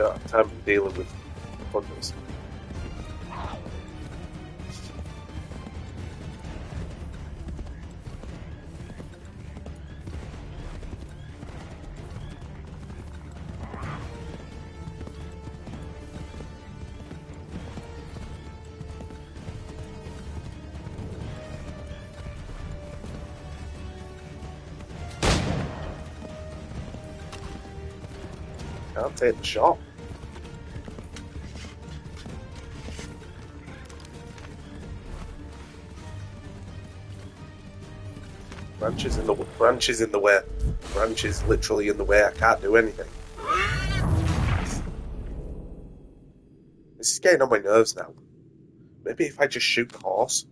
don't have time dealing with hunters. Can't take the shot. Branches in the way. Branches literally in the way. I can't do anything. This is getting on my nerves now. Maybe if I just shoot the horse.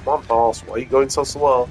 Come on, horse, why are you going so slow?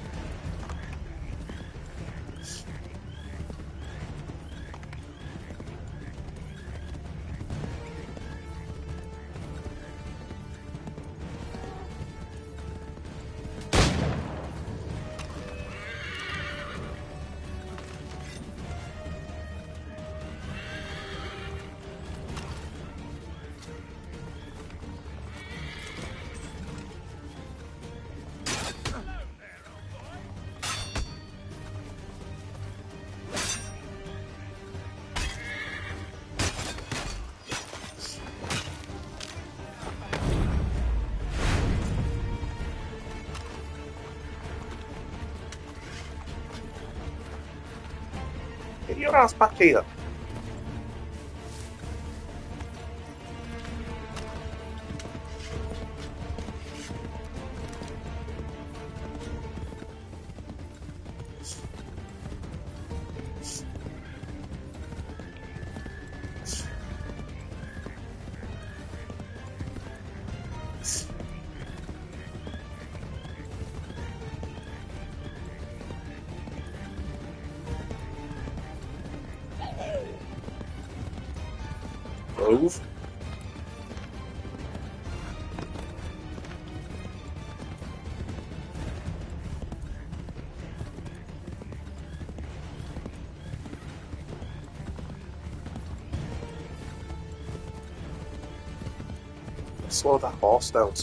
Get your ass back here. Move. Slow that horse down.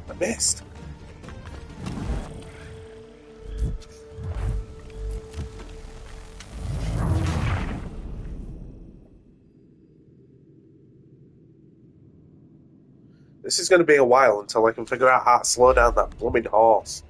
I missed. This is going to be a while until I can figure out how to slow down that blooming horse.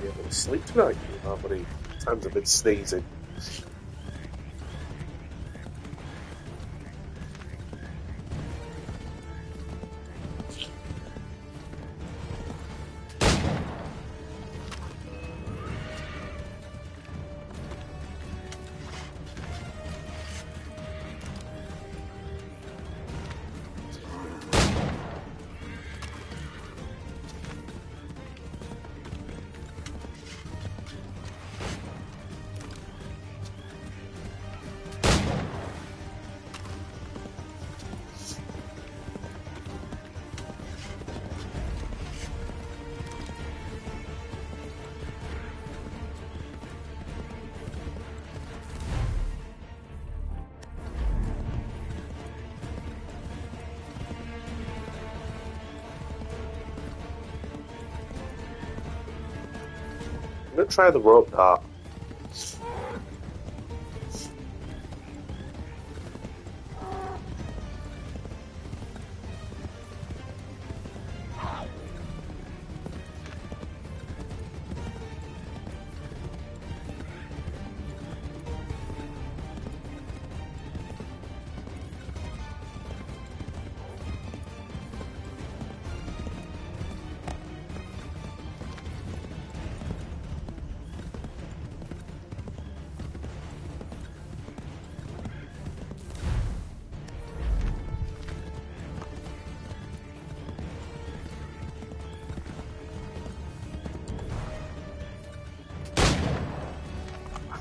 be able to sleep tonight. How many times I've been sneezing. I'm gonna try the rope dart.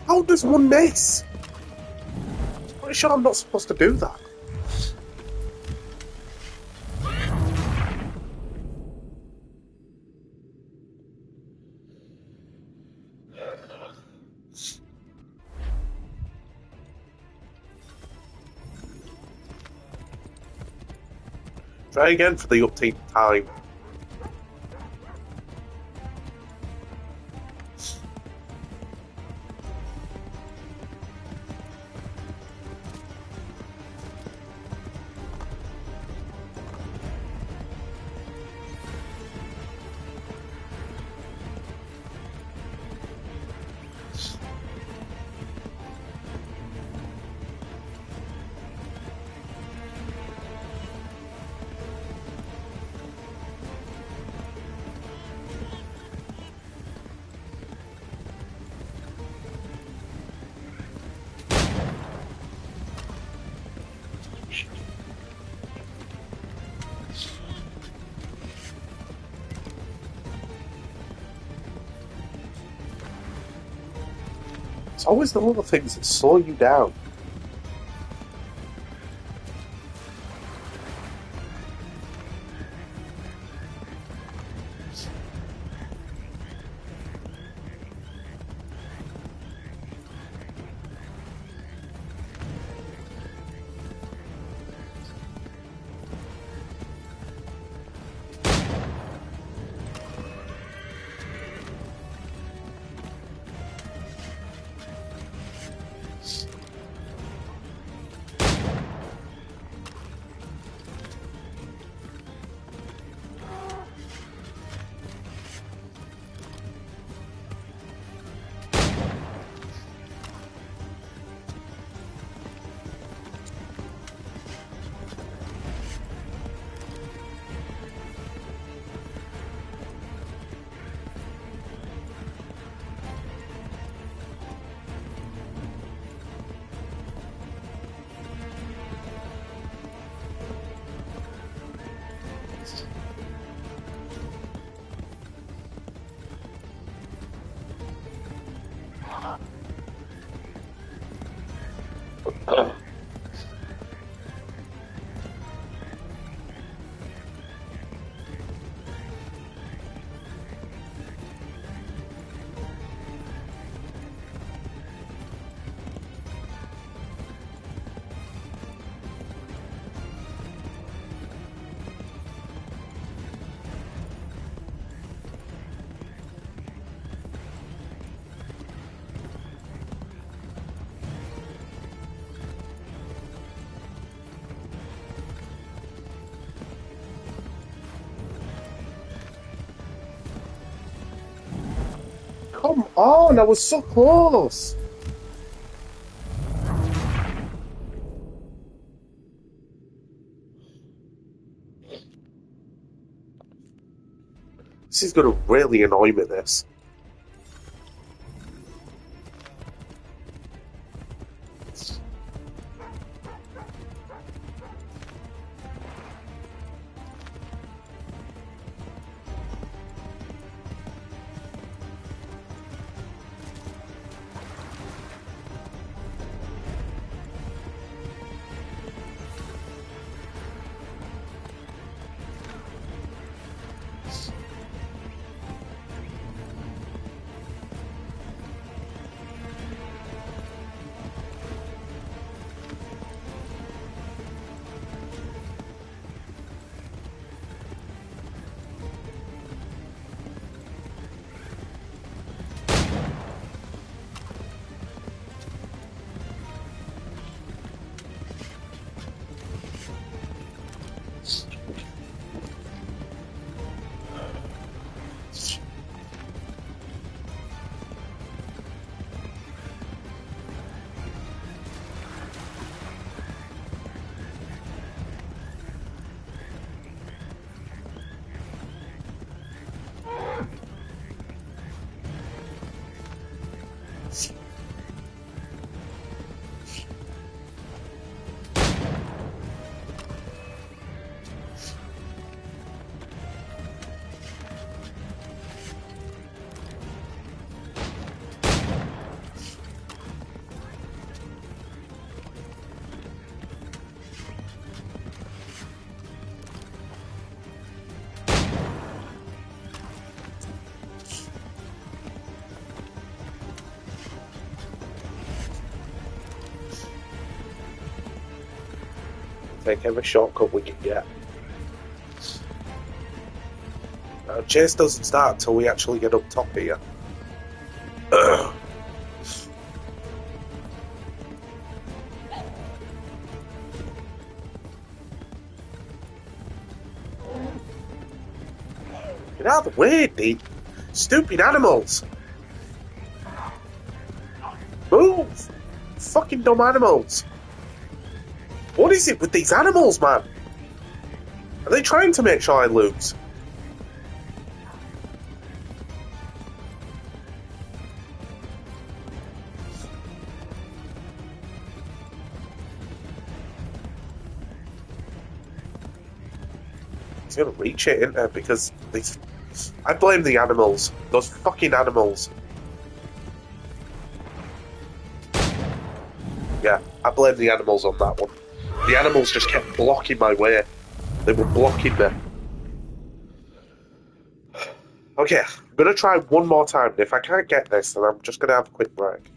How does one miss? I'm pretty sure I'm not supposed to do that. Try again for the upteenth time. It's always the little things that slow you down. Come on, I was so close. This is going to really annoy me, this. Take every shortcut we can get. Chase doesn't start until we actually get up top here. Get out of the way, Dee. Stupid animals. Move! Fucking dumb animals. What is it with these animals, man? Are they trying to make sure I lose? He's gonna reach it, isn't it? Because these... I blame the animals. Those fucking animals. Yeah, I blame the animals on that one. The animals just kept blocking my way. They were blocking me. Okay, I'm gonna try one more time, and if I can't get this, then I'm just gonna have a quick break.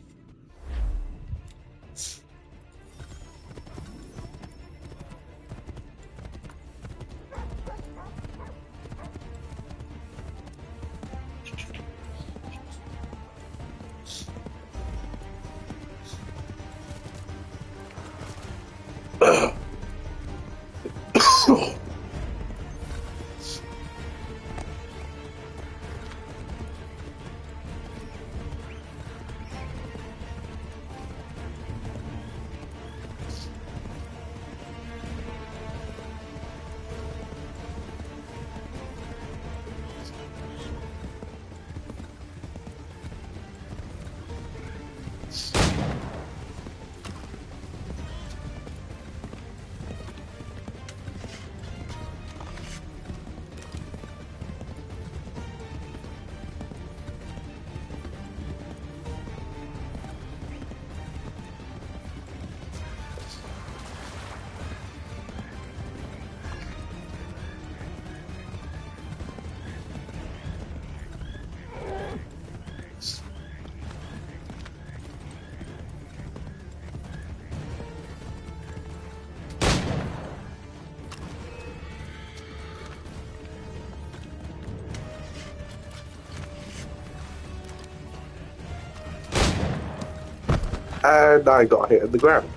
And I got hit in the ground.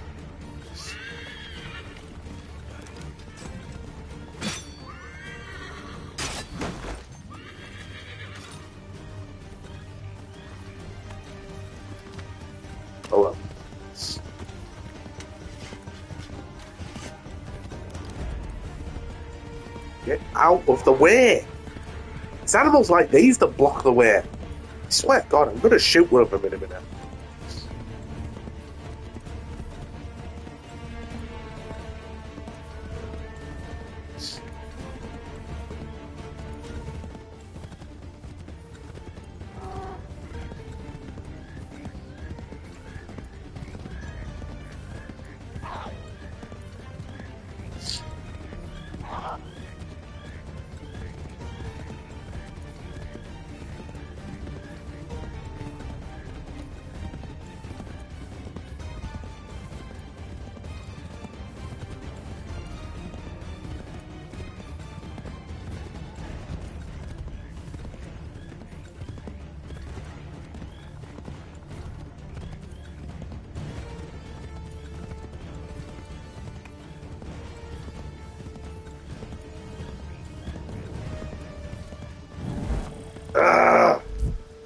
Get out of the way! It's animals like these that block the way. I swear to God, I'm going to shoot one of them in a minute.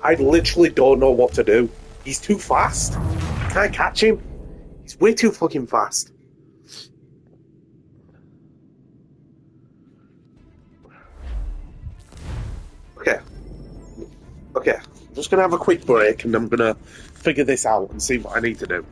I literally don't know what to do. He's too fast. Can't catch him. He's way too fucking fast. Okay. Okay. I'm just going to have a quick break and I'm going to figure this out and see what I need to do.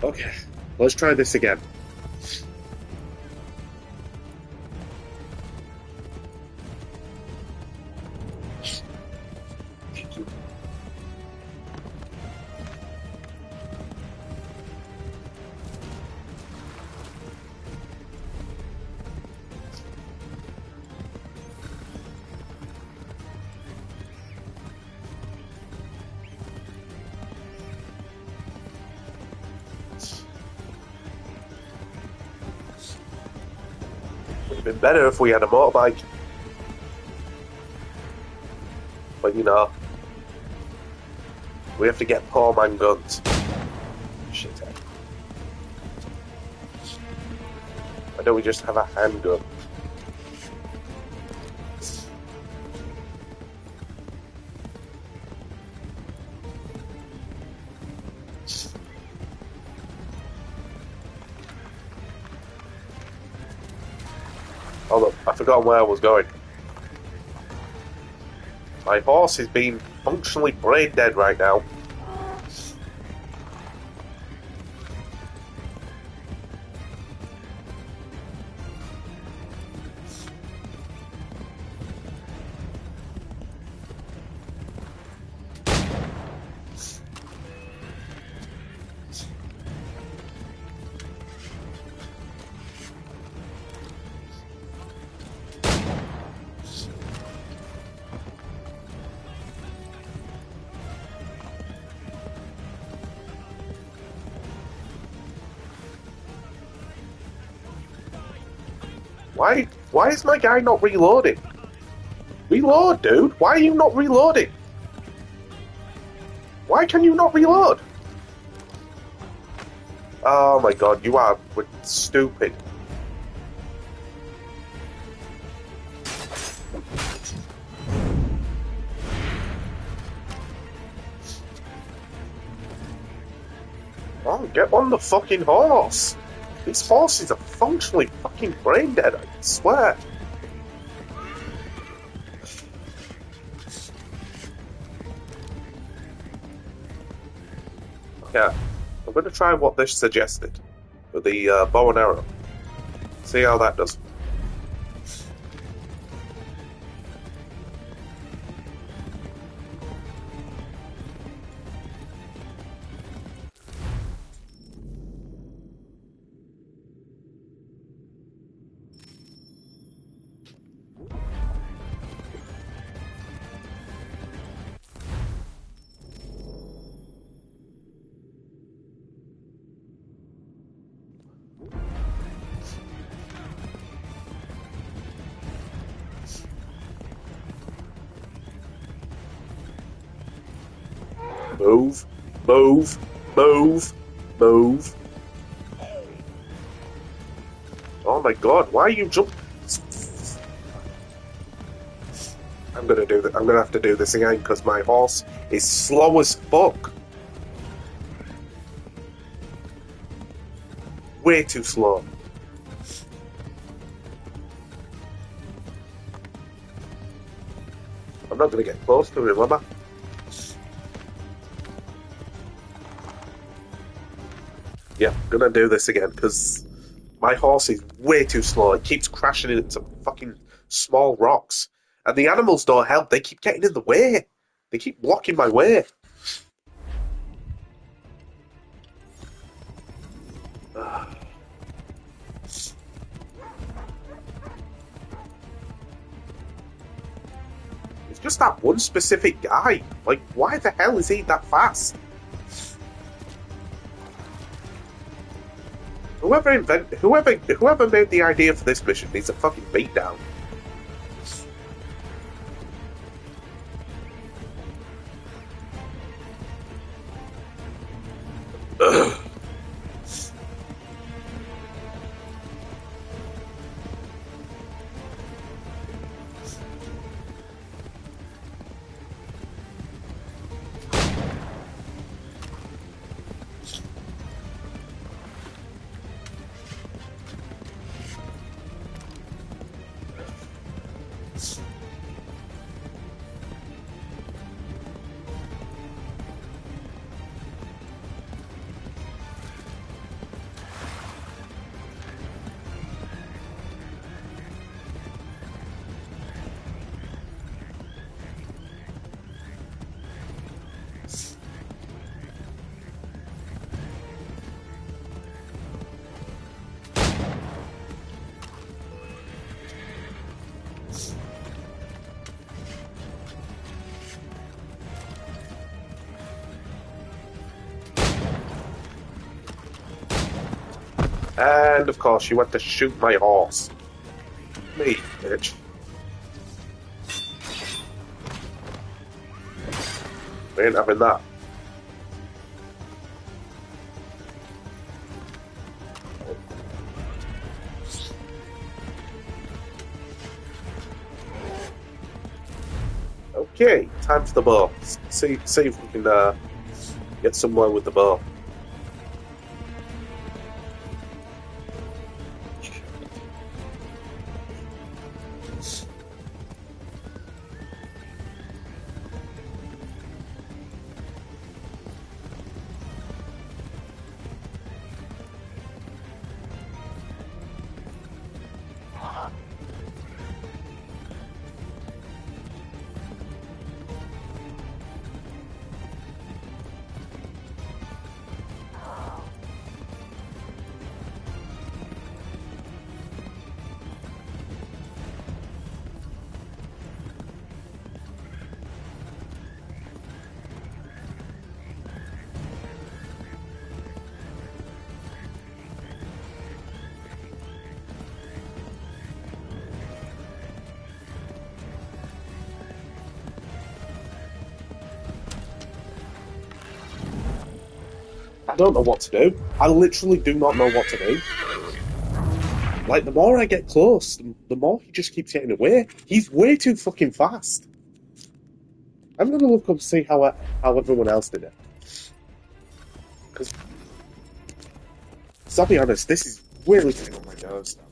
Okay, let's try this again. Would have been better if we had a motorbike. But you know, we have to get poor man guns. Shit. Why don't we just have a handgun? Hold up, I forgot where I was going. My horse is being functionally brain dead right now. Why is my guy not reloading? Reload, dude! Why are you not reloading? Why can you not reload? Oh my god, you are stupid. Oh, get on the fucking horse! These horses are functionally fucking brain dead, I swear. Yeah, I'm going to try what this suggested with the bow and arrow. See how that does. Move, move, move, move. Oh my god, why are you jumping? I'm gonna have to do this again because my horse is slow as fuck. Way too slow. I'm not gonna get close to him, am I? Yeah, I'm gonna do this again because my horse is way too slow. It keeps crashing into fucking small rocks. And the animals don't help. They keep getting in the way. They keep blocking my way. It's just that one specific guy. Like, why the hell is he that fast? Whoever made the idea for this mission needs a fucking beatdown. Ugh. And of course, you went to shoot my horse. Me, bitch. We ain't having that. Okay, time for the bow. See if we can get somewhere with the bow. I don't know what to do. I literally do not know what to do. Like, the more I get close, the more he just keeps getting away. He's way too fucking fast. I'm gonna look up and see how everyone else did it. Because, I'll be honest, this is really getting on my nerves now.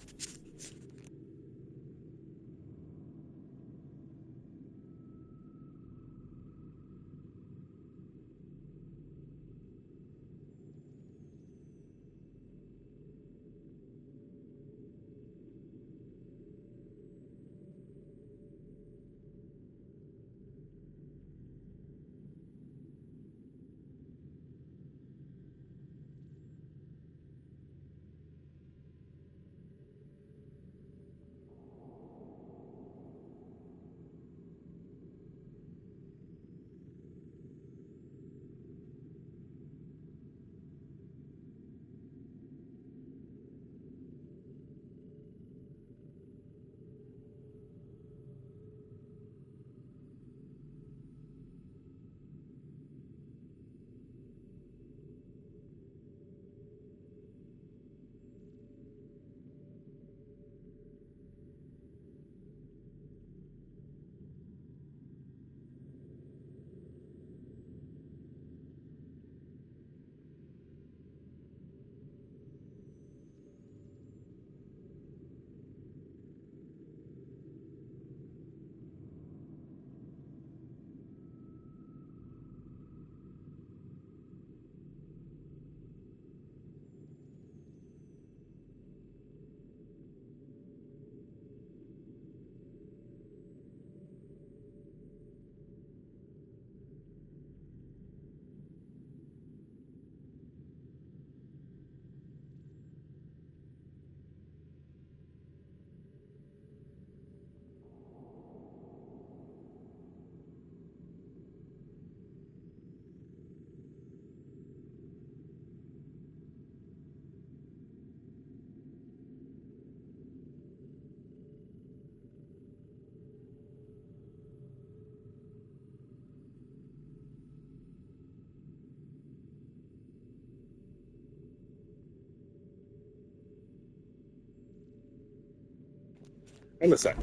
In a sec.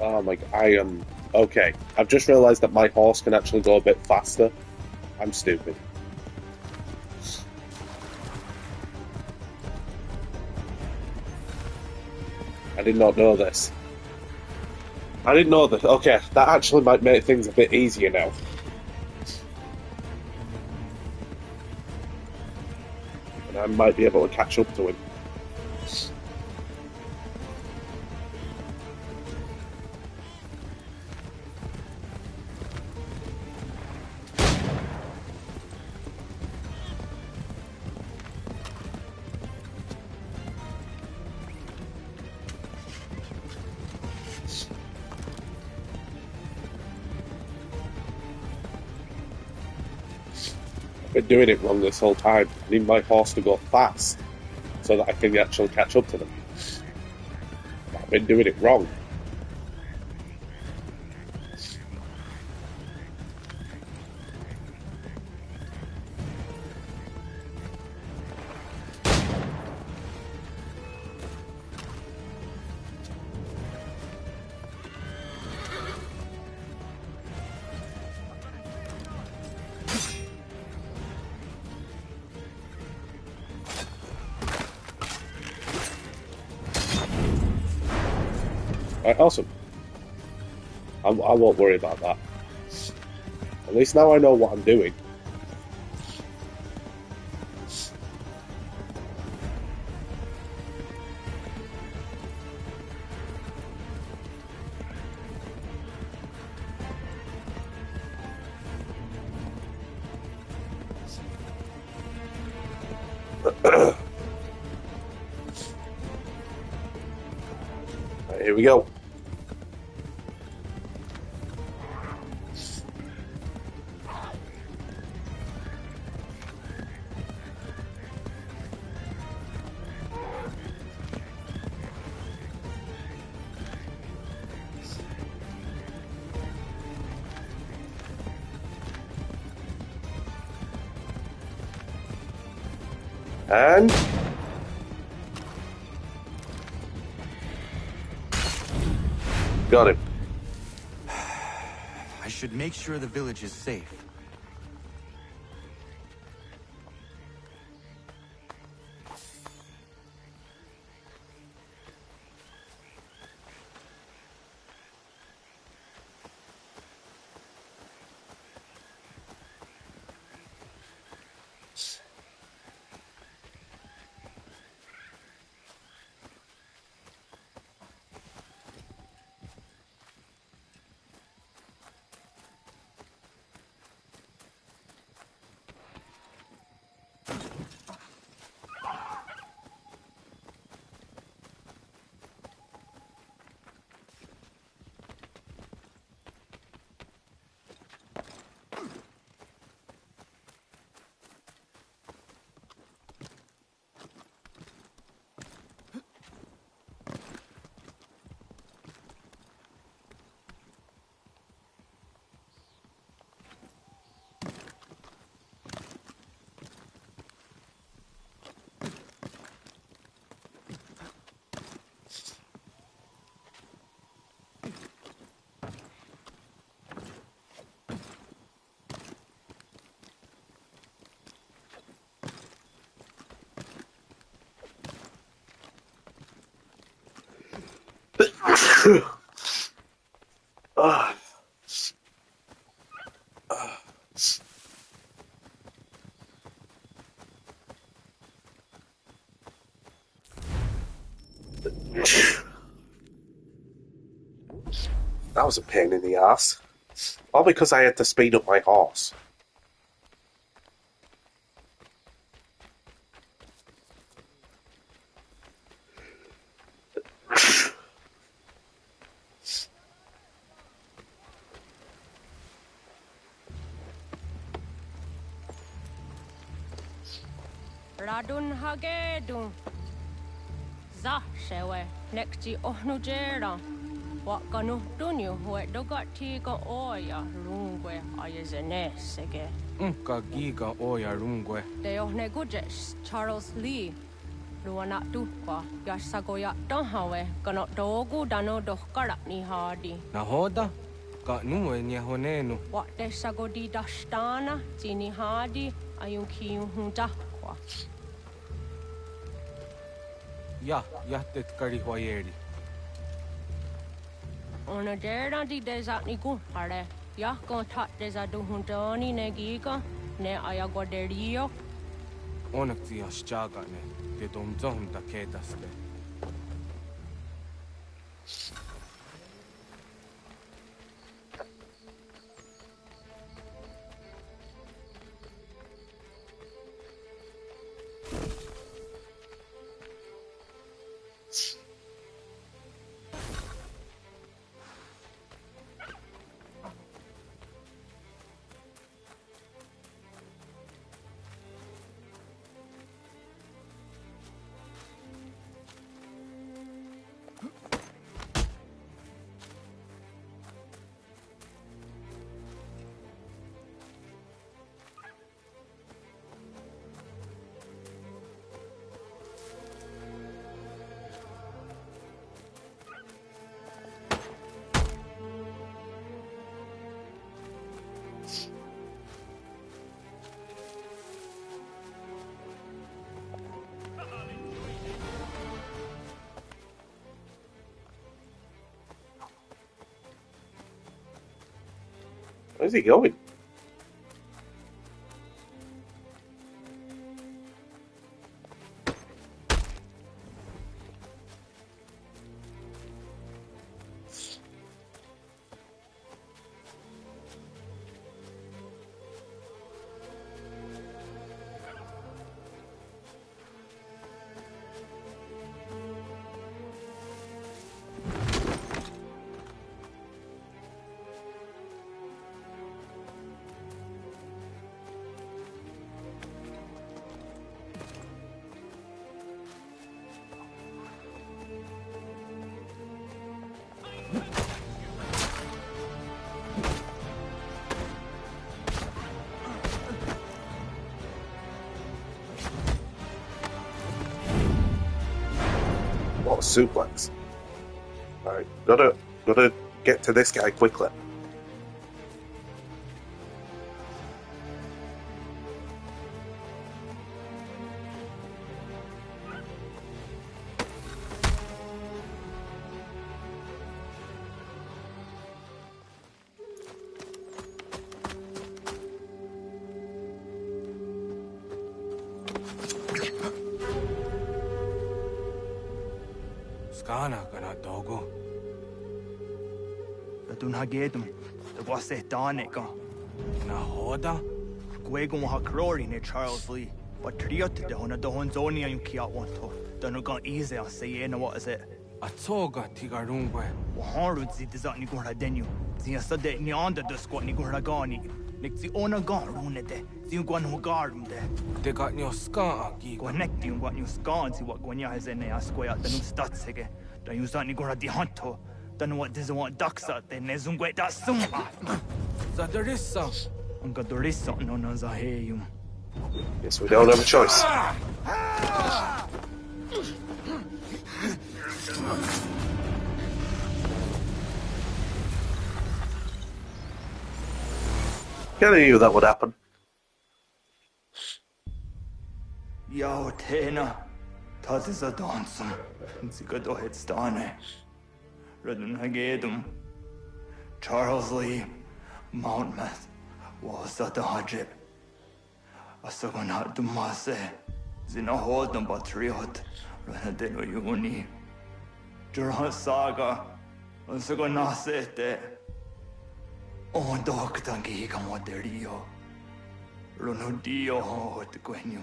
Oh my god, I am... Okay, I've just realised that my horse can actually go a bit faster. I'm stupid. I did not know this. I didn't know that. Okay, that actually might make things a bit easier now. And I might be able to catch up to him. Been doing it wrong this whole time. I need my horse to go fast so that I can actually catch up to them. I've been doing it wrong. Right, awesome. I won't worry about that. At least now I know what I'm doing. Right, here we go. And... got him. I should make sure the village is safe. That was a pain in the ass. All because I had to speed up my horse. Radun hagedun. Za shewe nekti ohnujera. Wakanu dunyu hue dogati ga oya rungwe ayezene sege. Unka giga oya rungwe. De ohne gujes Charles Lee. Luana tukwa yasagoya donhawe kano dogu dano dohkara ni hadi. Nahoda? Ka nuwe ni honenu. Wakte sagodi dashtana tini hadi ayunki huntakwa. Ja, jättet kari hoyeri. Ona dera di desatni kuhare. Ja kontat desatu huntoni negiga ne ayagoderio. Onneksi jaskagane. Te domzonta ketaste. Where's he going? What a suplex. Alright, gotta get to this guy quickly. Skana kana dogo. Ratun hagedum, the wase danica. Na hoda? Guegum ha crori ne Charles Lee. But triot de hona do honzoni and kiat wanto. Donugan easy on say na what is it? Atsoga tigarungwe. Waharud zi dizat ni gora denu. Zia sade ni onda the squat ni gora gani. Nik zi ona gan rune de. Zi gwan ho garum de. They got your ska gi. Connect you what you scan zi what gwanya has in a square at the new stats again. Don't use that ni gora di hunto. Don't what doesn't want ducks out there. Nezungwe da summa. Zadarissa. Ungadorissa no no zaheyum. Yes, we don't have a choice. Kinda knew that would happen. Yo, Tena. Dat is a dansum. Zigado Headstane. Redden Hagedum. Charles Lee. Mountmouth. Was that the Hajib? Asagonat Dumase. Zina Hodam Patriot. Renadeno Yuni. Jurhan Saga. Asagonasete. Oh, Doctor Giga Moderio. Ronodio Hot Gwenyu.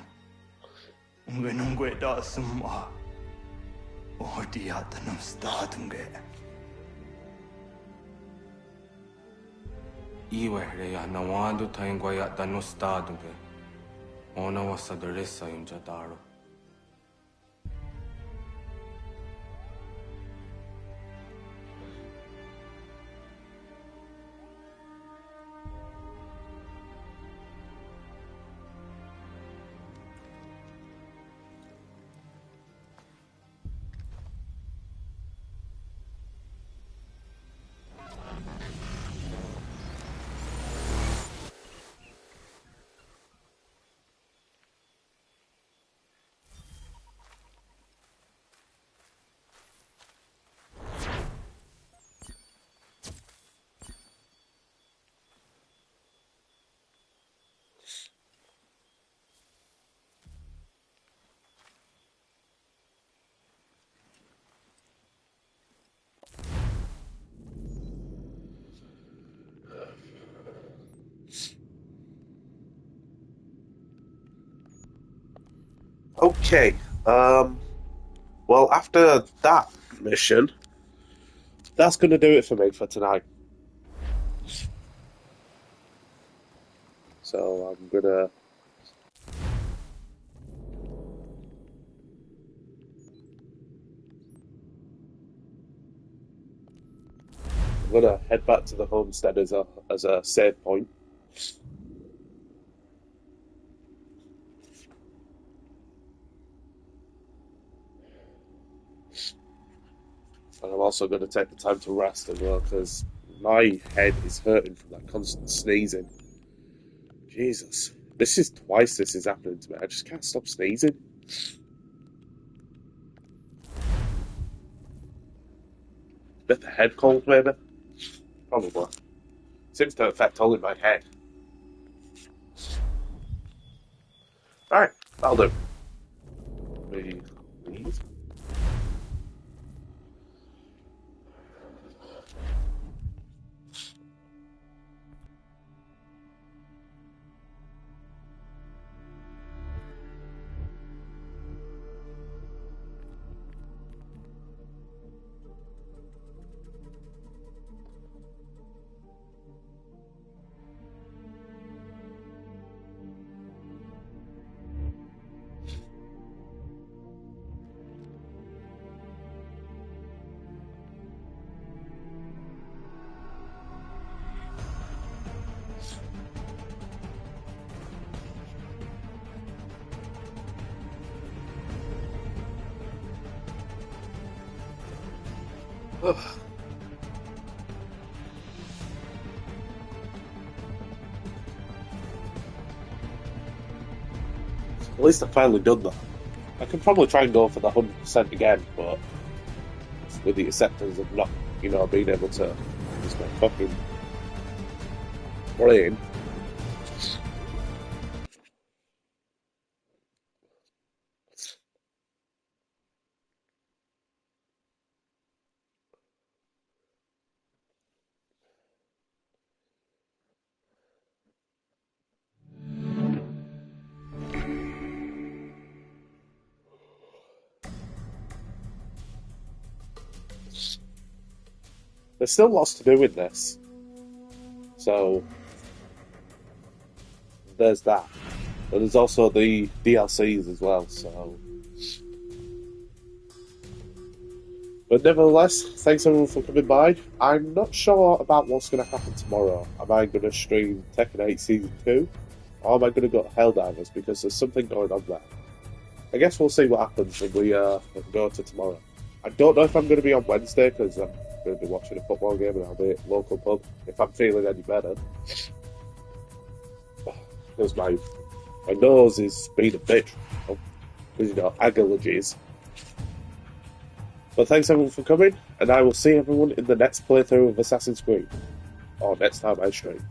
Ungenungue da summa. Oh, diatanum statunge. Iwe reya nawando taingwaya dano staduge. Ona wasadarissa imjadaro. Okay, well, after that mission, that's going to do it for me for tonight. So I'm gonna head back to the homestead as a save point. And I'm also going to take the time to rest as well, because my head is hurting from that constant sneezing. Jesus. This is twice this is happening to me. I just can't stop sneezing. Bit the head cold, maybe? Probably. Seems to affect only my head. Alright, that'll do. Please. At least I've finally done that. I could probably try and go for the 100% again, but with the acceptance of not, being able to use my fucking brain. There's still lots to do in this. So, there's that. But there's also the DLCs as well, so... But nevertheless, thanks everyone for coming by. I'm not sure about what's going to happen tomorrow. Am I going to stream Tekken 8 Season 2? Or am I going to go to Helldivers? Because there's something going on there. I guess we'll see what happens when we go to tomorrow. I don't know if I'm going to be on Wednesday, because I'm going to be watching a football game and I'll be at local pub, if I'm feeling any better. Because my nose is being a bitch. Because, allergies. But thanks everyone for coming, and I will see everyone in the next playthrough of Assassin's Creed. Or next time I stream.